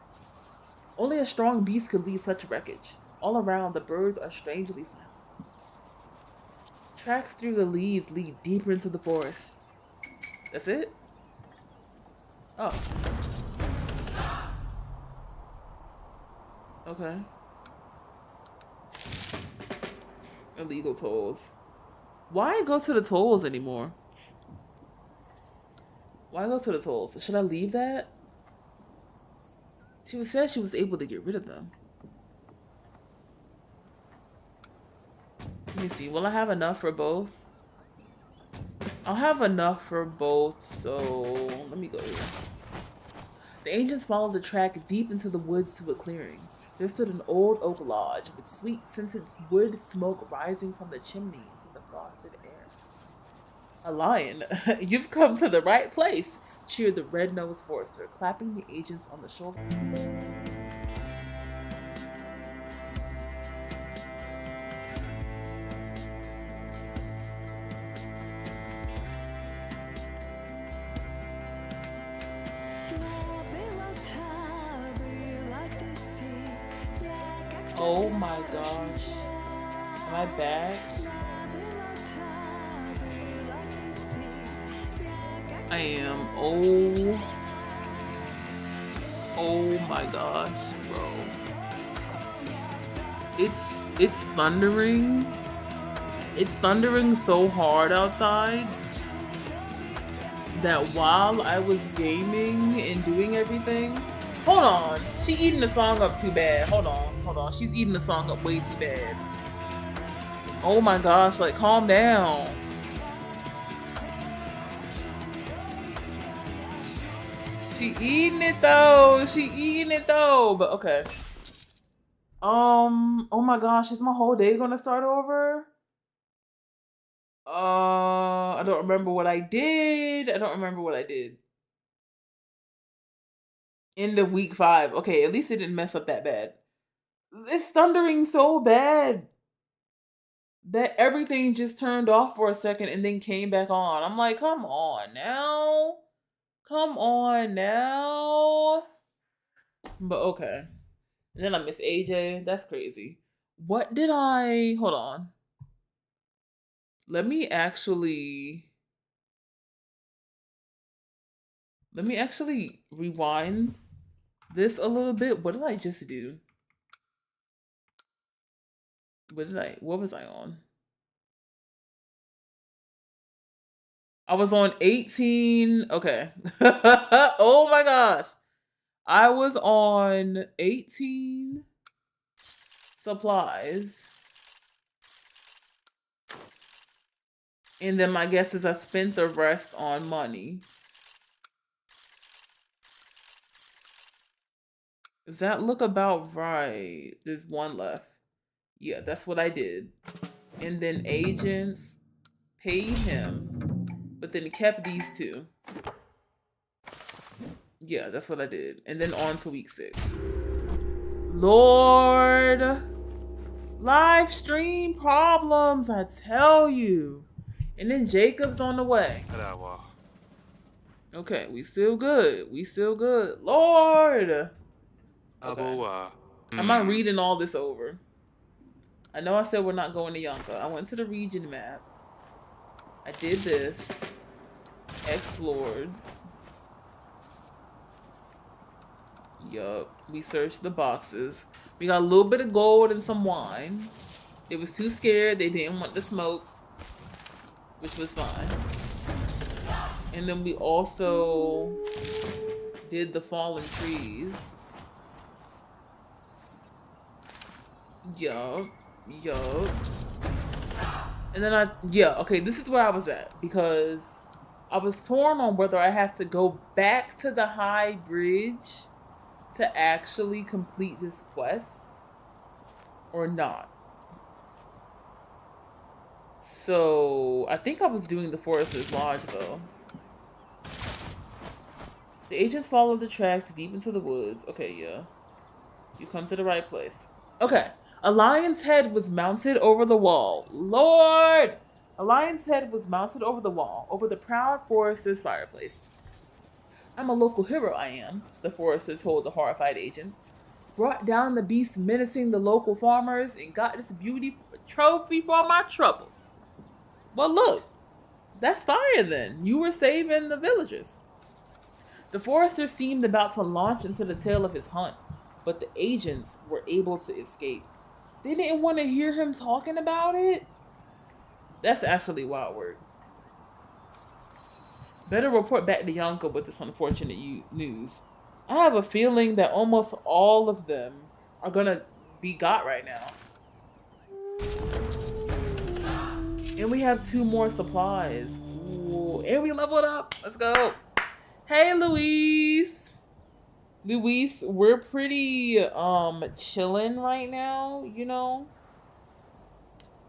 Only a strong beast could leave such wreckage. All around, the birds are strangely silent. Tracks through the leaves lead deeper into the forest. That's it? Oh. Okay. Illegal tolls. Why go to the tolls anymore? Why go to the tolls? Should I leave that? She said she was able to get rid of them. Let me see. Will I have enough for both? I'll have enough for both, so let me go here. The ancients followed the track deep into the woods to a clearing. There stood an old oak lodge with sweet scented wood smoke rising from the chimney into the frosted air. A lion. You've come to the right place, cheered the red-nosed forester, clapping the agents on the shoulder. Oh my gosh. Am I back? I am. Oh my gosh, bro. It's thundering. It's thundering so hard outside that while I was gaming and doing everything, hold on. She eating the song up too bad. Hold on. She's eating the song up way too bad. Oh my gosh, like calm down. She eating it though. But okay. Oh my gosh, is my whole day gonna start over? I don't remember what I did. End of week 5. Okay, at least it didn't mess up that bad. It's thundering so bad that everything just turned off for a second and then came back on. I'm like, come on now. But okay. And then I miss AJ. That's crazy. Hold on. Let me actually rewind this a little bit. What did I just do? What was I on? I was on 18. Okay. Oh my gosh. I was on 18 supplies. And then my guess is I spent the rest on money. Does that look about right? There's one left. Yeah, that's what I did. And then agents paid him, but then kept these two. Yeah, that's what I did. And then on to week 6. Lord. Live stream problems, I tell you. And then Jacob's on the way. Okay, we still good. We still good. Lord. Okay. I'm not reading all this over. I know I said we're not going to Yonka. I went to the region map. I did this. Explored. Yup. We searched the boxes. We got a little bit of gold and some wine. They was too scared. They didn't want the smoke, which was fine. And then we also did the fallen trees. Yup. Yup. And then okay, this is where I was at because I was torn on whether I have to go back to the high bridge to actually complete this quest or not. So I think I was doing the Forester's Lodge though. The agents followed the tracks deep into the woods. Okay, yeah. You come to the right place. Okay. A lion's head was mounted over the wall. Lord! A lion's head was mounted over the wall, over the proud Forester's fireplace. I'm a local hero, I am, the Forester told the horrified agents. Brought down the beast menacing the local farmers and got this beauty trophy for my troubles. Well, look, that's fire then. You were saving the villagers. The Forester seemed about to launch into the tale of his hunt, but the agents were able to escape. They didn't want to hear him talking about it. That's actually wild work. Better report back to Yonka with this unfortunate news. I have a feeling that almost all of them are gonna be got right now. And we have 2 more supplies. Ooh, and we leveled up. Let's go. Hey, Luis. Luis, we're pretty chilling right now, you know.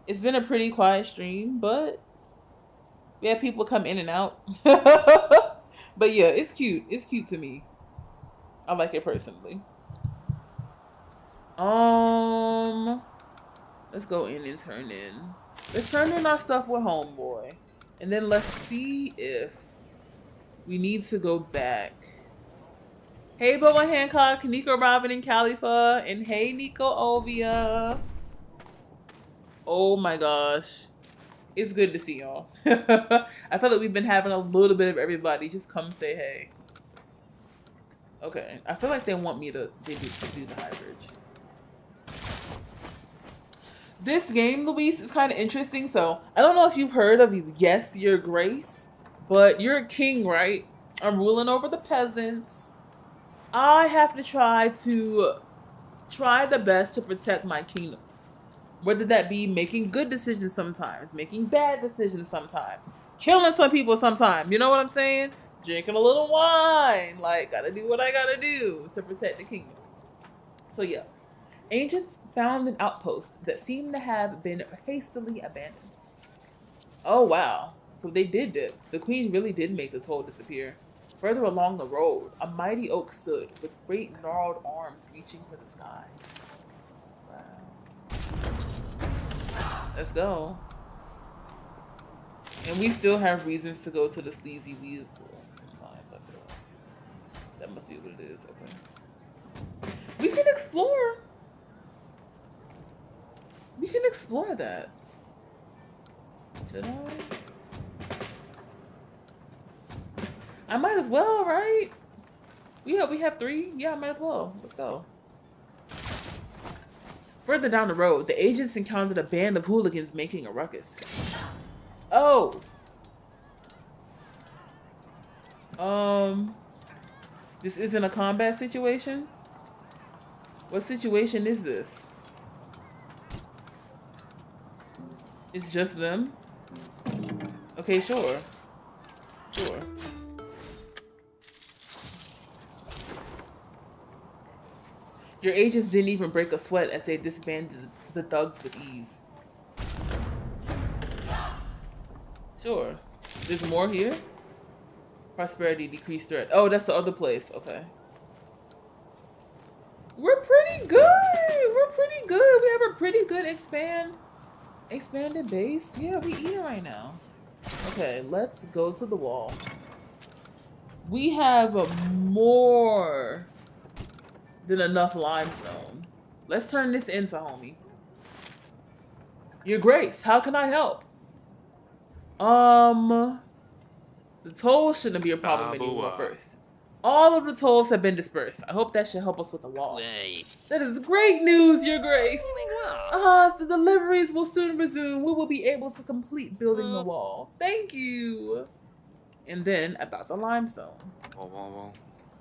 It's been a pretty quiet stream, but we have people come in and out. But yeah, it's cute. It's cute to me. I like it personally. Let's go in and turn in. Let's turn in our stuff with Homeboy. And then let's see if we need to go back. Hey, Boa Hancock, Nico Robin and Khalifa, and hey, Nico Ovia. Oh my gosh. It's good to see y'all. I feel like we've been having a little bit of everybody just come say hey. Okay, I feel like they want me to do the high bridge. This game, Luis, is kind of interesting. So, I don't know if you've heard of Yes, Your Grace, but you're a king, right? I'm ruling over the peasants. I have to try the best to protect my kingdom. Whether that be making good decisions sometimes, making bad decisions sometimes, killing some people sometimes. You know what I'm saying? Drinking a little wine. Like, gotta do what I gotta do to protect the kingdom. So yeah. Agents found an outpost that seemed to have been hastily abandoned. Oh wow. So they did dip. The queen really did make this hole disappear. Further along the road, a mighty oak stood with great gnarled arms reaching for the sky. Let's go. And we still have reasons to go to the Sleazy Weasel sometimes, I feel like. That must be what it is, okay. We can explore. We can explore that. Should I? I might as well, right? We have 3. Yeah, I might as well. Let's go. Further down the road, the agents encountered a band of hooligans making a ruckus. Oh. This isn't a combat situation? What situation is this? It's just them? Okay, sure. Sure. Your agents didn't even break a sweat as they disbanded the thugs with ease. Sure. There's more here? Prosperity, decreased threat. Oh, that's the other place. Okay. We're pretty good. We're pretty good. We have a pretty good expanded base. Yeah, we eating right now. Okay, let's go to the wall. We have more than enough limestone. Let's turn this into, homie. Your Grace, how can I help? The tolls shouldn't be a problem anymore first. All of the tolls have been dispersed. I hope that should help us with the wall. Wait. That is great news, Your Grace. The deliveries will soon resume. We will be able to complete building the wall. Thank you. And then about the limestone.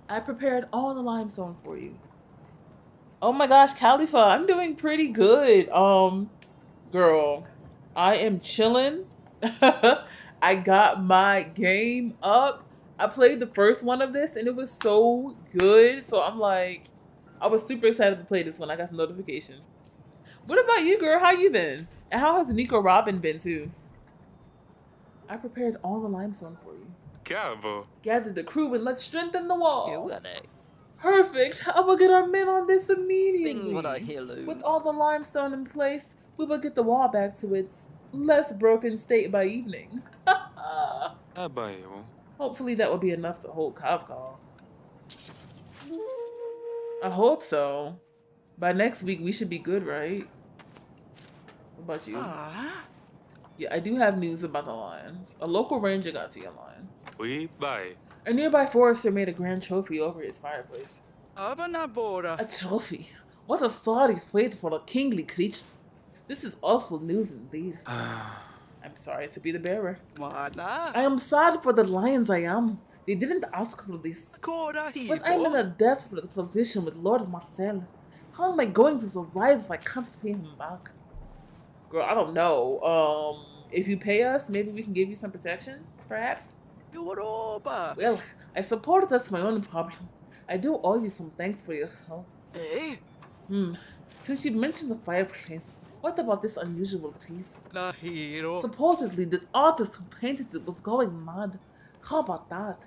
I prepared all the limestone for you. Oh my gosh, Khalifa, I'm doing pretty good. Girl, I am chilling. I got my game up. I played the first one of this and it was so good. So I'm like, I was super excited to play this one. I got the notification. What about you, girl? How you been? And how has Nico Robin been too? I prepared all the limestone for you. Gather the crew and let's strengthen the wall. Perfect. I will get our men on this immediately. With all the limestone in place, we will get the wall back to its less broken state by evening. Hopefully that will be enough to hold Kavkov. I hope so. By next week, we should be good, right? What about you? Yeah, I do have news about the lions. A local ranger got to your lion. A nearby forester made a grand trophy over his fireplace. A trophy? What a sorry fate for a kingly creature. This is awful news indeed. I'm sorry to be the bearer. I am sad for the lions I am. They didn't ask for this. But I'm in a desperate position with Lord Marcel. How am I going to survive if I can't pay him back? Girl, I don't know. If you pay us, maybe we can give you some protection, perhaps? Well, I suppose that's my own problem. I do owe you some thanks for your help. Since you mentioned the fireplace, what about this unusual piece? Supposedly, the artist who painted it was going mad. How about that?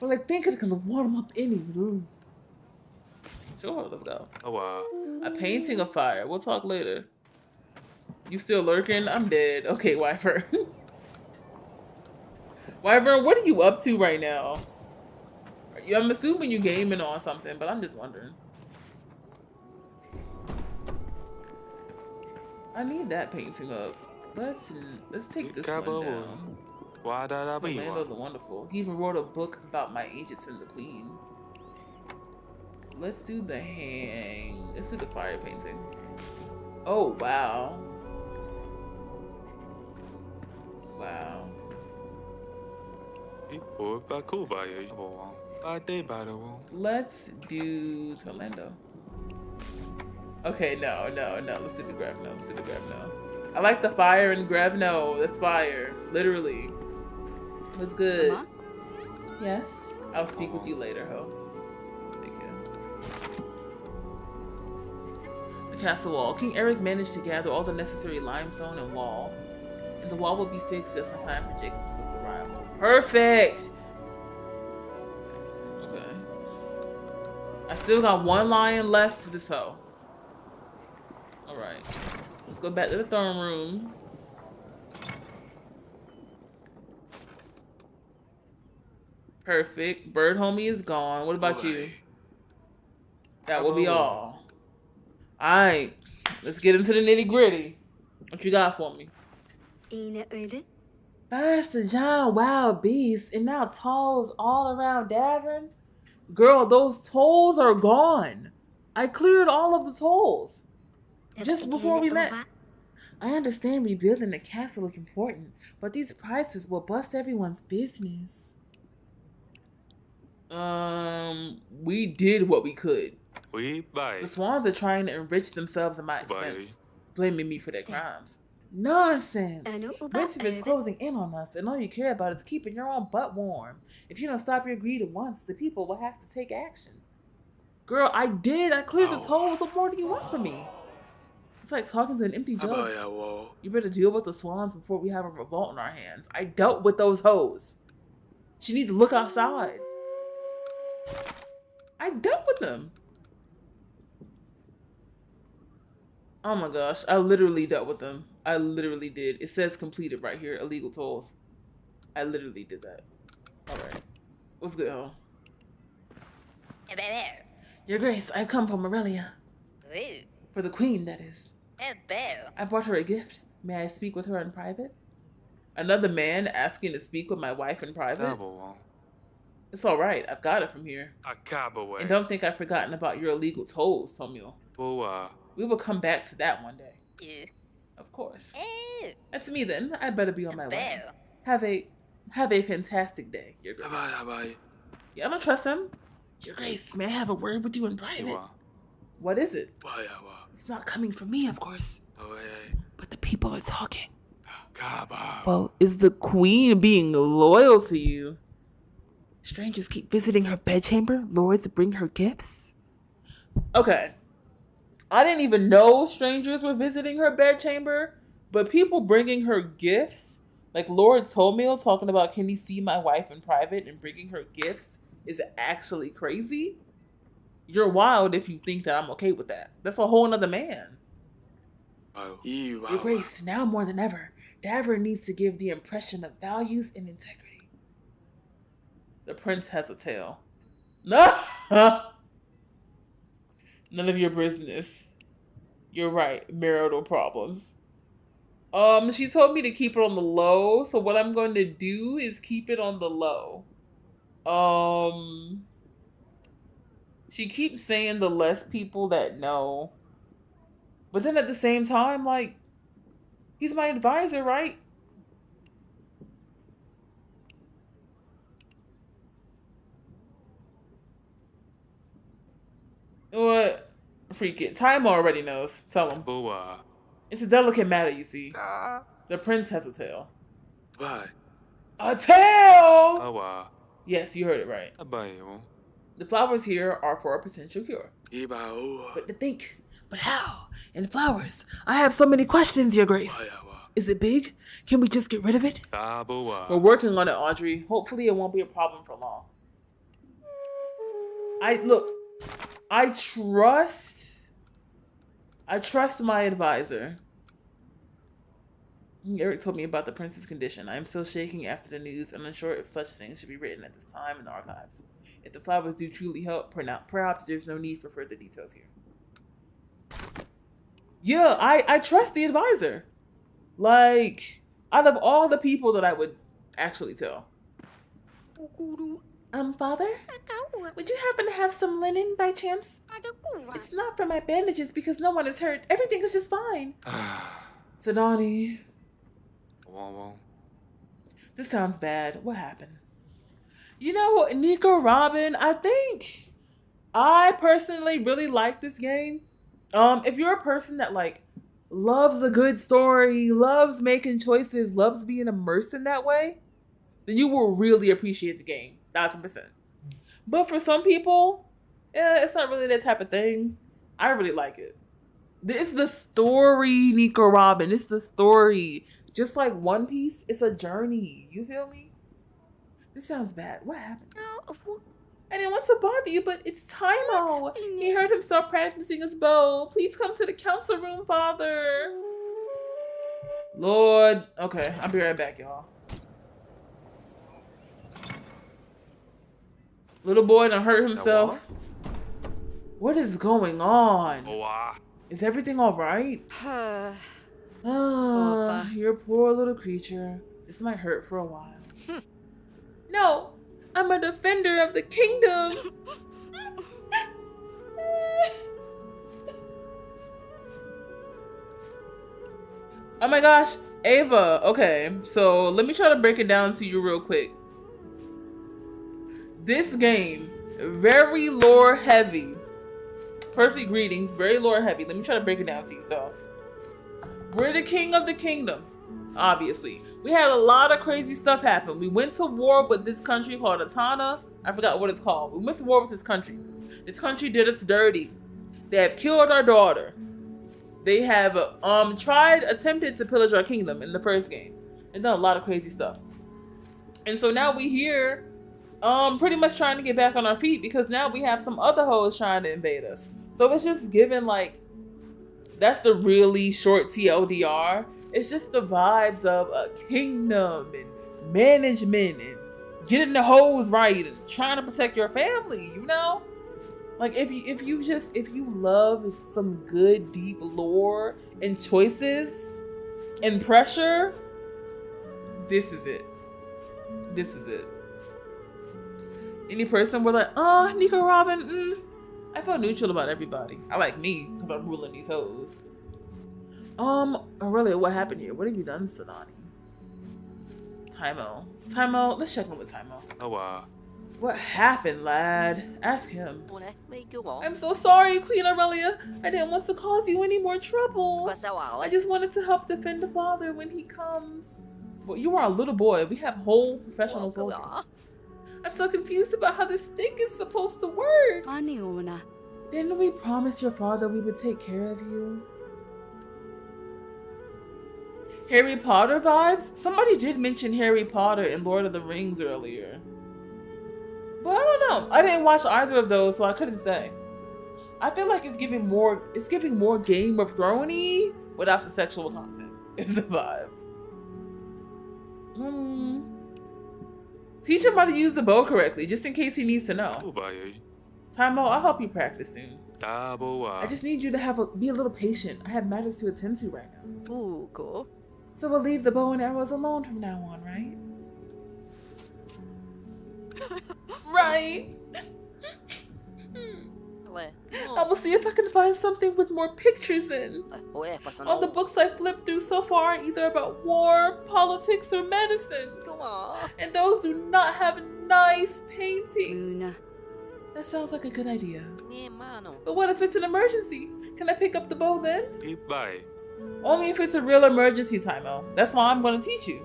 Well, I think it can warm up any room. Sure, let's go. A painting of fire. We'll talk later. You still lurking? I'm dead. Okay, Wyvern. Wyvern, what are you up to right now? I'm assuming you're gaming on something, but I'm just wondering. I need that painting up. Let's take this one down. Orlando the Wonderful. He even wrote a book about my agents and the Queen. Let's do the hang. Let's do the fire painting. Oh wow. Wow. Let's do Orlando. Okay, no. Let's do the Grabno. I like the fire and Grabno. That's fire. Literally. What's good? Mama? Yes. I'll speak with you later, ho. Thank you. The castle wall. King Eric managed to gather all the necessary limestone and wall. And the wall will be fixed just in time for JAKUB's swift arrival. Perfect! Okay. I still got one lion left for this hoe. Alright. Let's go back to the throne room. Perfect. Bird homie is gone. What about you? That will be all. Alright. Let's get into the nitty gritty. What you got for me? Faster John, wild beast, and now tolls all around Davern. Girl, those tolls are gone. I cleared all of the tolls just before we met. I understand rebuilding the castle is important, but these prices will bust everyone's business. We did what we could. We buy. The swans are trying to enrich themselves at my expense, blaming me for their crimes. Nonsense! Winter is closing in on us, and all you care about is keeping your own butt warm. If you don't stop your greed at once, the people will have to take action. Girl, I did. I cleared the tolls. What more do you want from me? It's like talking to an empty jug. You better deal with the swans before we have a revolt in our hands. I dealt with those hoes. She needs to look outside. I dealt with them. Oh my gosh, I literally dealt with them. I literally did. It says completed right here, illegal tolls. I literally did that. Alright. What's good, huh? Your Grace, I've come from Morelia. For the Queen, that is. I brought her a gift. May I speak with her in private? Another man asking to speak with my wife in private? It's alright, I've got it from here. And don't think I've forgotten about your illegal tolls, Tomio. We will come back to that one day. Yeah. Of course. That's me then. I better be on my way. Have a fantastic day, Your Grace. Yeah, I don't trust him. Your Grace, may I have a word with you in private? What is it? It's not coming from me, of course. But the people are talking. Well, is the Queen being loyal to you? Strangers keep visiting her bedchamber. Lords bring her gifts. Okay. I didn't even know strangers were visiting her bedchamber, but people bringing her gifts, like Lord Tomil talking about, can he see my wife in private, and bringing her gifts is actually crazy. You're wild if you think that I'm okay with that. That's a whole nother man. Your Grace, now more than ever, Davern needs to give the impression of values and integrity. The prince has a tail. No! None of your business. You're right. Marital problems. She told me to keep it on the low. So what I'm going to do is keep it on the low. She keeps saying the less people that know. But then at the same time, like, he's my advisor, right? What? Freak it. Time already knows. Tell him. It's a delicate matter, you see. The prince has a tail. A tail! Yes, you heard it right. The flowers here are for a potential cure. But to think, but how? And flowers. I have so many questions, Your Grace. Is it big? Can we just get rid of it? We're working on it, Audrey. Hopefully it won't be a problem for long. I trust my advisor. Eric told me about the prince's condition. I am still shaking after the news and unsure if such things should be written at this time in the archives. If the flowers do truly help, perhaps there's no need for further details here. Yeah, I trust the advisor. Like, out of all the people that I would actually tell. Father? Would you happen to have some linen by chance? It's not for my bandages because no one is hurt. Everything is just fine. Sadani. This sounds bad. What happened? You know, Nico Robin, I personally really like this game. If you're a person that, like, loves a good story, loves making choices, loves being immersed in that way, then you will really appreciate the game. 1,000%. But for some people, it's not really that type of thing. I really like it. It's the story, Nico Robin. It's the story. Just like One Piece, it's a journey. You feel me? This sounds bad. What happened? I didn't want to bother you, but it's Timo. He heard himself practicing his bow. Please come to the council room, Father. Lord. Okay, I'll be right back, y'all. Little boy done hurt himself. What is going on? Is everything all right? Ah, Papa. your poor little creature. This might hurt for a while. No, I'm a defender of the kingdom. Oh my gosh, Ava. Okay, so let me try to break it down to you real quick. This game, very lore heavy. Percy, greetings, very lore heavy. Let me try to break it down to you. So, we're the king of the kingdom, obviously. We had a lot of crazy stuff happen. We went to war with this country called Atana. I forgot what it's called. We went to war with this country. This country did us dirty. They have killed our daughter. They have attempted to pillage our kingdom in the first game. They've done a lot of crazy stuff. And so now we here, pretty much trying to get back on our feet because now we have some other hoes trying to invade us. So it's just given like, that's the really short TLDR. It's just the vibes of a kingdom and management and getting the hoes right and trying to protect your family, you know? Like if you love some good deep lore and choices and pressure, this is it. This is it. Any person we're like, oh, Nico Robin, I feel neutral about everybody. I like me because I'm ruling these hoes. Really, what happened here? What have you done, Sonani? Tymo, let's check in with Tymo. 나와. What happened, lad? Ask him. Nè, mấy cứu mộ. I'm so sorry, Queen Aurelia. I didn't want to cause you any more trouble. Qua sao ảo I ấy? just wanted to help defend the father when he comes. Well, you are a little boy. We have whole professional Cứu soldiers. ảo. I'm so confused about how this stick is supposed to work. Aniona. Didn't we promise your father we would take care of you? Harry Potter vibes? Somebody did mention Harry Potter in Lord of the Rings earlier. But I don't know. I didn't watch either of those, so I couldn't say. I feel like it's giving more Game of Thrones-y without the sexual content. It's the vibes. Teach him how to use the bow correctly, just in case he needs to know. 투바이. Tymo, I'll help you practice soon. 나보아. I just need you to be a little patient. I have matters to attend to right now. Ooh, cool. So we'll leave the bow and arrows alone from now on, right? Right. Lè. I will see if I can find something with more pictures in. Ủa, qua sao All the books I flipped through so far are either about war, politics, or medicine. Cứu ảo. And those do not have nice paintings. Luna. That sounds like a good idea. Nghe ma nào. But what if it's an emergency? Can I pick up the bow then? 이빠이. Only if it's a real emergency, Tymo. That's why I'm going to teach you.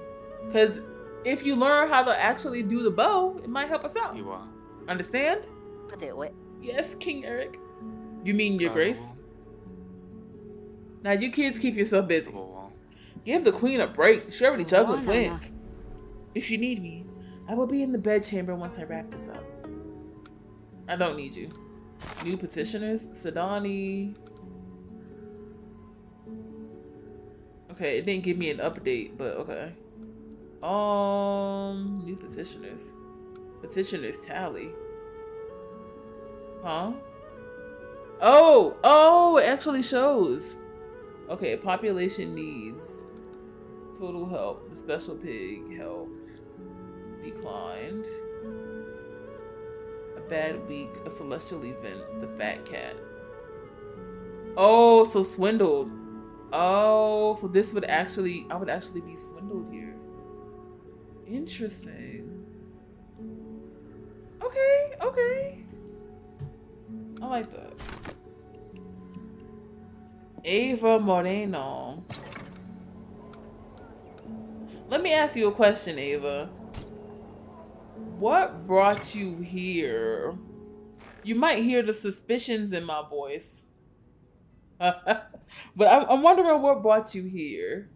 Because if you learn how to actually do the bow, it might help us out. 이와. Understand? Có thể ủa. Yes, King Eric. You mean Your Grace? Now you kids keep yourself busy. 나보아. Give the queen a break. She already juggling Nana. twins. If you need me, I will be in the bedchamber once I wrap this up. I don't need you. New petitioners? Sadani. Okay, it didn't give me an update, but okay. New petitioners. Petitioners tally. Huh? Oh, it actually shows. Okay, population needs. Total help. The special pig help. Declined. A bad week. A celestial event. The fat cat. Oh, so swindled. Oh, so this would actually, I would actually be swindled here. Interesting. Okay. I like that. Ava Moreno. Let me ask you a question, Ava. What brought you here? You might hear the suspicions in my voice. But I'm wondering what brought you here.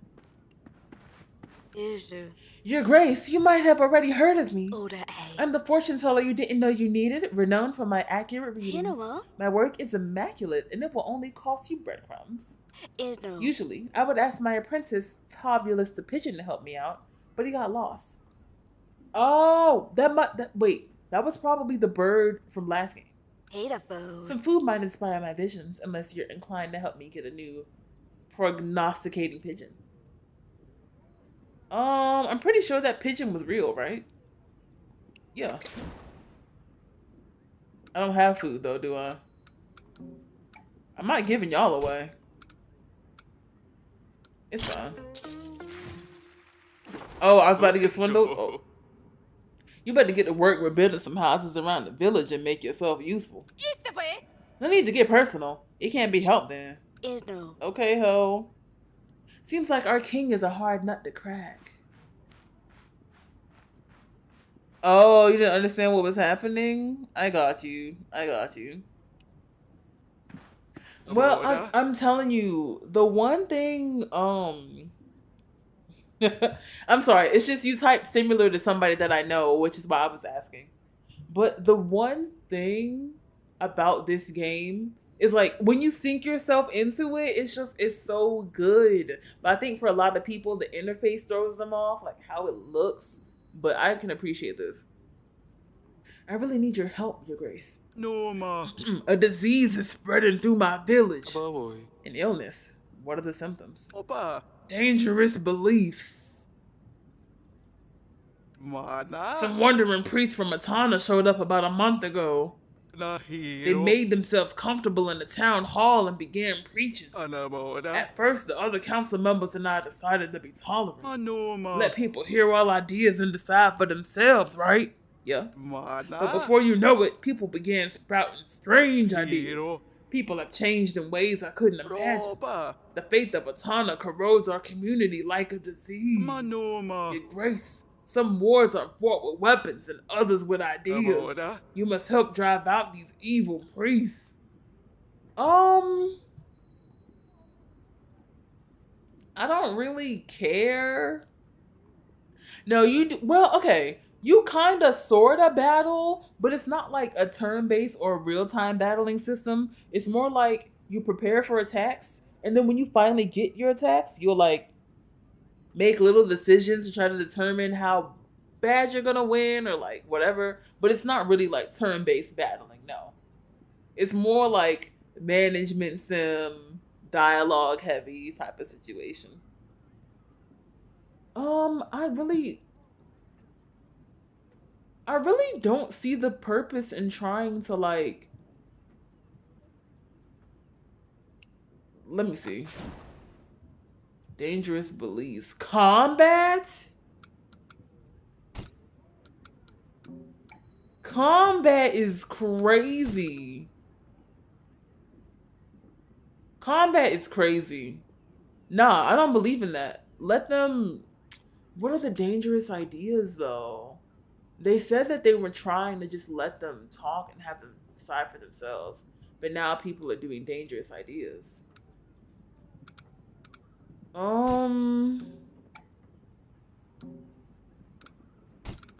Your Grace, you might have already heard of me. I'm the fortune teller you didn't know you needed, renowned for my accurate readings. My work is immaculate, and it will only cost you breadcrumbs. Usually, I would ask my apprentice, Tobulus the Pigeon, to help me out, but he got lost. Oh, wait, that was probably the bird from last game. Some food might inspire my visions, unless you're inclined to help me get a new Prognosticating pigeon. I'm pretty sure that pigeon was real, right? Yeah. I don't have food though, do I? I'm not giving y'all away. It's fine. Oh, I was about to get swindled? Oh. You better get to work rebuilding some houses around the village and make yourself useful. No need to get personal. It can't be helped then. Okay, ho. Seems like our king is a hard nut to crack. Oh, you didn't understand what was happening? I got you. I got you. Well, I'm telling you, the one thing, I'm sorry, it's just you type similar to somebody that I know, which is why I was asking. But the one thing about this game is like when you sink yourself into it, it's so good. But I think for a lot of people, the interface throws them off, like how it looks. But I can appreciate this. I really need your help, Your Grace. No, ma. A disease is spreading through my village. Baboy. An illness. What are the symptoms? Opa. Dangerous beliefs. Mana. Some wandering priests from Matana showed up about a month ago. They made themselves comfortable in the town hall and began preaching. At first, the other council members and I decided to be tolerant. Let people hear all ideas and decide for themselves, right? Yeah. But before you know it, people began sprouting strange ideas. People have changed in ways I couldn't imagine. The faith of Atana corrodes our community like a disease. Your Grace, some wars are fought with weapons and others with ideas. You must help drive out these evil priests. I don't really care. No, you do. Well, okay. You kind of sort of battle, but it's not like a turn-based or real-time battling system. It's more like you prepare for attacks, and then when you finally get your attacks, you'll like make little decisions to try to determine how bad you're gonna win or like whatever. But it's not really like turn-based battling, no. It's more like management sim, dialogue heavy type of situation. I really don't see the purpose in trying to like, let me see. Dangerous beliefs. Combat? Combat is crazy. Combat is crazy. Nah, I don't believe in that. Let them, what are the dangerous ideas though? They said that they were trying to just let them talk and have them decide for themselves. But now people are doing dangerous ideas. I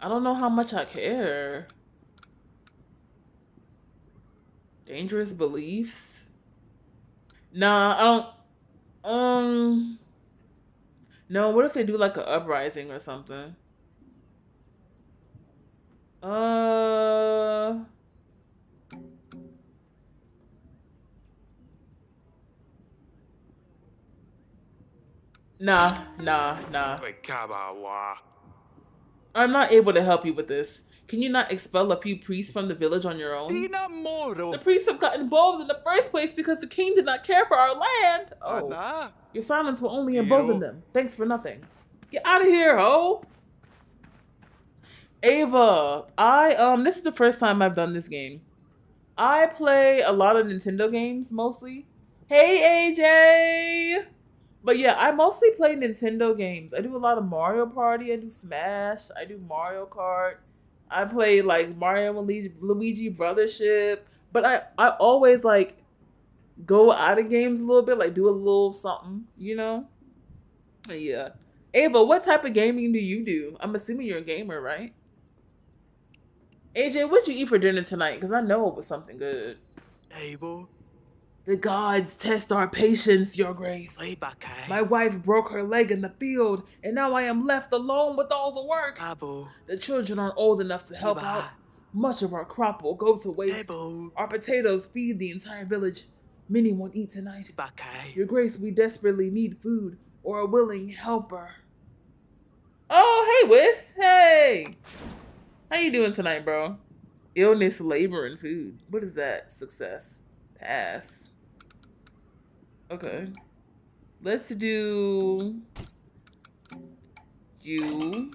don't know how much I care. Dangerous beliefs? Nah, I don't. No, what if they do like an uprising or something? Nah. I'm not able to help you with this. Can you not expel a few priests from the village on your own? The priests have gotten involved in the first place because the king did not care for our land. Oh, your silence will only embolden them. Thanks for nothing. Get out of here, ho! Ava, this is the first time I've done this game. I play a lot of Nintendo games, mostly. Hey, AJ! But yeah, I mostly play Nintendo games. I do a lot of Mario Party, I do Smash, I do Mario Kart. I play like Mario and Luigi Brothership. But I always like go out of games a little bit, like do a little something, you know? Yeah. Ava, what type of gaming do you do? I'm assuming you're a gamer, right? AJ, what'd you eat for dinner tonight? Because I know it was something good. Able. The gods test our patience, Your Grace. My wife broke her leg in the field, and now I am left alone with all the work. The children aren't old enough to help out. Much of our crop will go to waste. Our potatoes feed the entire village. Many won't eat tonight. Bakay. Your Grace, we desperately need food or a willing helper. Oh, hey, Wiz. Hey. How you doing tonight, bro? Illness, labor, and food. What is that? Success. Pass. Okay. Let's do you.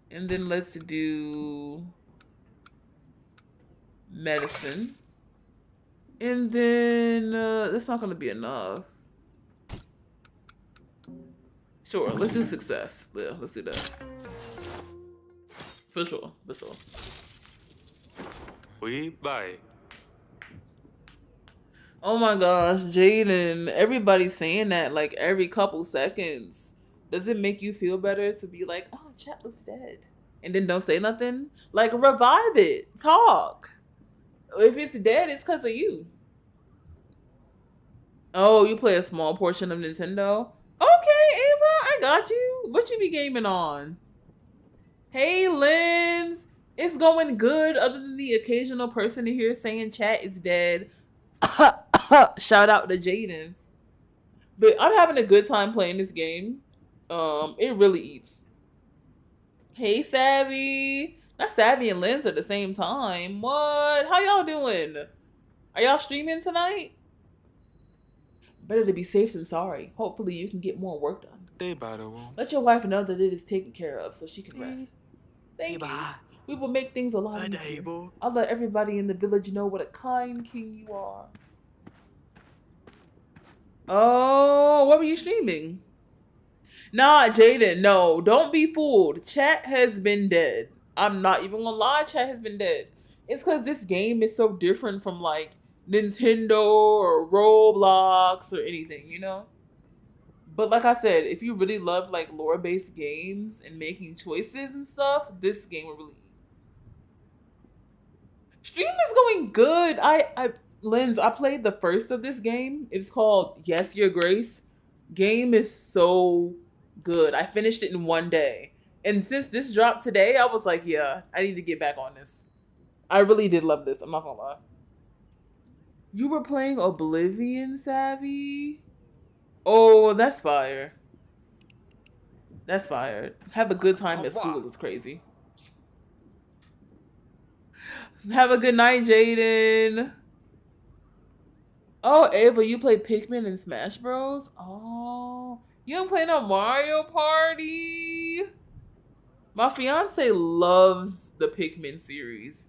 And then let's do medicine. And then that's not gonna be enough. Sure, let's do success. Yeah, let's do that. For sure, for sure. We buy. Oh my gosh, Jaden, everybody's saying that like every couple seconds. Does it make you feel better to be like, oh, chat looks dead? And then don't say nothing? Like, revive it. Talk. If it's dead, it's because of you. Oh, you play a small portion of Nintendo? Okay, Ava, I got you. What you be gaming on? Hey, Lens. It's going good other than the occasional person in here saying chat is dead. Shout out to Jaden. But I'm having a good time playing this game. It really eats. Hey, Savvy. Not Savvy and Lens at the same time. What? How y'all doing? Are y'all streaming tonight? Better to be safe than sorry. Hopefully you can get more work done. Let your wife know that it is taken care of so she can rest. Thank you. We will make things a lot easier. I'll let everybody in the village know what a kind king you are. Oh, what were you streaming? Nah, Jaden, no, don't be fooled. Chat has been dead. I'm not even gonna lie, chat has been dead. It's because this game is so different from like Nintendo or Roblox or anything, you know? But like I said, if you really love like lore-based games and making choices and stuff, this game will really eat. Stream is going good. Lens, I played the first of this game. It's called Yes, Your Grace. Game is so good. I finished it in one day. And since this dropped today, I was like, yeah, I need to get back on this. I really did love this. I'm not gonna lie. You were playing Oblivion, Savvy? Oh, that's fire. That's fire. Have a good time at school. It's crazy. Have a good night, Jaden. Oh, Ava, you play Pikmin and Smash Bros? Oh, you don't play no Mario Party? My fiance loves the Pikmin series.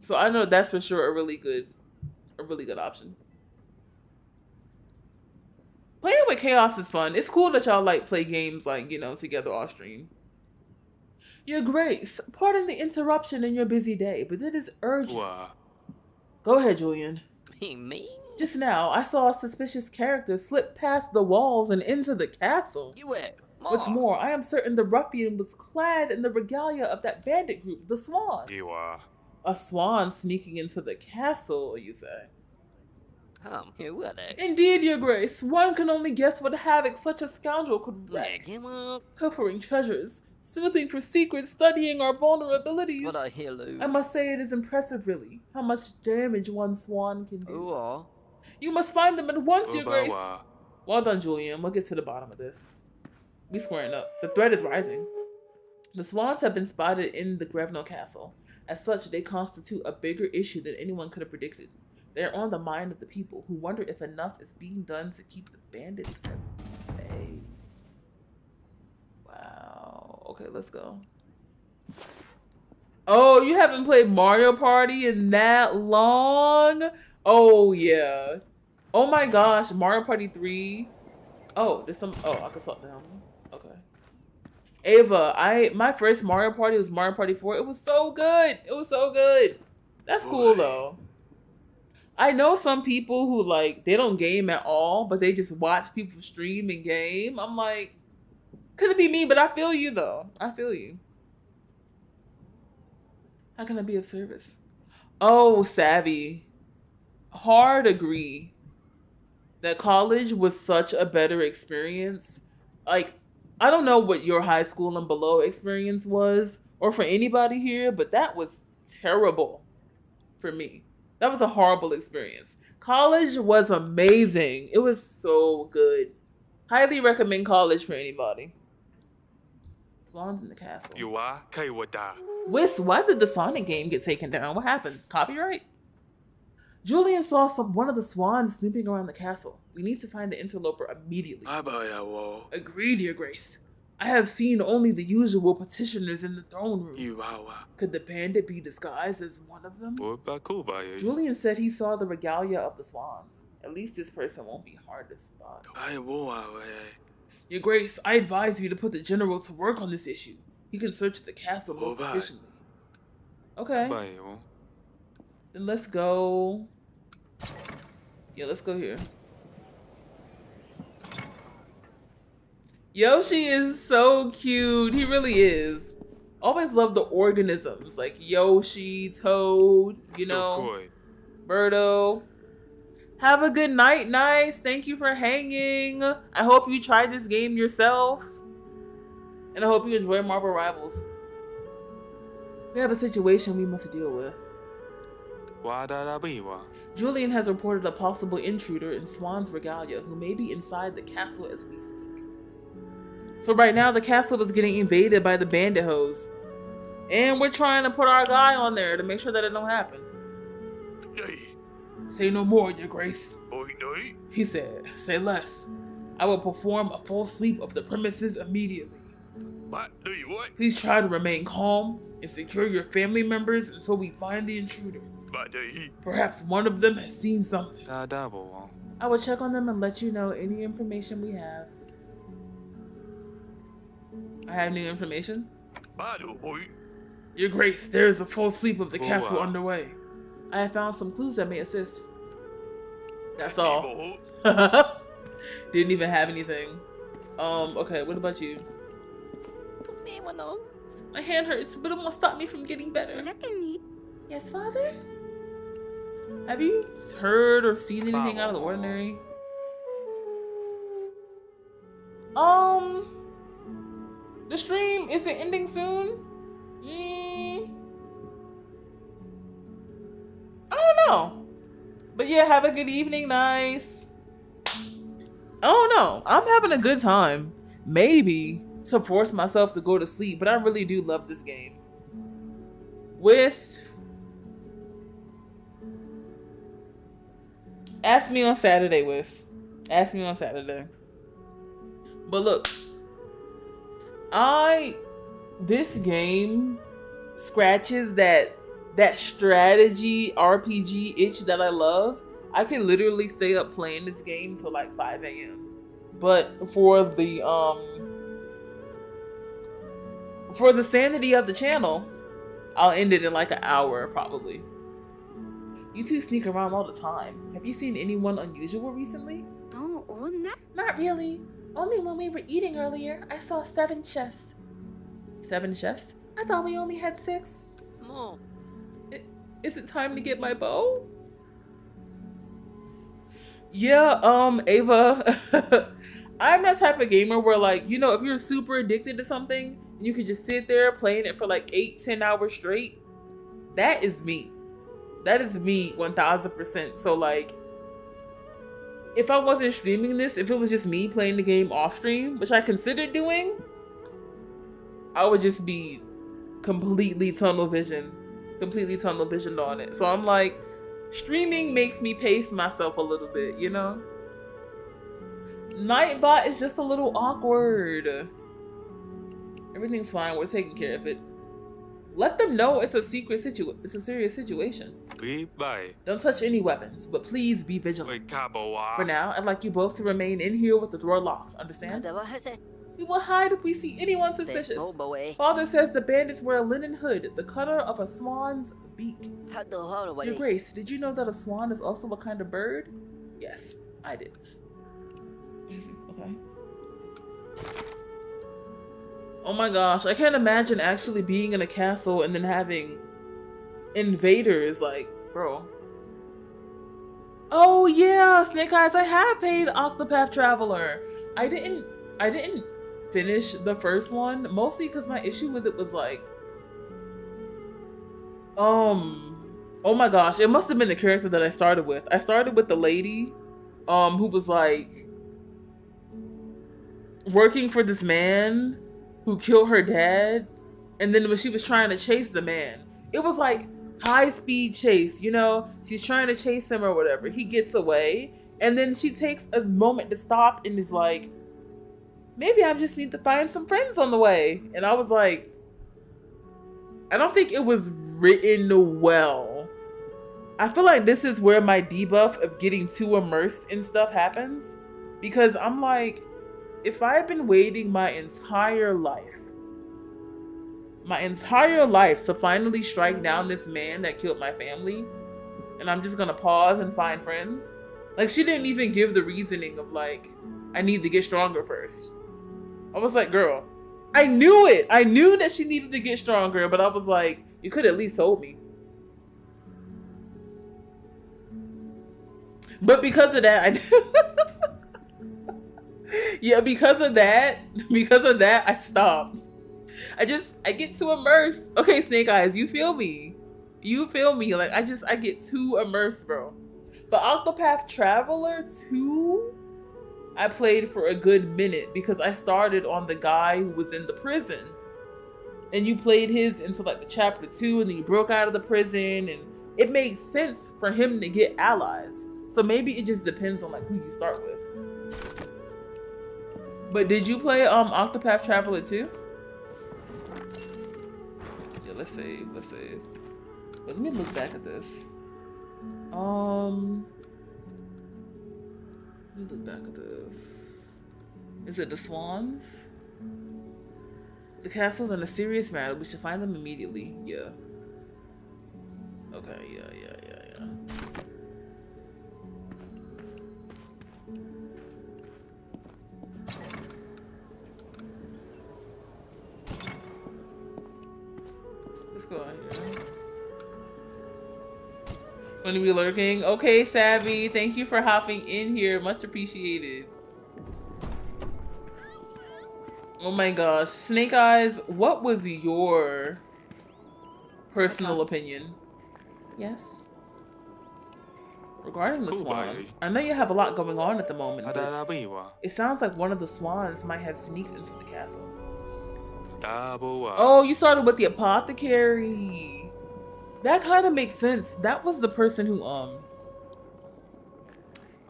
So I know that's for sure a really good option. Playing with Chaos is fun. It's cool that y'all like play games like, you know, together off stream. Your Grace, pardon the interruption in your busy day, but it is urgent. Wow. Go ahead, Julian. Me? Just now, I saw a suspicious character slip past the walls and into the castle. You it? What's more, I am certain the ruffian was clad in the regalia of that bandit group, the Swans. A swan sneaking into the castle, you say? Who are they? Indeed, Your Grace. One can only guess what havoc such a scoundrel could wreak. Pilfering treasures, snooping for secrets, studying our vulnerabilities. What a hello. I must say it is impressive, really, how much damage one swan can do. Ooh. You must find them at once, Your Grace. Well done, Julian. We'll get to the bottom of this. We squaring up. The threat is rising. The swans have been spotted in the Grevno Castle. As such, they constitute a bigger issue than anyone could have predicted. They are on the mind of the people who wonder if enough is being done to keep the bandits at bay. Wow. Okay, let's go. Oh, you haven't played Mario Party in that long? Oh, yeah. Oh my gosh, Mario Party 3. Oh, there's some. Oh, I can swap down. Okay. Ava, my first Mario Party was Mario Party 4. It was so good. It was so good. That's cool though. I know some people who like they don't game at all, but they just watch people stream and game. I'm like, could it be me? But I feel you though. I feel you. How can I be of service? Oh, Savvy. Hard agree that college was such a better experience. Like, I don't know what your high school and below experience was, or for anybody here, but that was terrible for me. That was a horrible experience. College was amazing. It was so good. Highly recommend college for anybody. Swans in the castle. You are Kaiwada. Whis, why did the Sonic game get taken down? What happened? Copyright? Julian saw one of the swans snooping around the castle. We need to find the interloper immediately. Agreed, Your Grace. I have seen only the usual petitioners in the throne room. Could the bandit be disguised as one of them? Julian said he saw the regalia of the swans. At least this person won't be hard to spot. Your Grace, I advise you to put the general to work on this issue. He can search the castle most efficiently. Okay. Then let's go. Yeah, let's go here. Yoshi is so cute. He really is. Always love the organisms like Yoshi, Toad, you know, Birdo. Have a good night, Nice. Thank you for hanging. I hope you tried this game yourself. And I hope you enjoy Marvel Rivals. We have a situation we must deal with. Julian has reported a possible intruder in Swan's regalia who may be inside the castle as we speak. So right now the castle is getting invaded by the bandit hoes. And we're trying to put our guy on there to make sure that it don't happen. Say no more, Your Grace. He said, say less. I will perform a full sweep of the premises immediately. Please try to remain calm and secure your family members until we find the intruder. Perhaps one of them has seen something. I will check on them and let you know any information we have. I have new information. Your Grace, there is a full sweep of the castle underway. I have found some clues that may assist. That's all. Didn't even have anything. Okay, what about you? My hand hurts, but it won't stop me from getting better. Yes, Father? Have you heard or seen anything out of the ordinary? The stream, is it ending soon? I don't know. But yeah, have a good evening, Nice. I don't know. I'm having a good time. Maybe to force myself to go to sleep, but I really do love this game. Ask me on Saturday, Ask me on Saturday. But look, this game scratches that strategy RPG itch that I love. I can literally stay up playing this game till like 5 a.m. But for the sanity of the channel, I'll end it in like an hour probably. You two sneak around all the time. Have you seen anyone unusual recently? Not really. Only when we were eating earlier, I saw 7 chefs. 7 chefs? I thought we only had 6. Mom. Is it time to get my bow? Yeah, Ava. I'm that type of gamer where, like, you know, if you're super addicted to something, you could just sit there playing it for like 8-10 hours straight. That is me. That is me 1000%. So, like, if I wasn't streaming this, if it was just me playing the game off stream, which I considered doing, I would just be completely tunnel visioned on it. So I'm like, streaming makes me pace myself a little bit, you know? Nightbot is just a little awkward. Everything's fine. We're taking care of it. Let them know it's a serious situation. Don't touch any weapons, but please be vigilant. For now, I'd like you both to remain in here with the door locked. Understand? We will hide if we see anyone suspicious. Father says the bandits wear a linen hood, the color of a swan's beak. Your Grace, did you know that a swan is also a kind of bird? Yes, I did. Okay. Oh my gosh, I can't imagine actually being in a castle and then having invaders, like, bro. Oh yeah, Snake Eyes, I have paid Octopath Traveler. I didn't finish the first one, mostly because my issue with it was like, Oh my gosh, it must have been the character that I started with. I started with the lady, who was like working for this man who killed her dad, and then when she was trying to chase the man, it was like high-speed chase, you know? She's trying to chase him or whatever. He gets away, and then she takes a moment to stop and is like, maybe I just need to find some friends on the way. And I was like, I don't think it was written well. I feel like this is where my debuff of getting too immersed in stuff happens, because I'm like, if I've been waiting my entire life to finally strike down this man that killed my family, and I'm just gonna pause and find friends. Like, she didn't even give the reasoning of like, I need to get stronger first. I was like, girl, I knew it. I knew that she needed to get stronger, but I was like, you could at least told me. But because of that, yeah, because of that, I stopped. I get too immersed. Okay, Snake Eyes, you feel me? You feel me? Like, I get too immersed, bro. But Octopath Traveler 2, I played for a good minute because I started on the guy who was in the prison. And you played his into like the chapter 2, and then you broke out of the prison, and it made sense for him to get allies. So maybe it just depends on like who you start with. But did you play Octopath Traveler 2? Yeah, let's save. But let me look back at this. Let me look back at this. Is it the swans? The castle's in a serious matter. We should find them immediately. Yeah. Okay, yeah. Let's go out here. Gonna be lurking. Okay, Savvy. Thank you for hopping in here. Much appreciated. Oh my gosh. Snake Eyes, what was your personal opinion? Yes? Regarding the swans, I know you have a lot going on at the moment, but it sounds like one of the swans might have sneaked into the castle. Oh, you started with the apothecary. That kind of makes sense. That was the person who, oh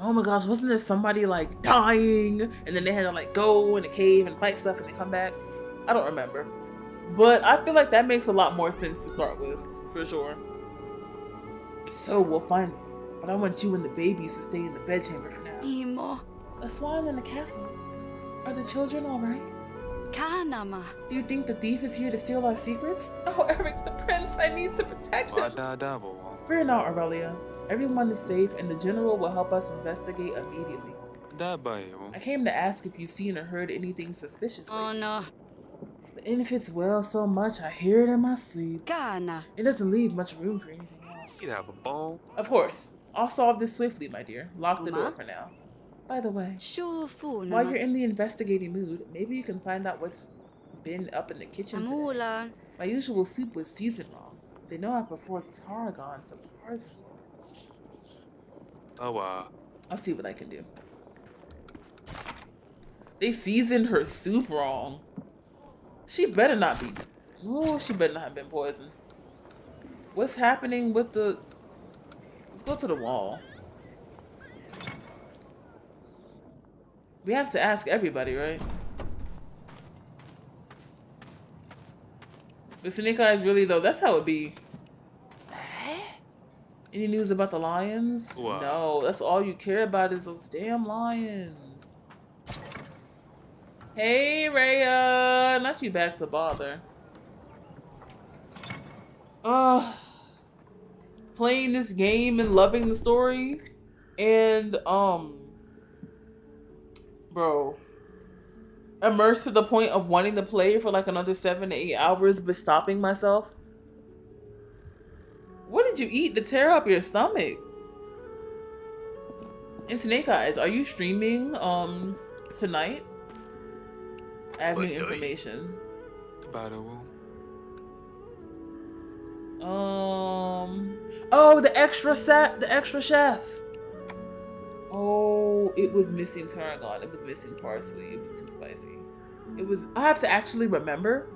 my gosh, wasn't there somebody like dying and then they had to like go in a cave and fight stuff and they come back? I don't remember. But I feel like that makes a lot more sense to start with, for sure. So we'll find them. But I want you and the babies to stay in the bedchamber for now. Timo. A swan in the castle. Are the children alright? Kanama. Do you think the thief is here to steal our secrets? Oh, Eric the prince, I need to protect him. Fear not, Aurelia. Everyone is safe and the general will help us investigate immediately. I came to ask if you've seen or heard anything suspicious lately. Oh no. And if it's well so much, I hear it in my sleep. Kana. It doesn't leave much room for anything else. Of course. I'll solve this swiftly, my dear. Lock the door for now. By the way, while you're in the investigating mood, maybe you can find out what's been up in the kitchen today. My usual soup was seasoned wrong. They know I prefer tarragon to parsley. I'll see what I can do. They seasoned her soup wrong. She better not be. Oh, she better not have been poisoned. What's happening with the... Let's go to the wall. We have to ask everybody, right? But Snake Eyes really, though, that's how it be. Any news about the lions? Wow. No, that's all you care about is those damn lions. Hey, Rhea! Not you back to bother. Playing this game and loving the story. And, bro. Immersed to the point of wanting to play for like another 7 to 8 hours, but stopping myself. What did you eat to tear up your stomach? And Snake Eyes, are you streaming tonight? I have new information. Oh, the extra chef. Oh, it was missing tarragon. It was missing parsley. It was too spicy. I have to actually remember.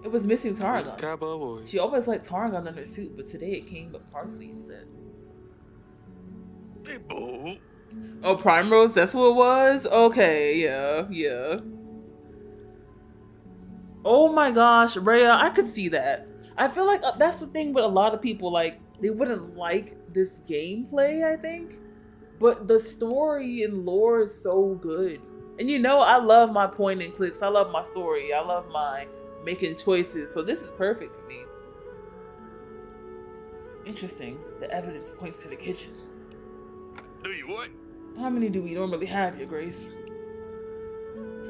It was missing tarragon. She always liked tarragon in her soup, but today it came with parsley instead. Oh, prime rose, that's what it was? Okay, yeah. Oh my gosh, Rhea, I could see that. I feel like that's the thing with a lot of people, like, they wouldn't like this gameplay, I think. But the story and lore is so good. And you know, I love my point and clicks. I love my story. I love my making choices. So this is perfect for me. Interesting. The evidence points to the kitchen. Do you what? How many do we normally have, Your Grace?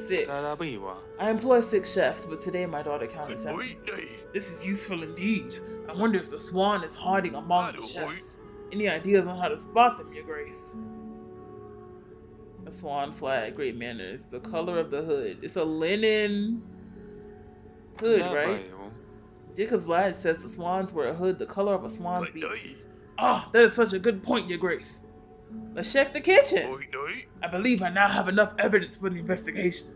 6. 大家話 I employ 6 chefs, but today my daughter counted 7. This is useful indeed. I wonder if the swan is hiding among the chefs. Any ideas on how to spot them, Your Grace? A swan flag, great manners. The color of the hood. It's a linen hood, right? JAKUB's lad says the swans wear a hood the color of a swan's beak. Ah, that is such a good point, Your Grace. Let's check the kitchen. I believe I now have enough evidence for the investigation.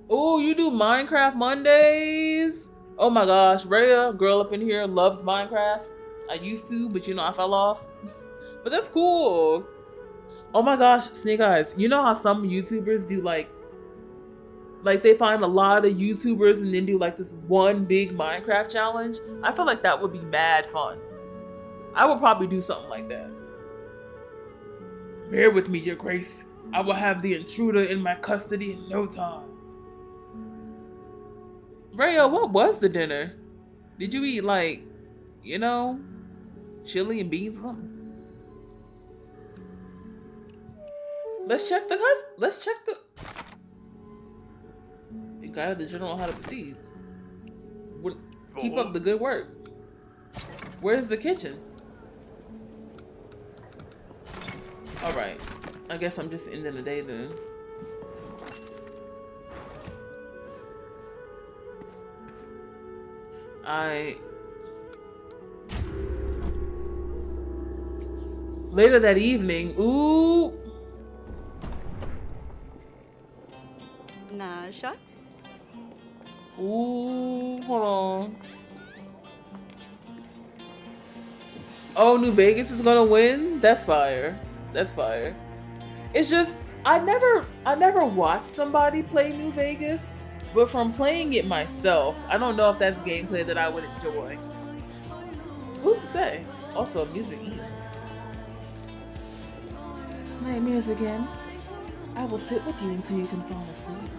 Oh, you do Minecraft Mondays? Oh my gosh, Rhea, girl up in here, loves Minecraft. I used to, but you know, I fell off. But that's cool. Oh my gosh, Snake Eyes. You know how some YouTubers do like they find a lot of YouTubers and then do like this one big Minecraft challenge? I feel like that would be mad fun. I would probably do something like that. Bear with me, Your Grace. I will have the intruder in my custody in no time. Rhea, what was the dinner? Did you eat like, you know, chili and beans or something? Let's check the guide of the general how to proceed. Keep up the good work. Where's the kitchen? Alright. I guess I'm just ending the day then. Later that evening, ooh. Nasha? Ooh, hold on. Oh, New Vegas is gonna win? That's fire. That's fire. It's just I never watched somebody play New Vegas, but from playing it myself, I don't know if that's gameplay that I would enjoy. Who's to say? Also, music. Nightmares again. I will sit with you until you can fall asleep.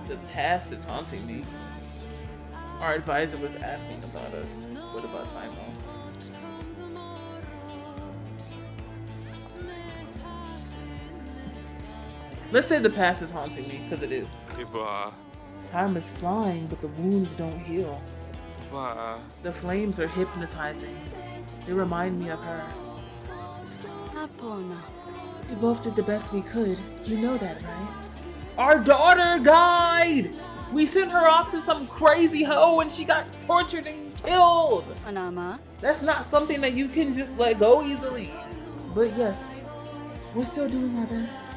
The past is haunting me. Our advisor was asking about us. What about Time Home? Let's say the past is haunting me, because it is. Time is flying, but the wounds don't heal. The flames are hypnotizing. They remind me of her. We both did the best we could. You know that, right? Our daughter died! We sent her off to some crazy hoe and she got tortured and killed! Anama? That's not something that you can just let go easily. But yes, we're still doing our best.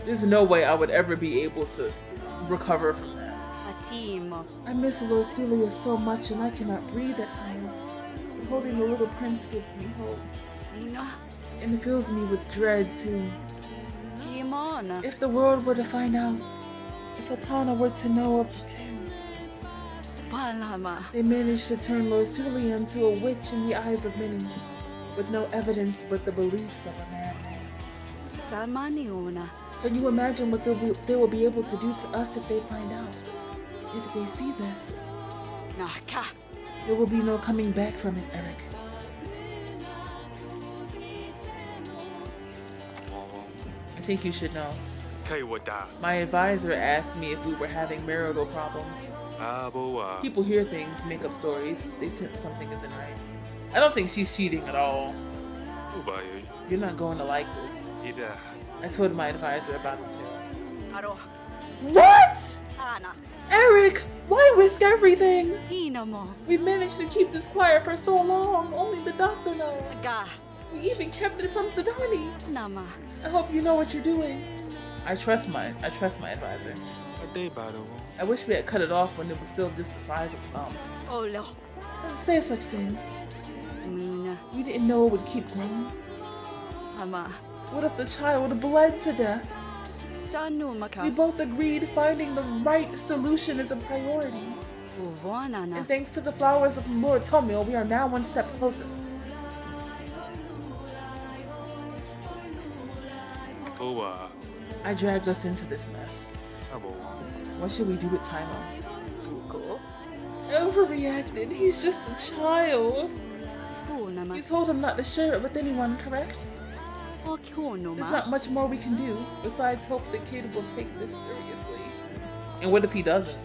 There's no way I would ever be able to recover from that. I miss Lord Celia so much and I cannot breathe at times. But holding the little prince gives me hope. And it fills me with dread too. If the world were to find out, if Atana were to know of the tale, they managed to turn Lord Celia into a witch in the eyes of many, with no evidence but the beliefs of a madman. Can you imagine what they will be able to do to us if they find out? If they see this, there will be no coming back from it, Eric. I think you should know. My advisor asked me if we were having marital problems. People hear things, make up stories. They sense something isn't right. I don't think she's cheating at all. You're not going to like this. I told my advisor about it too. What? Kana. Eric, why risk everything? Hinamo. We managed to keep this quiet for so long. Only the doctor knows. Ga. We even kept it from Sadani. Nama. I hope you know what you're doing. I trust my advisor. I wish we had cut it off when it was still just the size of a thumb. Olo. Don't say such things. Mina. We didn't know it would keep growing. Ama. What if the child bled to death? Janu We maka. both agreed finding the right solution is a priority. Uvanana. And thanks to the flowers of Lord Tomio, we are now one step closer. I dragged us into this mess. What should we do with Taimo? Overreacted. He's just a child. Funama. You told him not to share it with anyone, correct? O There's Kionoma. not much more we can do, besides hope the kid will take this seriously. And what if he doesn't?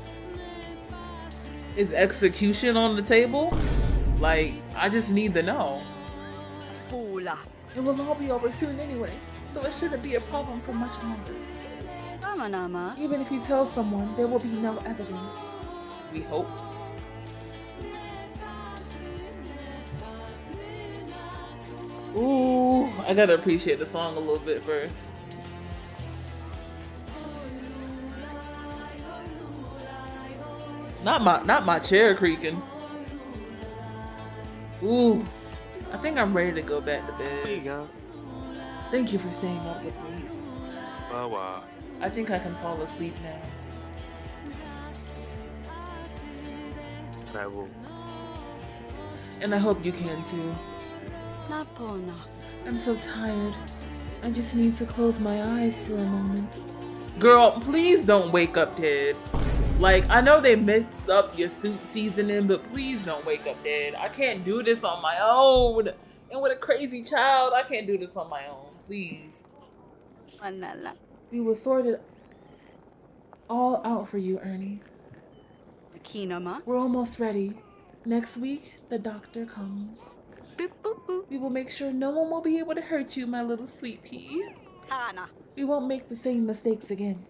Is execution on the table? Like, I just need to know. Fula. It will all be over soon anyway, so it shouldn't be a problem for much longer. Amanama. Even if he tells someone, there will be no evidence. We hope. Ooh, I gotta appreciate the song a little bit first. Not my chair creaking. Ooh, I think I'm ready to go back to bed. Thank you for staying up with me. I think I can fall asleep now. And I hope you can too. Napona. I'm so tired. I just need to close my eyes for a moment. Girl, please don't wake up dead. Like, I know they mix up your soup seasoning, but please don't wake up dead. I can't do this on my own. And with a crazy child, I can't do this on my own. Please. Manala. We will sort it all out for you, Ernie. Kinama. We're almost ready. Next week, the doctor comes. Boop boop boop. We will make sure no one will be able to hurt you, my little sweet pea. Kana. We won't make the same mistakes again.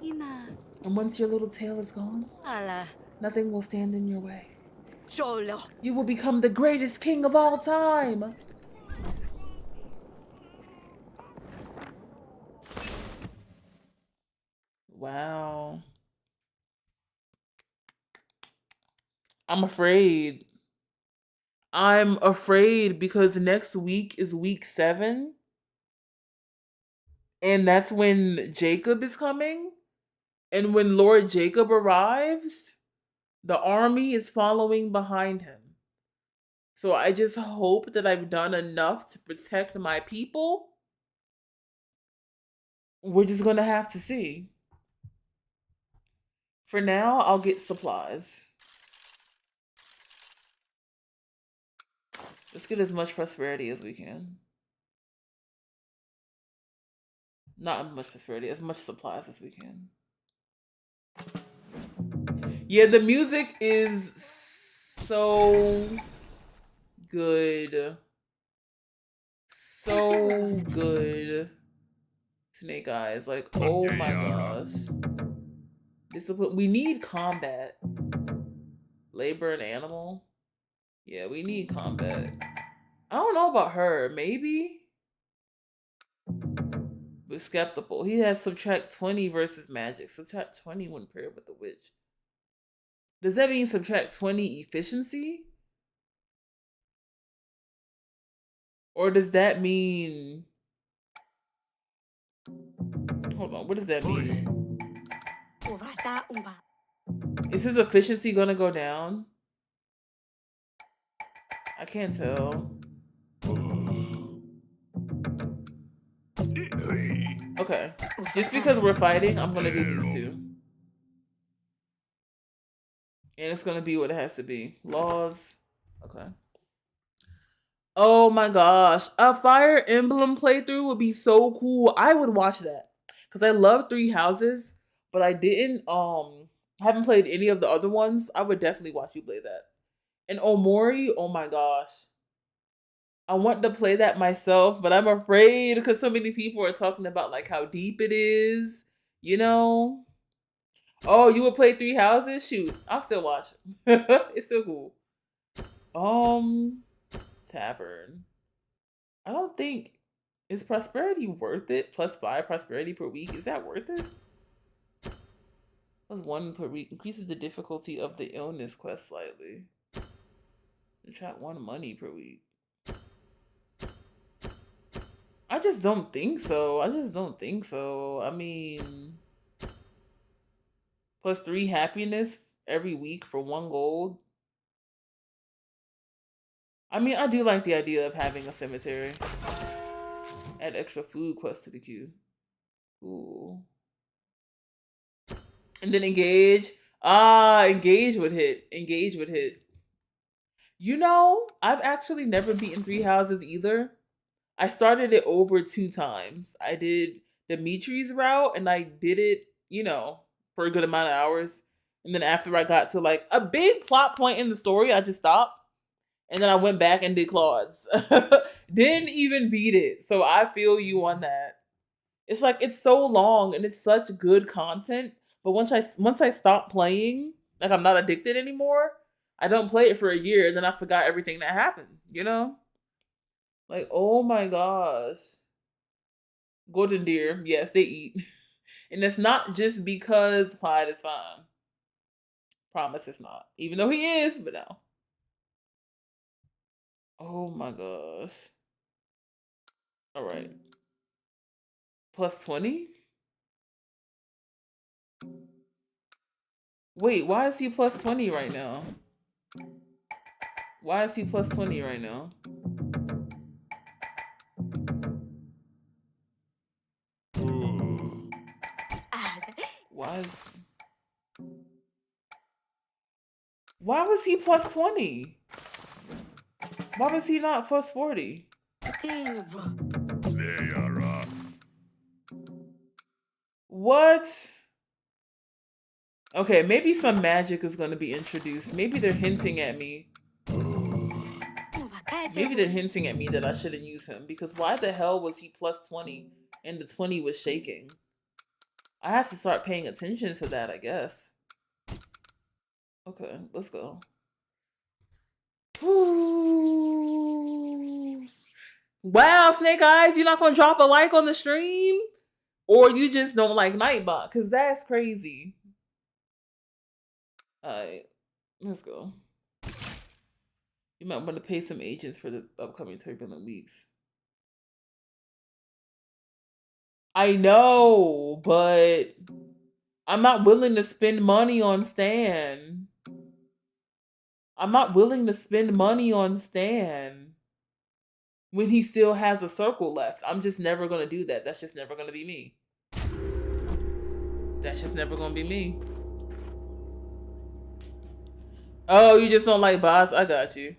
Ina. And once your little tail is gone, Ala. nothing will stand in your way. Solo. You will become the greatest king of all time. Wow. I'm afraid. I'm afraid because next week is week 7. And that's when JAKUB is coming. And when Lord JAKUB arrives, the army is following behind him. So I just hope that I've done enough to protect my people. We're just going to have to see. For now, I'll get supplies. Let's get as much prosperity as we can. Not much prosperity, as much supplies as we can. Yeah, the music is so good. So good. Snake Eyes, like, oh my gosh. Discipline. We need combat. Labor and animal. Yeah, we need combat. I don't know about her. Maybe? But skeptical. He has subtract 20 versus magic. Subtract 20 when paired with the witch. Does that mean subtract 20 efficiency? Or does that mean... Hold on, what does that mean? Is his efficiency gonna go down? I can't tell. Okay. Just because we're fighting, I'm gonna do these two. And it's gonna be what it has to be. Laws. Okay. Oh my gosh. A Fire Emblem playthrough would be so cool. I would watch that. Because I love Three Houses, but I haven't played any of the other ones. I would definitely watch you play that. And Omori, oh my gosh. I want to play that myself, but I'm afraid because so many people are talking about like how deep it is, you know? Oh, you would play Three Houses? Shoot, I'll still watch. It's still cool. Tavern. I don't think, is prosperity worth it? +5 prosperity per week. Is that worth it? +1 per week increases the difficulty of the illness quest slightly. Attract 1 money per week. I just don't think so. I mean, +3 happiness every week for 1 gold. I mean, I do like the idea of having a cemetery. Add extra food quest to the queue. Ooh. And then engage. Engage would hit. You know, I've actually never beaten Three Houses either. I started it over 2 times. I did Dimitri's route and I did it, for a good amount of hours. And then after I got to like a big plot point in the story, I just stopped. And then I went back and did Claude's. Didn't even beat it. So I feel you on that. It's like, it's so long and it's such good content. But once I stop playing, like I'm not addicted anymore, I don't play it for a year. Then I forgot everything that happened, Like, oh my gosh. Golden deer. Yes, they eat. And it's not just because Clyde is fine. Promise it's not. Even though he is, but no. Oh my gosh. All right. +20? Wait, why is he +20 right now? Why is he +20 right now? Why was he +20? Why was he not +40? What? Okay, maybe some magic is going to be introduced. Maybe they're hinting at me. Maybe they're hinting at me that I shouldn't use him. Because why the hell was he +20 and the 20 was shaking? I have to start paying attention to that, I guess. Okay, let's go. Ooh. Wow, Snake Eyes, you're not going to drop a like on the stream? Or you just don't like Nightbot? Because that's crazy. Alright, let's go. You might want to pay some agents for the upcoming turbulent weeks. I know, but I'm not willing to spend money on Stan. I'm not willing to spend money on Stan when he still has a circle left. I'm just never going to do that. That's just never going to be me. That's just never going to be me. Oh, you just don't like boss? I got you.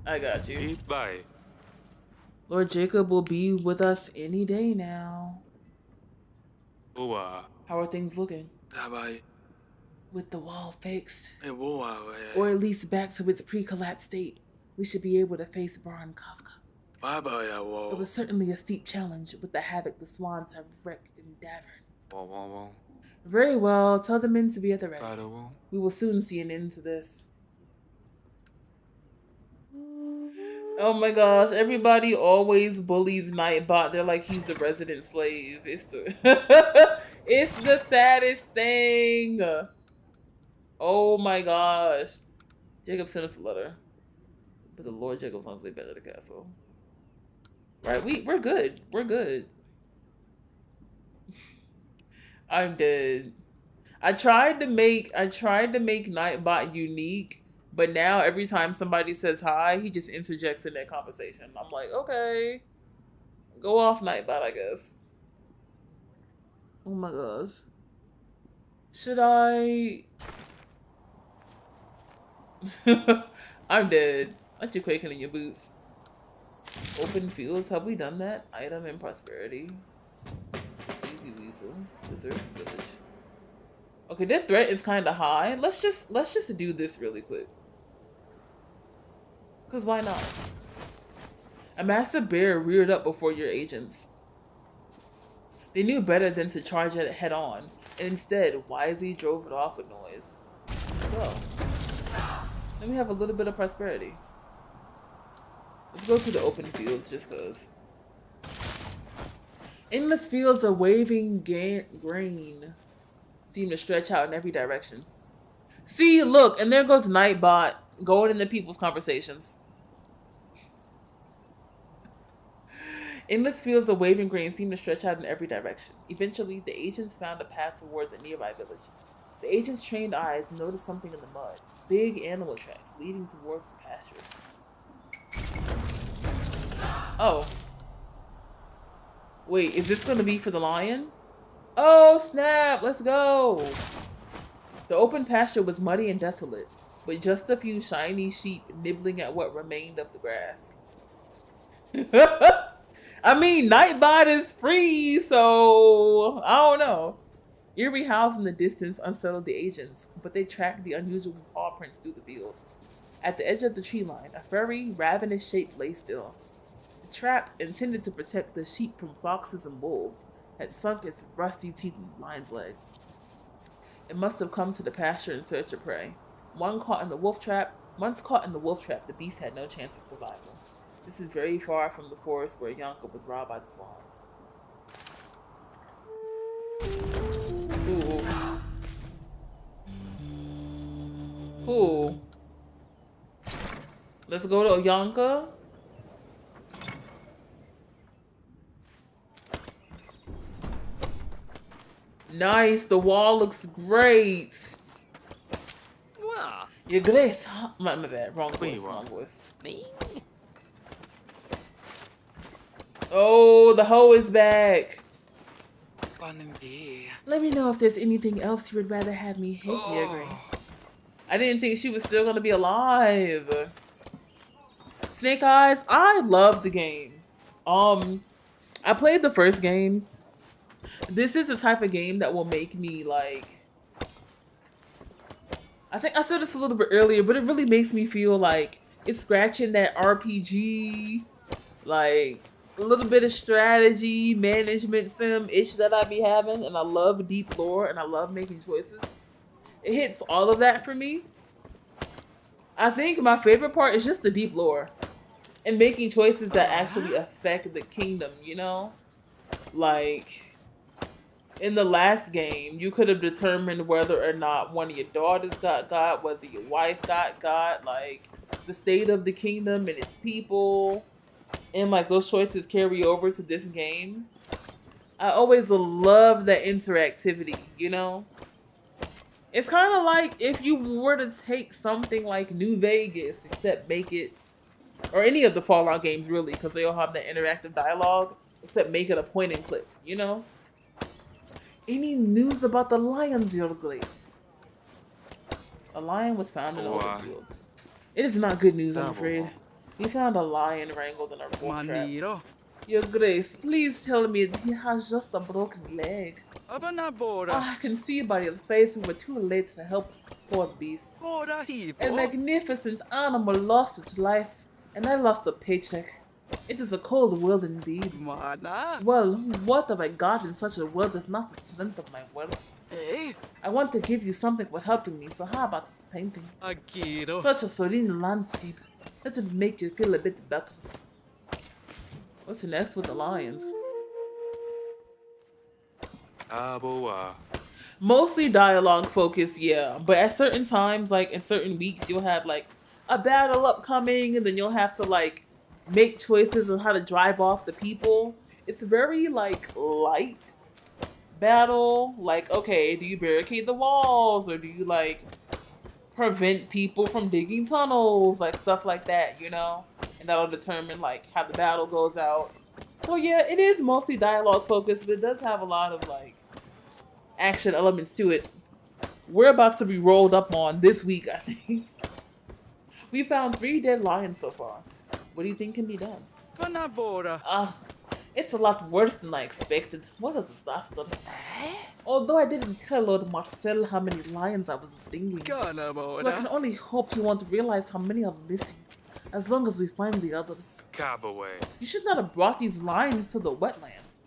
I got you. Bye. Lord Jacob will be with us any day now. How are things looking? With the wall fixed, or at least back to its pre-collapse state, we should be able to face Baron Kafka. It was certainly a steep challenge with the havoc the swans have wreaked in Davern. Very well, tell the men to be at the ready. We will soon see an end to this. Oh my gosh, everybody always bullies Nightbot. They're like he's the resident slave. It's the it's the saddest thing. Oh my gosh. Jacob sent us a letter. But the Lord Jacob's on his way back to the castle. Right, we're good. We're good. I'm dead. I tried to make Nightbot unique. But now every time somebody says hi, he just interjects in that conversation. I'm like, okay. Go off, Nightbot, I guess. Oh my gosh. Should I? I'm dead. Aren't you quaking in your boots? Open fields, have we done that? Item and prosperity. Sleazy Weasel. Desert village. Okay, their threat is kind of high. Let's just do this really quick. Because why not? A massive bear reared up before your agents. They knew better than to charge it head on. and instead wisely drove it off with noise. Well, let me have a little bit of prosperity. Let's go to the open fields just cause. Endless fields of waving grain seem to stretch out in every direction. See, look, and there goes Nightbot going into people's conversations. Endless fields of waving grain seem to stretch out in every direction. Eventually, the agents found a path toward the nearby village. The agents' trained eyes noticed something in the mud. Big animal tracks leading towards the pastures. Oh. Wait, is this going to be for the lion? Oh, snap! Let's go! The open pasture was muddy and desolate, with just a few shiny sheep nibbling at what remained of the grass. I mean, Nightbot is free, so I don't know. Eerie howls in the distance unsettled the agents, but they tracked the unusual paw prints through the field. At the edge of the tree line, a furry, ravenous shape lay still. The trap, intended to protect the sheep from foxes and wolves, had sunk its rusty teeth in the lion's leg. It must have come to the pasture in search of prey. Once caught in the wolf trap, the beast had no chance of survival. This is very far from the forest where JAKUB was robbed by the swans. Ooh. Cool. Let's go to Oyanka. Nice, the wall looks great. Wow. Your Grace, my bad, wrong voice. Me? Oh, the hoe is back. Let me know if there's anything else you would rather have me hit, Your Grace. I didn't think she was still gonna be alive. Snake Eyes, I love the game. I played the first game. This is the type of game that will make me like, I think I said this a little bit earlier, but it really makes me feel like it's scratching that RPG, like a little bit of strategy, management sim ish that I be having, and I love deep lore and I love making choices. It hits all of that for me. I think my favorite part is just the deep lore and making choices that actually affect the kingdom, you know? Like, in the last game, you could have determined whether or not one of your daughters got, whether your wife got, like, the state of the kingdom and its people. And, like, those choices carry over to this game. I always love that interactivity, you know? It's kind of like if you were to take something like New Vegas, except make it, or any of the Fallout games, really, because they all have that interactive dialogue, except make it a point and click, you know? Any news about the lions, Your Grace? A lion was found in the open field. It is not good news, I'm afraid. We found a lion wrangled in a wolf trap. Your Grace, please tell me that he has just a broken leg. I can see by your face we were too late to help the poor beast. A magnificent animal lost its life, and I lost a paycheck. It is a cold world indeed. Well, what have I got in such a world if not the strength of my will? I want to give you something for helping me, so how about this painting? Such a serene landscape. Let it make you feel a bit better. What's next with the lions? Mostly dialogue focused, yeah. But at certain times, like in certain weeks, you'll have like a battle upcoming, and then you'll have to like make choices on how to drive off the people. It's very like light battle. Like, okay, do you barricade the walls, or do you like prevent people from digging tunnels, like stuff like that, you know? And that'll determine like how the battle goes out. So yeah, it is mostly dialogue focused, but it does have a lot of like action elements to it. We're about to be rolled up on this week, I think. We found 3 dead lions so far. What do you think can be done? It's a lot worse than I expected. What a disaster. Although I didn't tell Lord Marcel how many lions I was bringing. So I can only hope he won't realize how many are missing. As long as we find the others. You should not have brought these lions to the wetlands.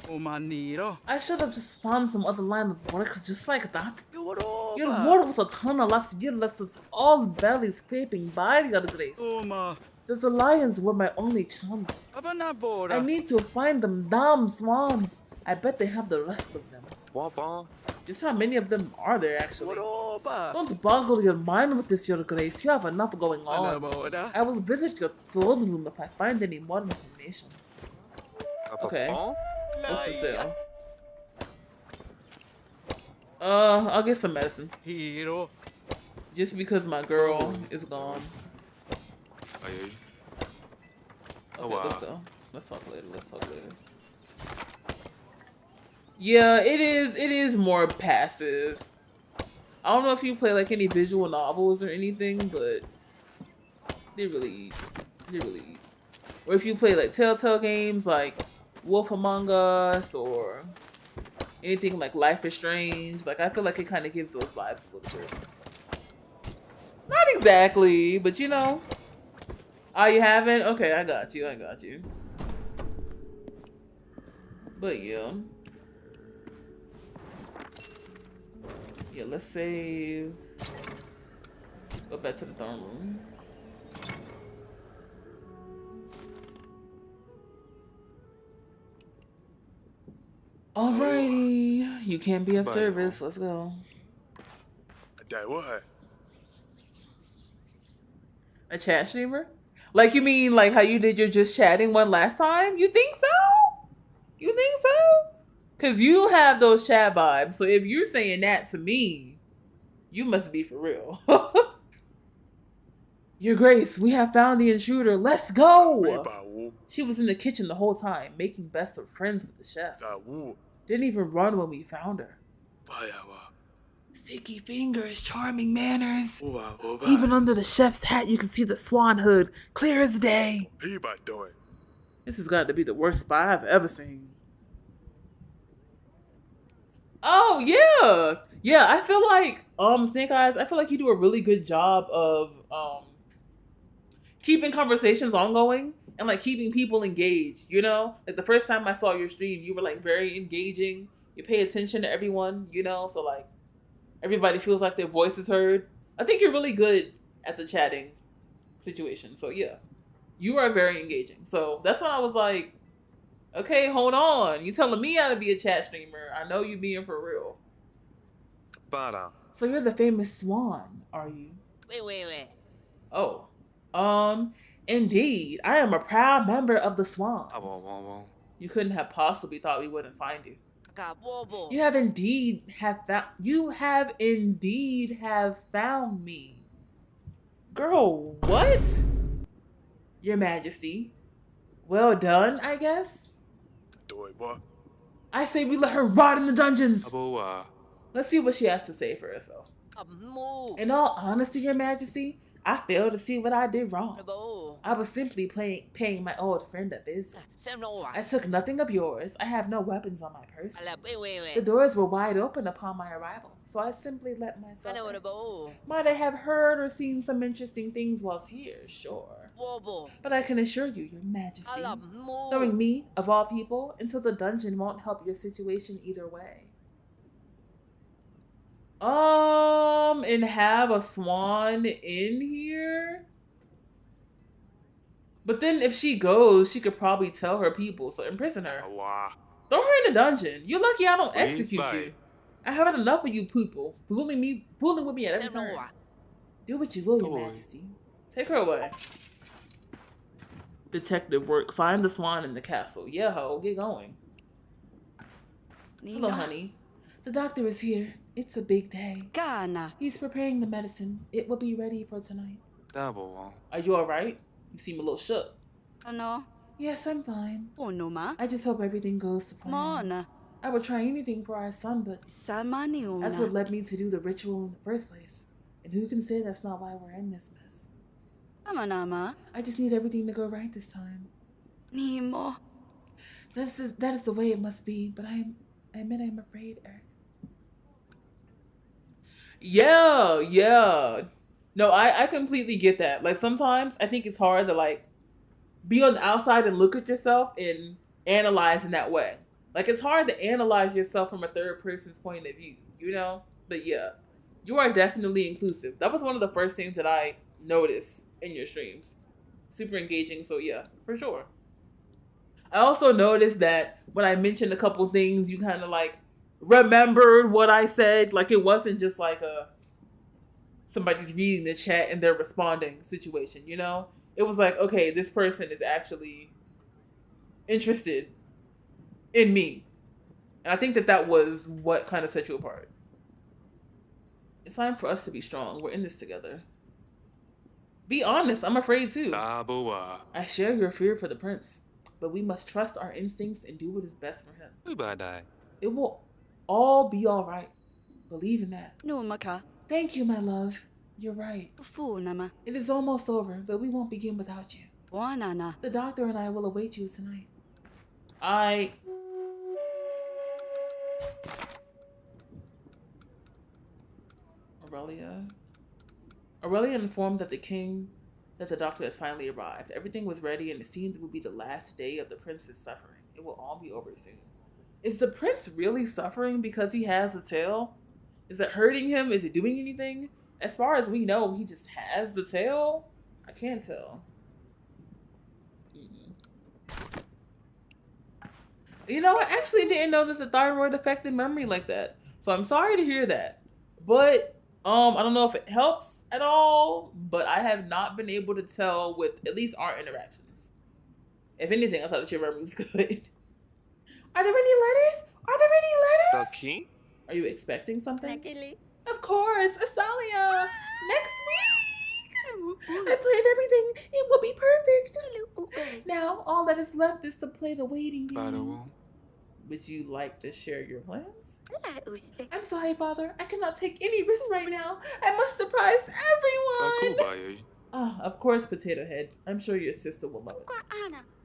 Omaniro. I should have just found some other line of water, cause just like that, Europa. your water was a ton of last year, left us all belly scraping by the other grace. Oma. The lions were my only chance. Abanabora. I need to find them damn swans. I bet they have the rest of them. Wapa. Just how many of them are there actually? Europa. Don't boggle your mind with this, Your Grace. You have enough going on. Anabora. I will visit your throne room if I find any more information. Okay. What's for sale? I'll get some medicine. Hero. Just because my girl is gone. Aye. Okay, let's go. Let's talk later. Yeah, it is more passive. I don't know if you play like any visual novels or anything, but they really or if you play like Telltale games like Wolf Among Us or anything like Life is Strange, like I feel like it kind of gives those vibes a little bit. Not exactly, but you know. Oh, you haven't? Okay, I got you. But yeah. Yeah, let's save. Go back to the throne room. Alrighty. You can't be of service. Let's go. What? A chat streamer? Like you mean like how you did your just chatting one last time? You think so? Cause you have those chat vibes. So if you're saying that to me, you must be for real. Your Grace, we have found the intruder. Let's go. She was in the kitchen the whole time, making best of friends with the chefs. Didn't even run when we found her. Sticky fingers, charming manners. Even under the chef's hat, you can see the swan hood, clear as day. This has got to be the worst spy I've ever seen. Oh, yeah. I feel like, Snake Eyes, I feel like you do a really good job of, keeping conversations ongoing and, like, keeping people engaged, you know? Like, the first time I saw your stream, you were, like, very engaging. You pay attention to everyone, you know? So, like, everybody feels like their voice is heard. I think you're really good at the chatting situation. So, yeah. You are very engaging. So, that's when I was like, okay, hold on. You telling me how to be a chat streamer. I know you being for real. So, you're the famous swan, are you? Wait. Oh. Indeed. I am a proud member of the Swans. You couldn't have possibly thought we wouldn't find you. You have indeed found me. Girl, what? Your Majesty. Well done, I guess. I say we let her rot in the dungeons. Let's see what she has to say for herself. In all honesty, Your Majesty, I failed to see what I did wrong. I was simply paying my old friend a visit. I took nothing of yours. I have no weapons on my person. The doors were wide open upon my arrival, so I simply let myself in. Might I have heard or seen some interesting things whilst here? Sure. But I can assure you, Your Majesty, throwing me, of all people, into the dungeon won't help your situation either way. And have a swan in here? But then if she goes, she could probably tell her people, so imprison her. Throw her in the dungeon. You're lucky I don't execute you. I heard enough of you people, fooling with me at every turn. Do what you will, Your Majesty. Take her away. Detective work. Find the swan in the castle. Yeah, ho, get going. Hello, honey. The doctor is here. It's a big day. He's preparing the medicine. It will be ready for tonight. Are you alright? You seem a little shook. No. Yes, I'm fine. Ma. I just hope everything goes to plan. I would try anything for our son, but that's what led me to do the ritual in the first place. And who can say that's not why we're in this mess? I just need everything to go right this time. Nemo. That is the way it must be, but I admit I'm afraid, Eric. Yeah. No, I completely get that. Like, sometimes I think it's hard to, like, be on the outside and look at yourself and analyze in that way. Like, it's hard to analyze yourself from a third person's point of view, you know? But yeah, you are definitely inclusive. That was one of the first things that I noticed in your streams. Super engaging, so yeah, for sure. I also noticed that when I mentioned a couple things, you kind of like remembered what I said. Like, it wasn't just like somebody's reading the chat and they're responding situation, you know? It was like, okay, this person is actually interested in me. And I think that was what kind of set you apart. It's time for us to be strong. We're in this together. Be honest, I'm afraid too. I share your fear for the prince, but we must trust our instincts and do what is best for him. It will all be all right. Believe in that. No, Maka. Thank you, my love. You're right. Nama. It is almost over, but we won't begin without you. Wanana. The doctor and I will await you tonight. Aurelia informed that the doctor has finally arrived. Everything was ready and it seemed it would be the last day of the prince's suffering. It will all be over soon. Is the prince really suffering because he has a tail? Is it hurting him? Is it doing anything? As far as we know, he just has the tail. I can't tell. You know, I actually didn't know that the thyroid affected memory like that. So I'm sorry to hear that. But I don't know if it helps at all, but I have not been able to tell with at least our interactions. If anything, I thought that your memory was good. Are there any letters? The king? Are you expecting something? Of course, Asalia. Next week. I planned everything. It will be perfect. Now, all that is left is to play the waiting game. Would you like to share your plans? I'm sorry, Father. I cannot take any risks right now. I must surprise everyone. Of course, Potato Head. I'm sure your sister will love it.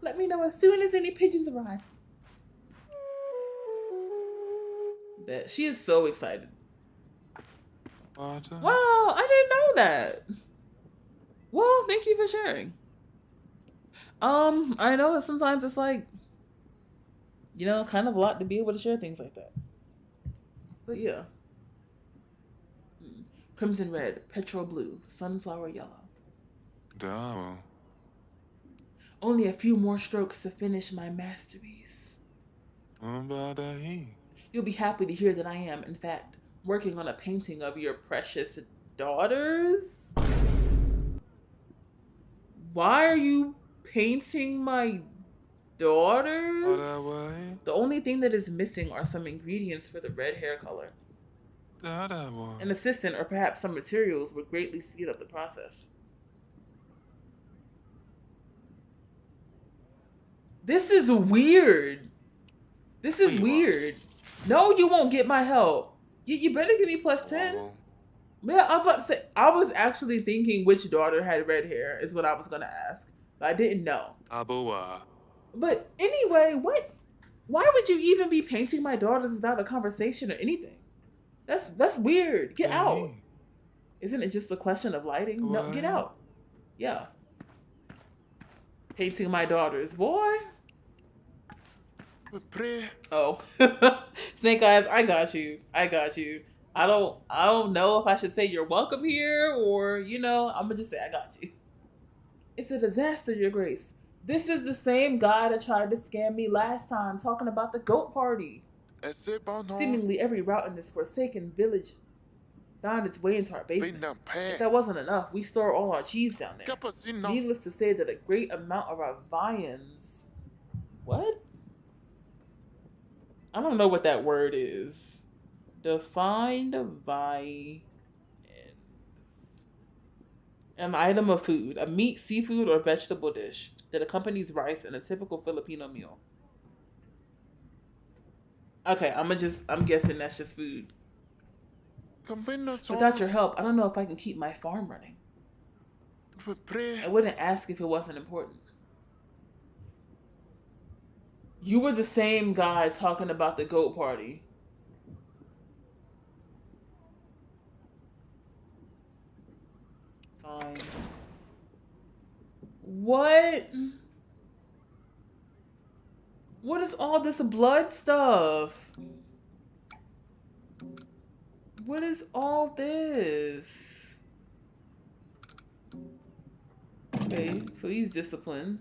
Let me know as soon as any pigeons arrive. Bet. She is so excited. Wow, I didn't know that. Well, thank you for sharing. I know that sometimes it's like, you know, kind of a lot to be able to share things like that. But yeah. Crimson red, petrol blue, sunflower yellow. Damn. Only a few more strokes to finish my masterpiece. You'll be happy to hear that I am, in fact, working on a painting of your precious daughters. Why are you painting my daughters? The only thing that is missing are some ingredients for the red hair color. An assistant or perhaps some materials would greatly speed up the process. This is weird. This is weird. No, you won't get my help. You better give me plus 10. Yeah, I was about to say, I was actually thinking which daughter had red hair is what I was going to ask. But I didn't know. But anyway, why would you even be painting my daughters without a conversation or anything? That's weird. Get out. Isn't it just a question of lighting? No, get out. Yeah. Painting my daughters, boy. Oh. Snake Eyes, I got you. I don't know if I should say you're welcome here or, you know, I'm gonna just say I got you. It's a disaster, Your Grace. This is the same guy that tried to scam me last time talking about the goat party. Seemingly every route in this forsaken village found its way into our basement. If that wasn't enough, we store all our cheese down there. Needless to say that a great amount of our viands... What? I don't know what that word is. Define viands. An item of food, a meat, seafood, or vegetable dish that accompanies rice in a typical Filipino meal. Okay, I'm guessing that's just food. Without your help, I don't know if I can keep my farm running. I wouldn't ask if it wasn't important. You were the same guy talking about the goat party. Fine. What? What is all this blood stuff? What is all this? Okay, so he's disciplined.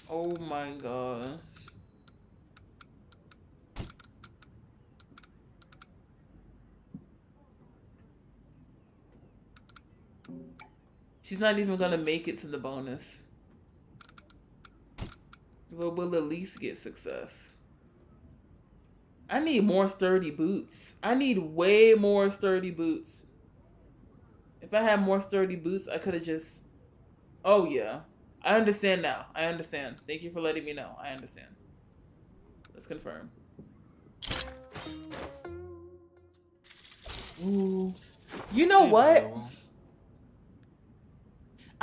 Oh my god. She's not even gonna make it to the bonus. But we'll at least get success. I need more sturdy boots. I need way more sturdy boots. If I had more sturdy boots, I could have just... Oh, yeah. I understand now. I understand. Thank you for letting me know. I understand. Let's confirm. Ooh. You know what?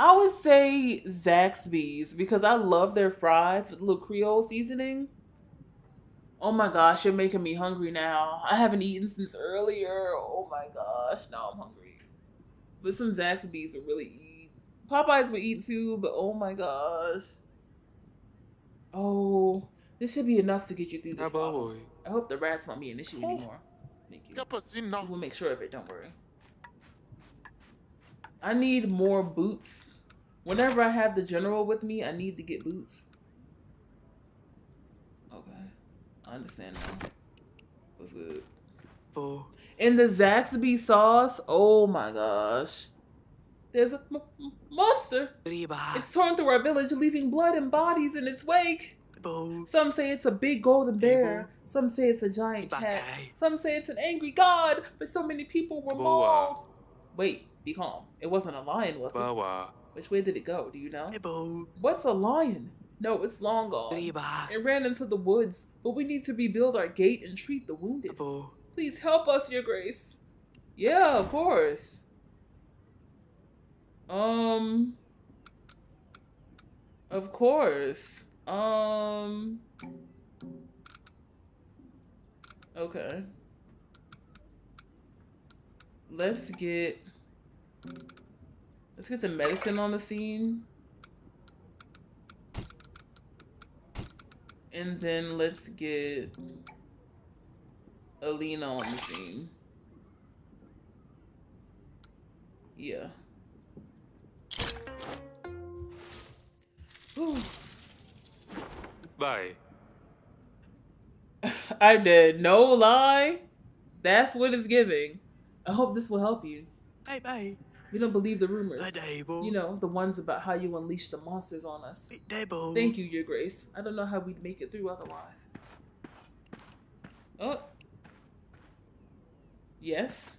I would say Zaxby's because I love their fries with a little Creole seasoning. Oh my gosh, you're making me hungry now. I haven't eaten since earlier. Oh my gosh, now I'm hungry. But some Zaxby's would really eat. Popeyes would eat too, but oh my gosh. Oh, this should be enough to get you through this bottle. I hope the rats won't be an issue anymore. Thank you. We'll make sure of it, don't worry. I need more boots. Whenever I have the general with me, I need to get boots. Okay. I understand now. What's good? Oh. And the Zaxby sauce, oh my gosh. There's a monster. It's torn through our village, leaving blood and bodies in its wake. Some say it's a big golden bear. Some say it's a giant cat. Some say it's an angry god, but so many people were mauled. Wait, be calm. It wasn't a lion, was it? Which way did it go? Do you know? What's a lion? No, it's long gone. It ran into the woods, but we need to rebuild our gate and treat the wounded. Please help us, Your Grace. Yeah, of course. Of course. Okay. Let's get the medicine on the scene. And then let's get Alina on the scene. Yeah. Whew. Bye. I did. No lie. That's what it's giving. I hope this will help you. Bye. We don't believe the rumors. You know, the ones about how you unleash the monsters on us. Thank you, Your Grace. I don't know how we'd make it through otherwise. Oh. Yes?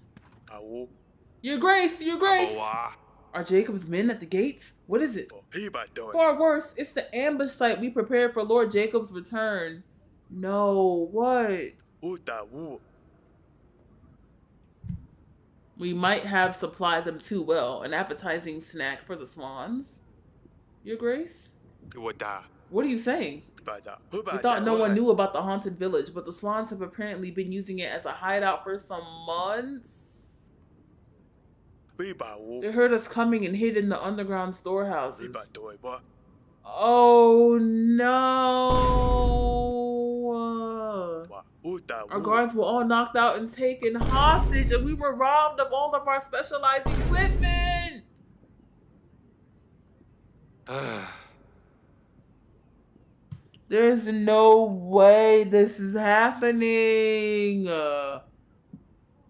Your Grace! Your Grace! Are Jakub's men at the gates? What is it? Far worse. It's the ambush site we prepared for Lord Jakub's return. No, what? We might have supplied them too well. An appetizing snack for the swans. Your Grace? What are you saying? We thought no one knew about the haunted village, but the swans have apparently been using it as a hideout for some months. They heard us coming and hid in the underground storehouses. Oh no! Our guards were all knocked out and taken hostage, and we were robbed of all of our specialized equipment! There's no way this is happening!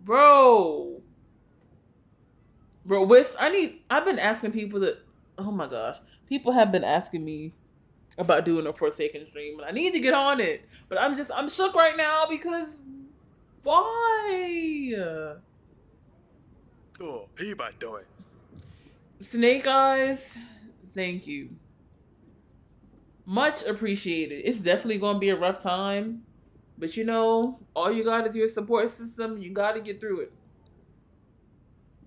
Bro, I've been asking people that, oh my gosh. People have been asking me about doing a Forsaken stream, and I need to get on it. But I'm shook right now because why? Snake Eyes, thank you. Much appreciated. It's definitely going to be a rough time. But you know, all you got is your support system. You got to get through it.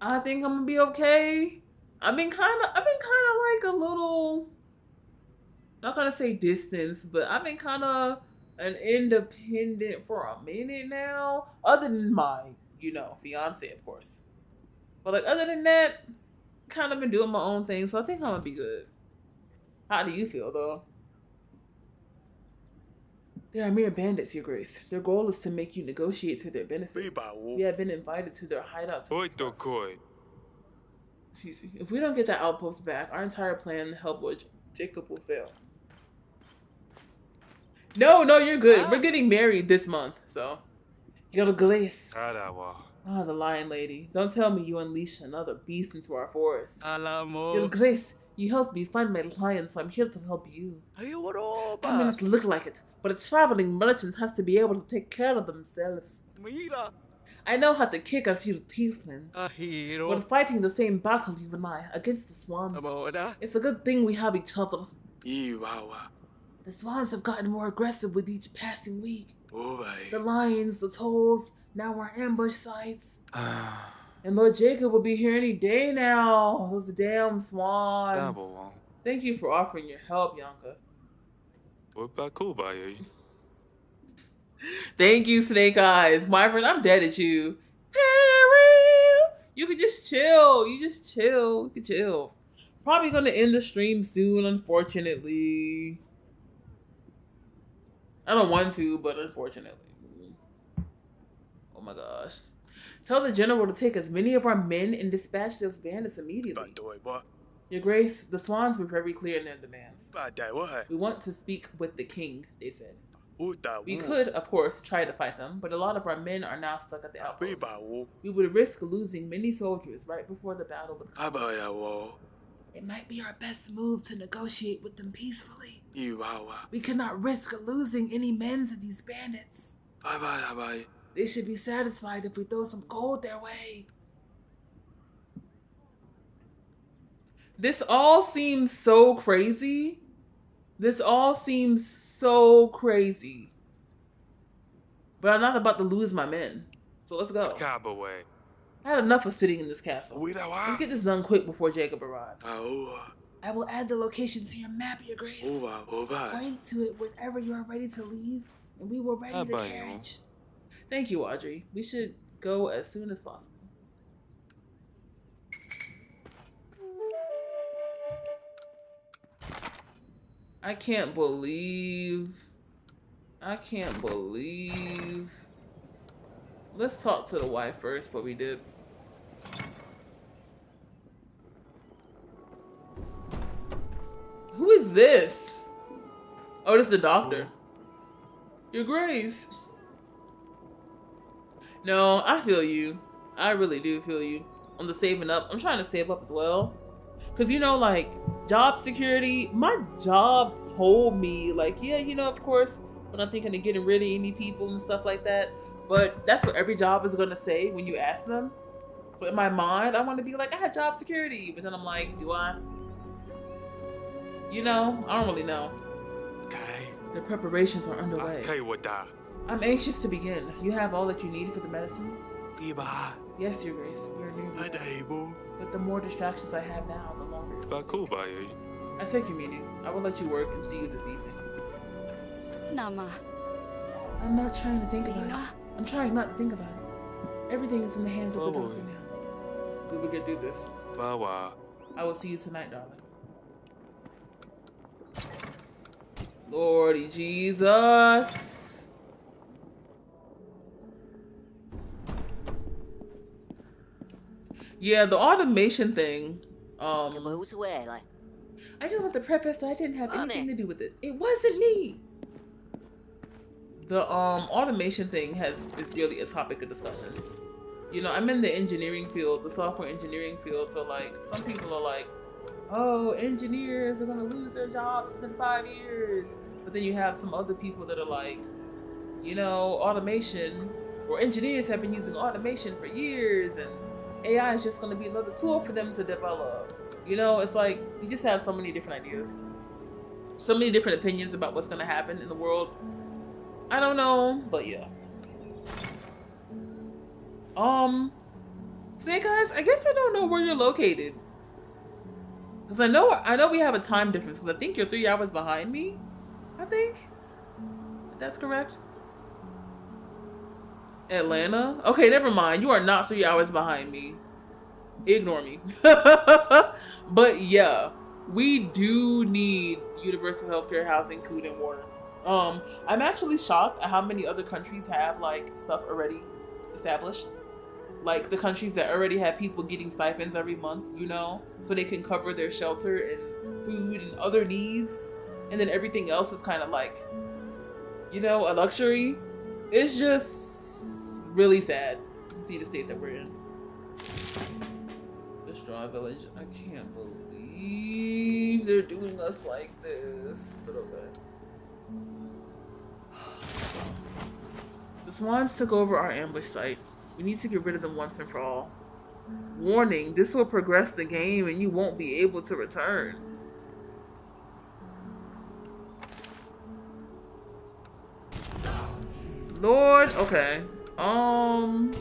I think I'm gonna be okay. I've been kind of like a little, not gonna say distance, but I've been kind of an independent for a minute now. Other than my, fiance, of course. But like other than that, kind of been doing my own thing, so I think I'm gonna be good. How do you feel, though? They are mere bandits, Your Grace. Their goal is to make you negotiate to their benefit. We have been invited to their hideout to discuss. Excuse me. If we don't get that outpost back, our entire plan to help Lord JAKUB will fail. No, you're good. We're getting married this month, so. Your Grace. Ah, the lion lady. Don't tell me you unleashed another beast into our forest. Your Grace, you helped me find my lion, so I'm here to help you. I may not look like it, but a traveling merchant has to be able to take care of themselves. I know how to kick a few teethmen. We're fighting the same battle, you and I, against the swans. It's a good thing we have each other. The swans have gotten more aggressive with each passing week. The lions, the trolls, now our ambush sites. And Lord JAKUB will be here any day now. Those damn swans. Thank you for offering your help, Yonka. Thank you, Snake Eyes. Wyvern, I'm dead at you. Perry! You can just chill. You can chill. Probably gonna end the stream soon, unfortunately. I don't want to, but unfortunately. Oh my gosh. Tell the general to take as many of our men and dispatch those bandits immediately. Your Grace, the swans were very clear in their demands. We want to speak with the king, they said. We could, of course, try to fight them, but a lot of our men are now stuck at the outpost. We would risk losing many soldiers right before the battle would come. It might be our best move to negotiate with them peacefully. We cannot risk losing any men to these bandits. They should be satisfied if we throw some gold their way. This all seems so crazy. But I'm not about to lose my men. So let's go. I had enough of sitting in this castle. Let's get this done quick before JAKUB arrives. I will add the location to your map, Your Grace. Point to it whenever you are ready to leave, and we will ready the carriage. Thank you, Audrey. We should go as soon as possible. I can't believe. Let's talk to the wife first, what we did. Who is this? Oh, this is the doctor. Your Grace. No, I feel you. I really do feel you. On the saving up. I'm trying to save up as well. Because, you know, like, job security, my job told me, like, yeah, you know, of course, we're not thinking of getting rid of any people and stuff like that. But that's what every job is going to say when you ask them. So in my mind, I want to be like, I have job security. But then I'm like, do I? You know, I don't really know. The preparations are underway. I'm anxious to begin. You have all that you need for the medicine? Yes, Your Grace. We are nearly. But the more distractions I have now, the longer. I take your meaning. I will let you work and see you this evening. Nama. I'm not trying to think about it. I'm trying not to think about it. Everything is in the hands of the doctor now. We will get through this. I will see you tonight, darling. Lordy Jesus. Yeah, the automation thing. I just want to preface that I didn't have anything to do with it. It wasn't me. The automation thing is really a topic of discussion. You know, I'm in the engineering field, the software engineering field, so like some people are like, oh, engineers are gonna lose their jobs within 5 years. But then you have some other people that are like, you know, automation, or engineers have been using automation for years, and AI is just gonna be another tool for them to develop. You know, it's like, you just have so many different ideas. So many different opinions about what's gonna happen in the world. I don't know, but yeah. Say guys, I guess I don't know where you're located. Cause I know we have a time difference, cause I think you're 3 hours behind me. I think. If that's correct. Atlanta? Okay, never mind. You are not 3 hours behind me. Ignore me. But yeah, we do need universal healthcare, housing, food, and water. I'm actually shocked at how many other countries have like stuff already established. Like the countries that already have people getting stipends every month, you know, so they can cover their shelter and food and other needs. And then everything else is kind of like, you know, a luxury. It's just really sad to see the state that we're in. The Straw Village. I can't believe they're doing us like this. But okay. The Swans took over our ambush site. We need to get rid of them once and for all. Warning, this will progress the game and you won't be able to return. Lord, okay. I'm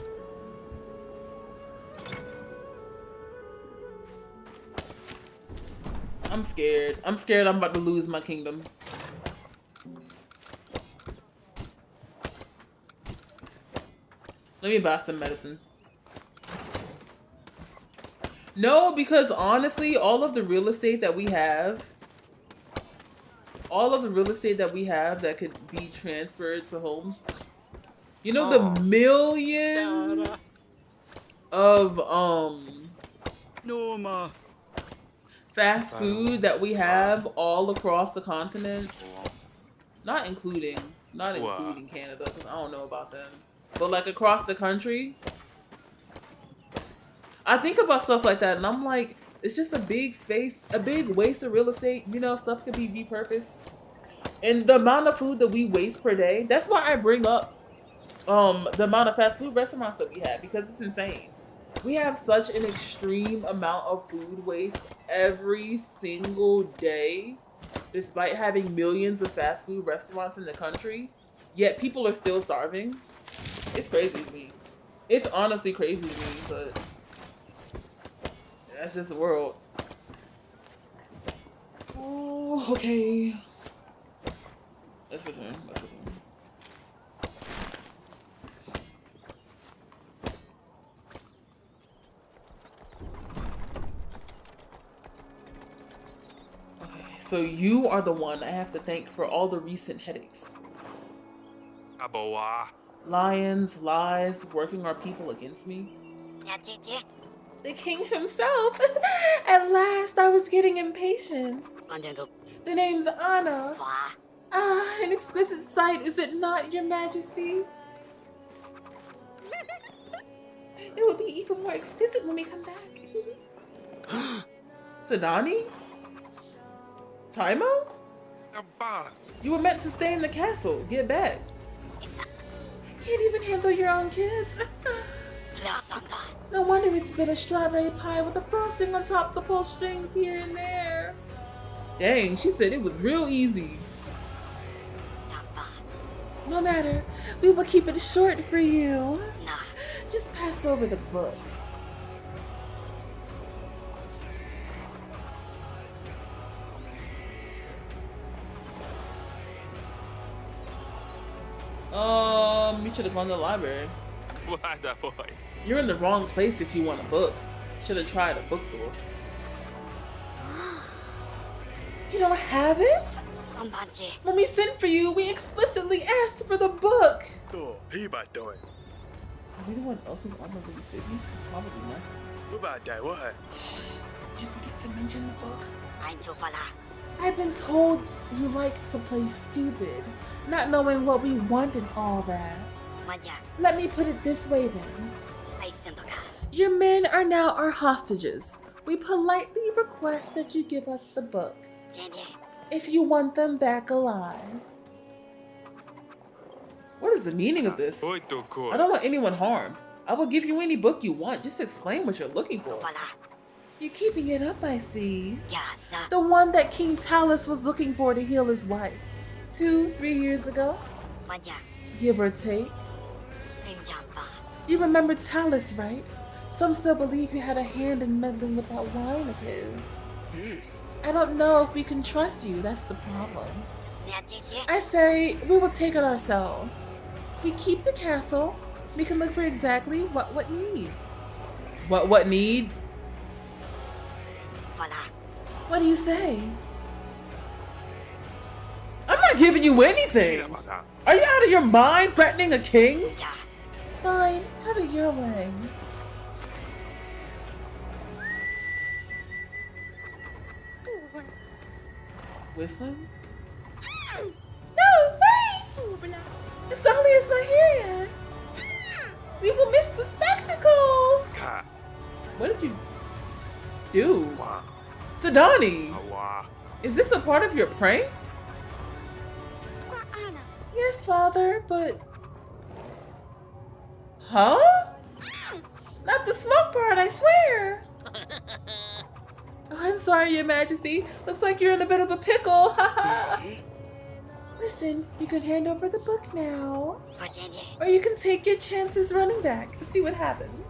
scared. I'm scared I'm about to lose my kingdom. Let me buy some medicine. No, because honestly, all of the real estate that we have that could be transferred to homes. You know the millions of fast food that we have all across the continent. Not including Canada, because I don't know about them. But like across the country. I think about stuff like that and I'm like, it's just a big space, a big waste of real estate. You know, stuff could be repurposed. And the amount of food that we waste per day, that's why I bring up the amount of fast food restaurants that we have, because it's insane. We have such an extreme amount of food waste every single day, despite having millions of fast food restaurants in the country, yet people are still starving. It's crazy to me. It's honestly crazy to me, but that's just the world. Oh, okay. Let's return. Okay, so you are the one I have to thank for all the recent headaches. Lions, lies, working our people against me. The king himself. At last, I was getting impatient. The name's Anna. Ah, an exquisite sight, is it not, Your Majesty? It will be even more exquisite when we come back. Sadani? Taimo? You were meant to stay in the castle. Get back. Can't even handle your own kids. No wonder it's been a strawberry pie with the frosting on top to pull strings here and there. Dang, she said it was real easy. No matter, we will keep it short for you. Just pass over the book. You should have gone to the library. You're in the wrong place if you want a book. Should have tried a bookstore. You don't have it? When we sent for you, we explicitly asked for the book. Is anyone else in armor really Sydney? Probably not. Shh. Did you forget to mention the book? I've been told you like to play stupid, not knowing what we want and all that. Let me put it this way then. Your men are now our hostages. We politely request that you give us the book, if you want them back alive. What is the meaning of this? I don't want anyone harmed. I will give you any book you want. Just explain what you're looking for. You're keeping it up, I see. The one that King Talus was looking for to heal his wife. 2-3 years ago? Give or take. You remember Talus, right? Some still believe he had a hand in meddling with that wine of his. I don't know if we can trust you, that's the problem. I say, we will take it ourselves. We keep the castle. We can look for exactly what need. What need? What do you say? I'm not giving you anything. Are you out of your mind threatening a king? Fine, have it your way. Whistling? No, wait! Suddenly it's not here yet. We will miss the spectacle. What did you do? Sadani, is this a part of your prank? Yes, father, but... Huh? Not the smoke part, I swear! Oh, I'm sorry, Your Majesty. Looks like you're in a bit of a pickle. Listen, you can hand over the book now. Or you can take your chances running back and see what happens.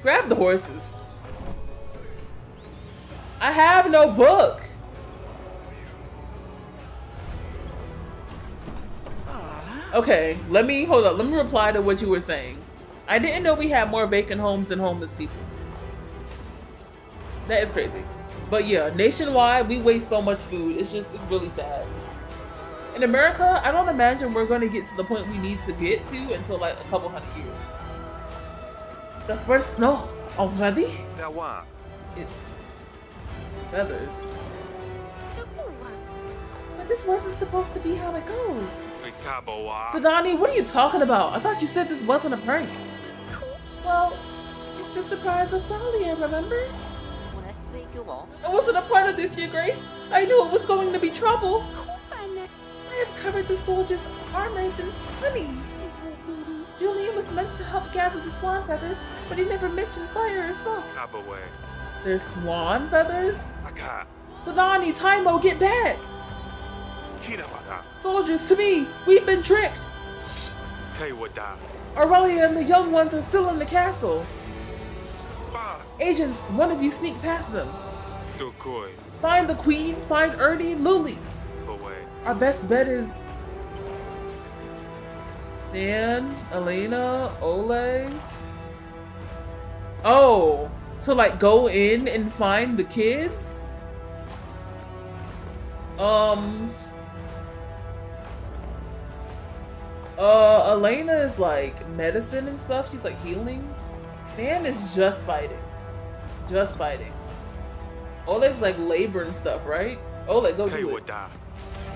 Grab the horses. I have no book. Okay, hold up. Let me reply to what you were saying. I didn't know we had more vacant homes than homeless people. That is crazy. But yeah, nationwide, we waste so much food. It's really sad. In America, I don't imagine we're going to get to the point we need to get to until like a couple hundred years. The first snow already? It's feathers. But this wasn't supposed to be how it goes. Sadani, what are you talking about? I thought you said this wasn't a prank. Well, it's to surprise Asalia, remember? I wasn't a part of this, Your Grace. I knew it was going to be trouble. I have covered the soldiers' armors in honey. Julian was meant to help gather the swan feathers, but he never mentioned fire or smoke. There's swan feathers? Sadani, Taimo, get back! Soldiers, to me, we've been tricked. Aurelia and the young ones are still in the castle. Agents, one of you sneak past them. Find the queen, find Ernie, Luli. Our best bet is Stan, Elena, Ole. Oh, to like go in and find the kids? Elena is like medicine and stuff. She's like healing. Stan is just fighting. Just fighting. Oleg's like labor and stuff, right? Oleg, go do it.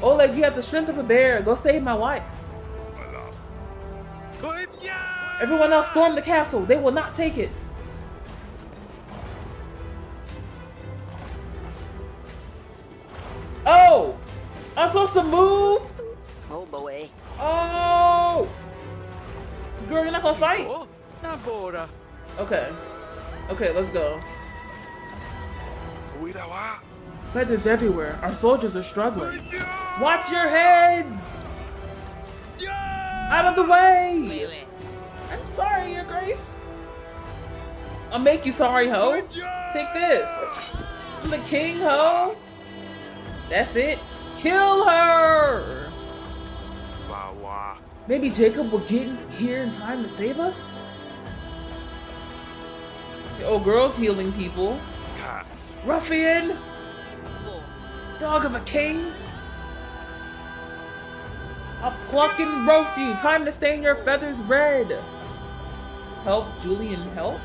Oleg, you have the strength of a bear. Go save my wife. Everyone else storm the castle. They will not take it. Oh! I'm supposed to move? Oh boy. Oh! Girl, you're not gonna fight? Okay. Okay, let's go. Feathers everywhere. Our soldiers are struggling. Watch your heads! Out of the way! I'm sorry, Your Grace. I'll make you sorry, ho. Take this. I'm the king, ho. That's it. Kill her! Maybe JAKUB will get here in time to save us? The old girl's healing people. Ruffian! Dog of a king! I'll pluck and roast you. Time to stain your feathers red. Help Julian help?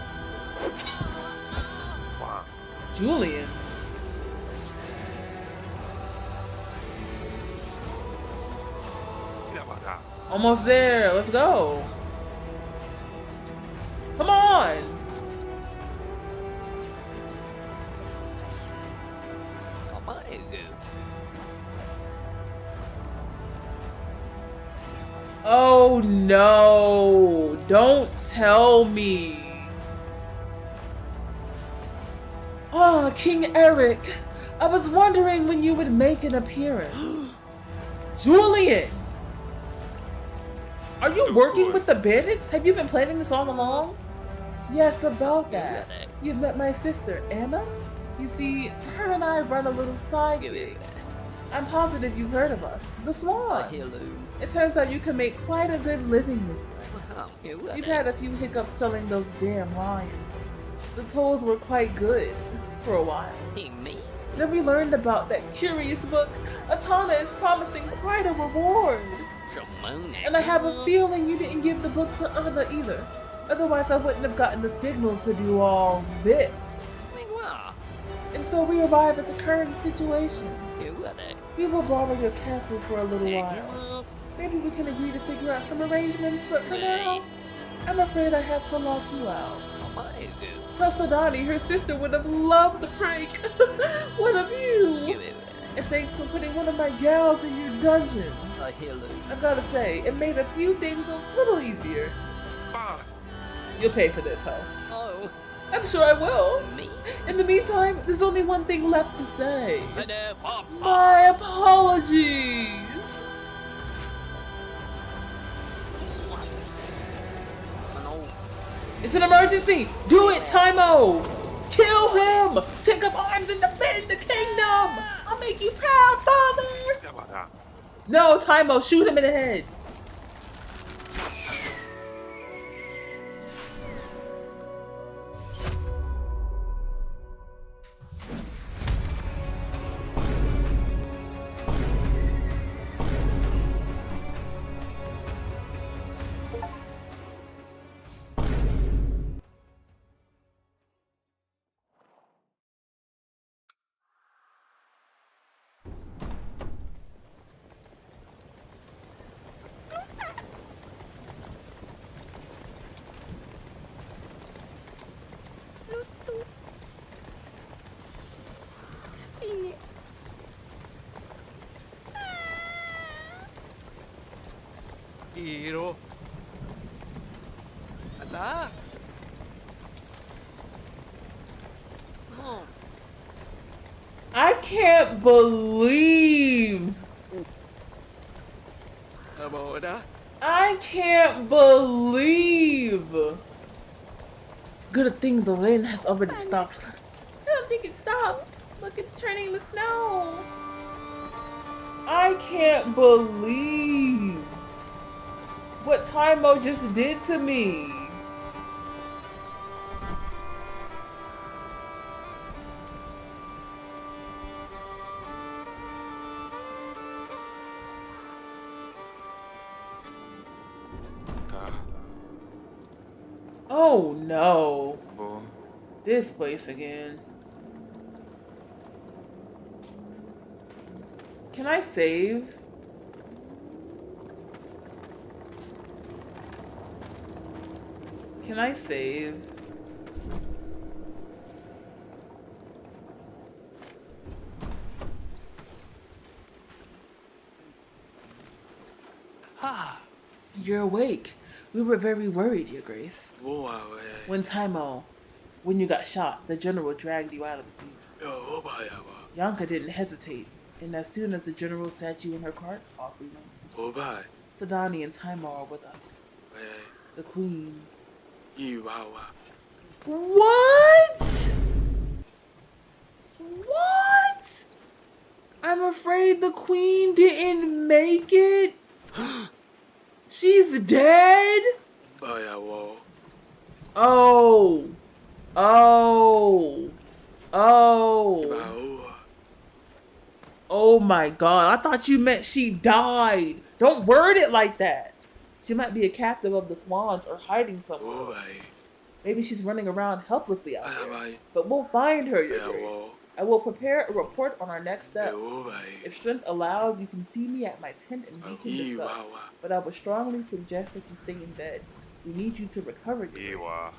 Julian? Almost there. Let's go. Come on. Oh no. Don't tell me. Oh, King Eric. I was wondering when you would make an appearance. Julian! Are you working with the bandits? Have you been planning this all along? Yes, about that. You've met my sister, Anna? You see, her and I run a little side gig. I'm positive you've heard of us. The Swans. Hello. It turns out you can make quite a good living this way. We've had a few hiccups selling those damn lions. The tolls were quite good for a while. Hey, me? Then we learned about that curious book. Atana is promising quite a reward. And I have a feeling you didn't give the book to Ada either. Otherwise I wouldn't have gotten the signal to do all this. And so we arrive at the current situation. We will borrow your castle for a little while. Maybe we can agree to figure out some arrangements, but for now, I'm afraid I have to lock you out. Tell Sadani her sister would have loved the prank. What of you? And thanks for putting one of my gals in your dungeons. I've gotta say, it made a few things a little easier. You'll pay for this, huh? Oh. I'm sure I will. Me? In the meantime, there's only one thing left to say. My apologies. It's an emergency. Do it, Taimo. Kill him. Take up arms and defend the kingdom. I'll make you proud, father. No, Taimo, shoot him in the head. Hero. Ala. I can't believe. I can't believe. Good thing the rain has already stopped. I don't think it stopped. Look, it's turning to snow. I can't believe what Taimo just did to me. Oh no. This place again. Can I save? Can I save? You're awake. We were very worried, Your Grace. When you got shot, the general dragged you out of the field. Yanka didn't hesitate, and as soon as the general sat you in her cart, off we went. Sadani and Taimo are with us. The Queen. What? What? I'm afraid the Queen didn't make it. She's dead? Oh. Oh. Oh. Oh my God. I thought you meant she died. Don't word it like that. She might be a captive of the Swans or hiding somewhere. Maybe she's running around helplessly out there. But we'll find her, Your Grace. I will prepare a report on our next steps. If strength allows, you can see me at my tent and we can discuss. But I would strongly suggest that you stay in bed. We need you to recover, Your Grace.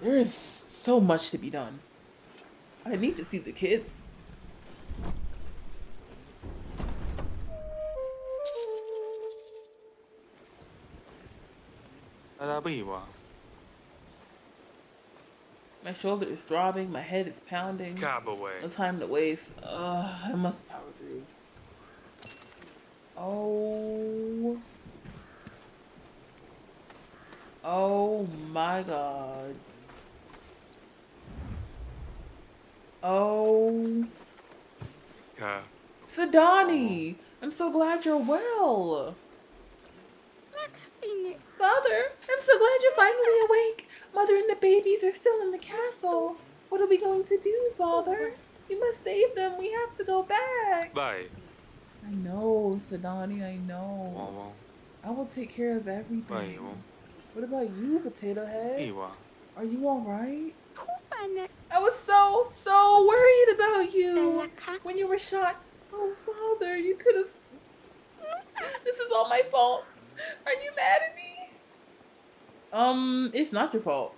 There is so much to be done. I need to see the kids. My shoulder is throbbing, my head is pounding. No time to waste. I must power through. Oh. Oh my God. Oh. Ka. Sidani, I'm so glad you're well. Father, I'm so glad you're finally awake. Mother and the babies are still in the castle. What are we going to do, Father? We must save them. We have to go back. Bye. I know, Sidani, I know. Wow. I will take care of everything. Bye. What about you, Potato Head? Iwa. Are you alright? I was so worried about you when you were shot. Oh, Father, you could have... This is all my fault. Are you mad at me? It's not your fault.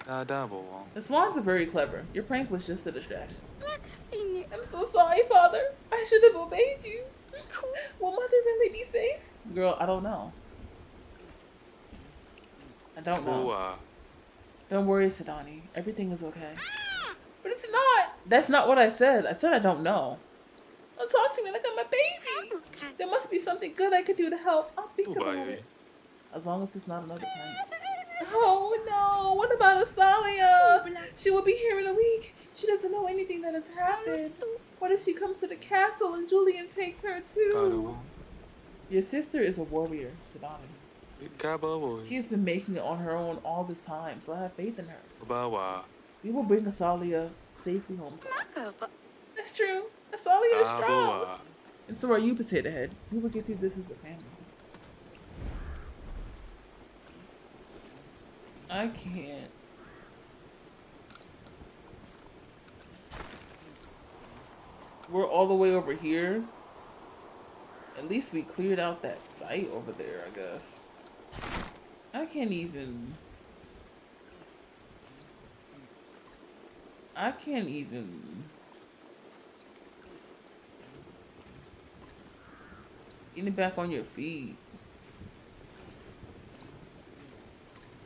Double. The swans are very clever. Your prank was just a distraction. I'm so sorry, Father. I should have obeyed you. Will Mother really be safe? Girl, I don't know. I don't know. Don't worry, Sidani. Everything is okay. But it's not. That's not what I said. I said I don't know. Don't talk to me like I'm a baby. There must be something good I could do to help. I'll think about it. As long as it's not another prank. Oh no, what about Asalia? She will be here in a week. She doesn't know anything that has happened. What if she comes to the castle and Julian takes her too? Your sister is a warrior, Sidani. She has been making it on her own all this time, so I have faith in her. We will bring Asalia safely home to us. That's true. Asalia is strong. And so are you, Potato Head. We will get through this as a family. I can't. We're all the way over here. At least we cleared out that site over there, I guess. I can't even get it back on your feet.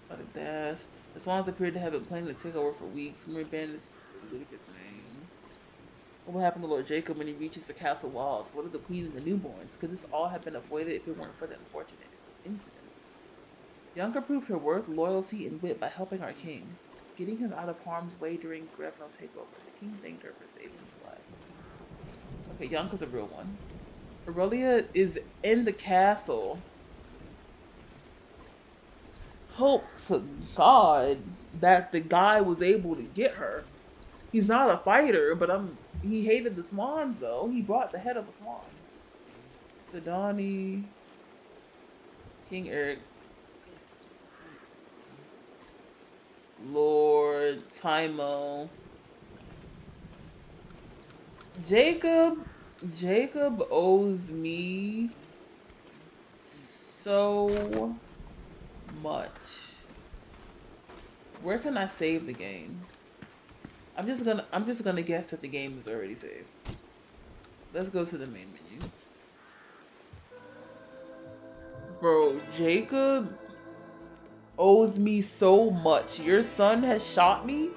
About a dash. The swans appeared to have been planning to take over for weeks. Marie Bandit's Leviticus name. What will happen to Lord Jacob when he reaches the castle walls? What of the queen and the newborns? Could this all have been avoided if it weren't for the unfortunate incident? Bianca proved her worth, loyalty, and wit by helping our king, getting him out of harm's way during Grevno takeover. The king thanked her for saving his life. Okay, Bianca's a real one. Aurelia is in the castle. Hope to God that the guy was able to get her. He's not a fighter, but he hated the swans though. He brought the head of a swan. Sidani, King Eric, Lord Tymo, Jacob owes me so much. Where can I save the game? I'm just gonna guess that the game is already saved. Let's go to the main menu. Bro, Jacob owes me so much. Your son has shot me?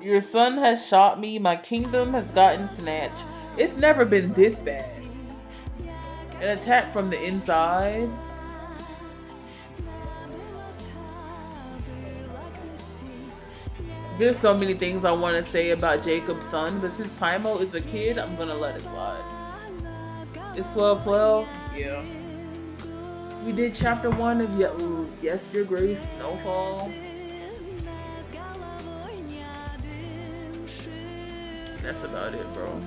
Your son has shot me. My kingdom has gotten snatched. It's never been this bad. An attack from the inside. There's so many things I want to say about Jacob's son, but since Tymo is a kid, I'm gonna let it slide. It's 12/12? Yeah. We did chapter 1 of Your Grace Snowfall. That's about it, bro.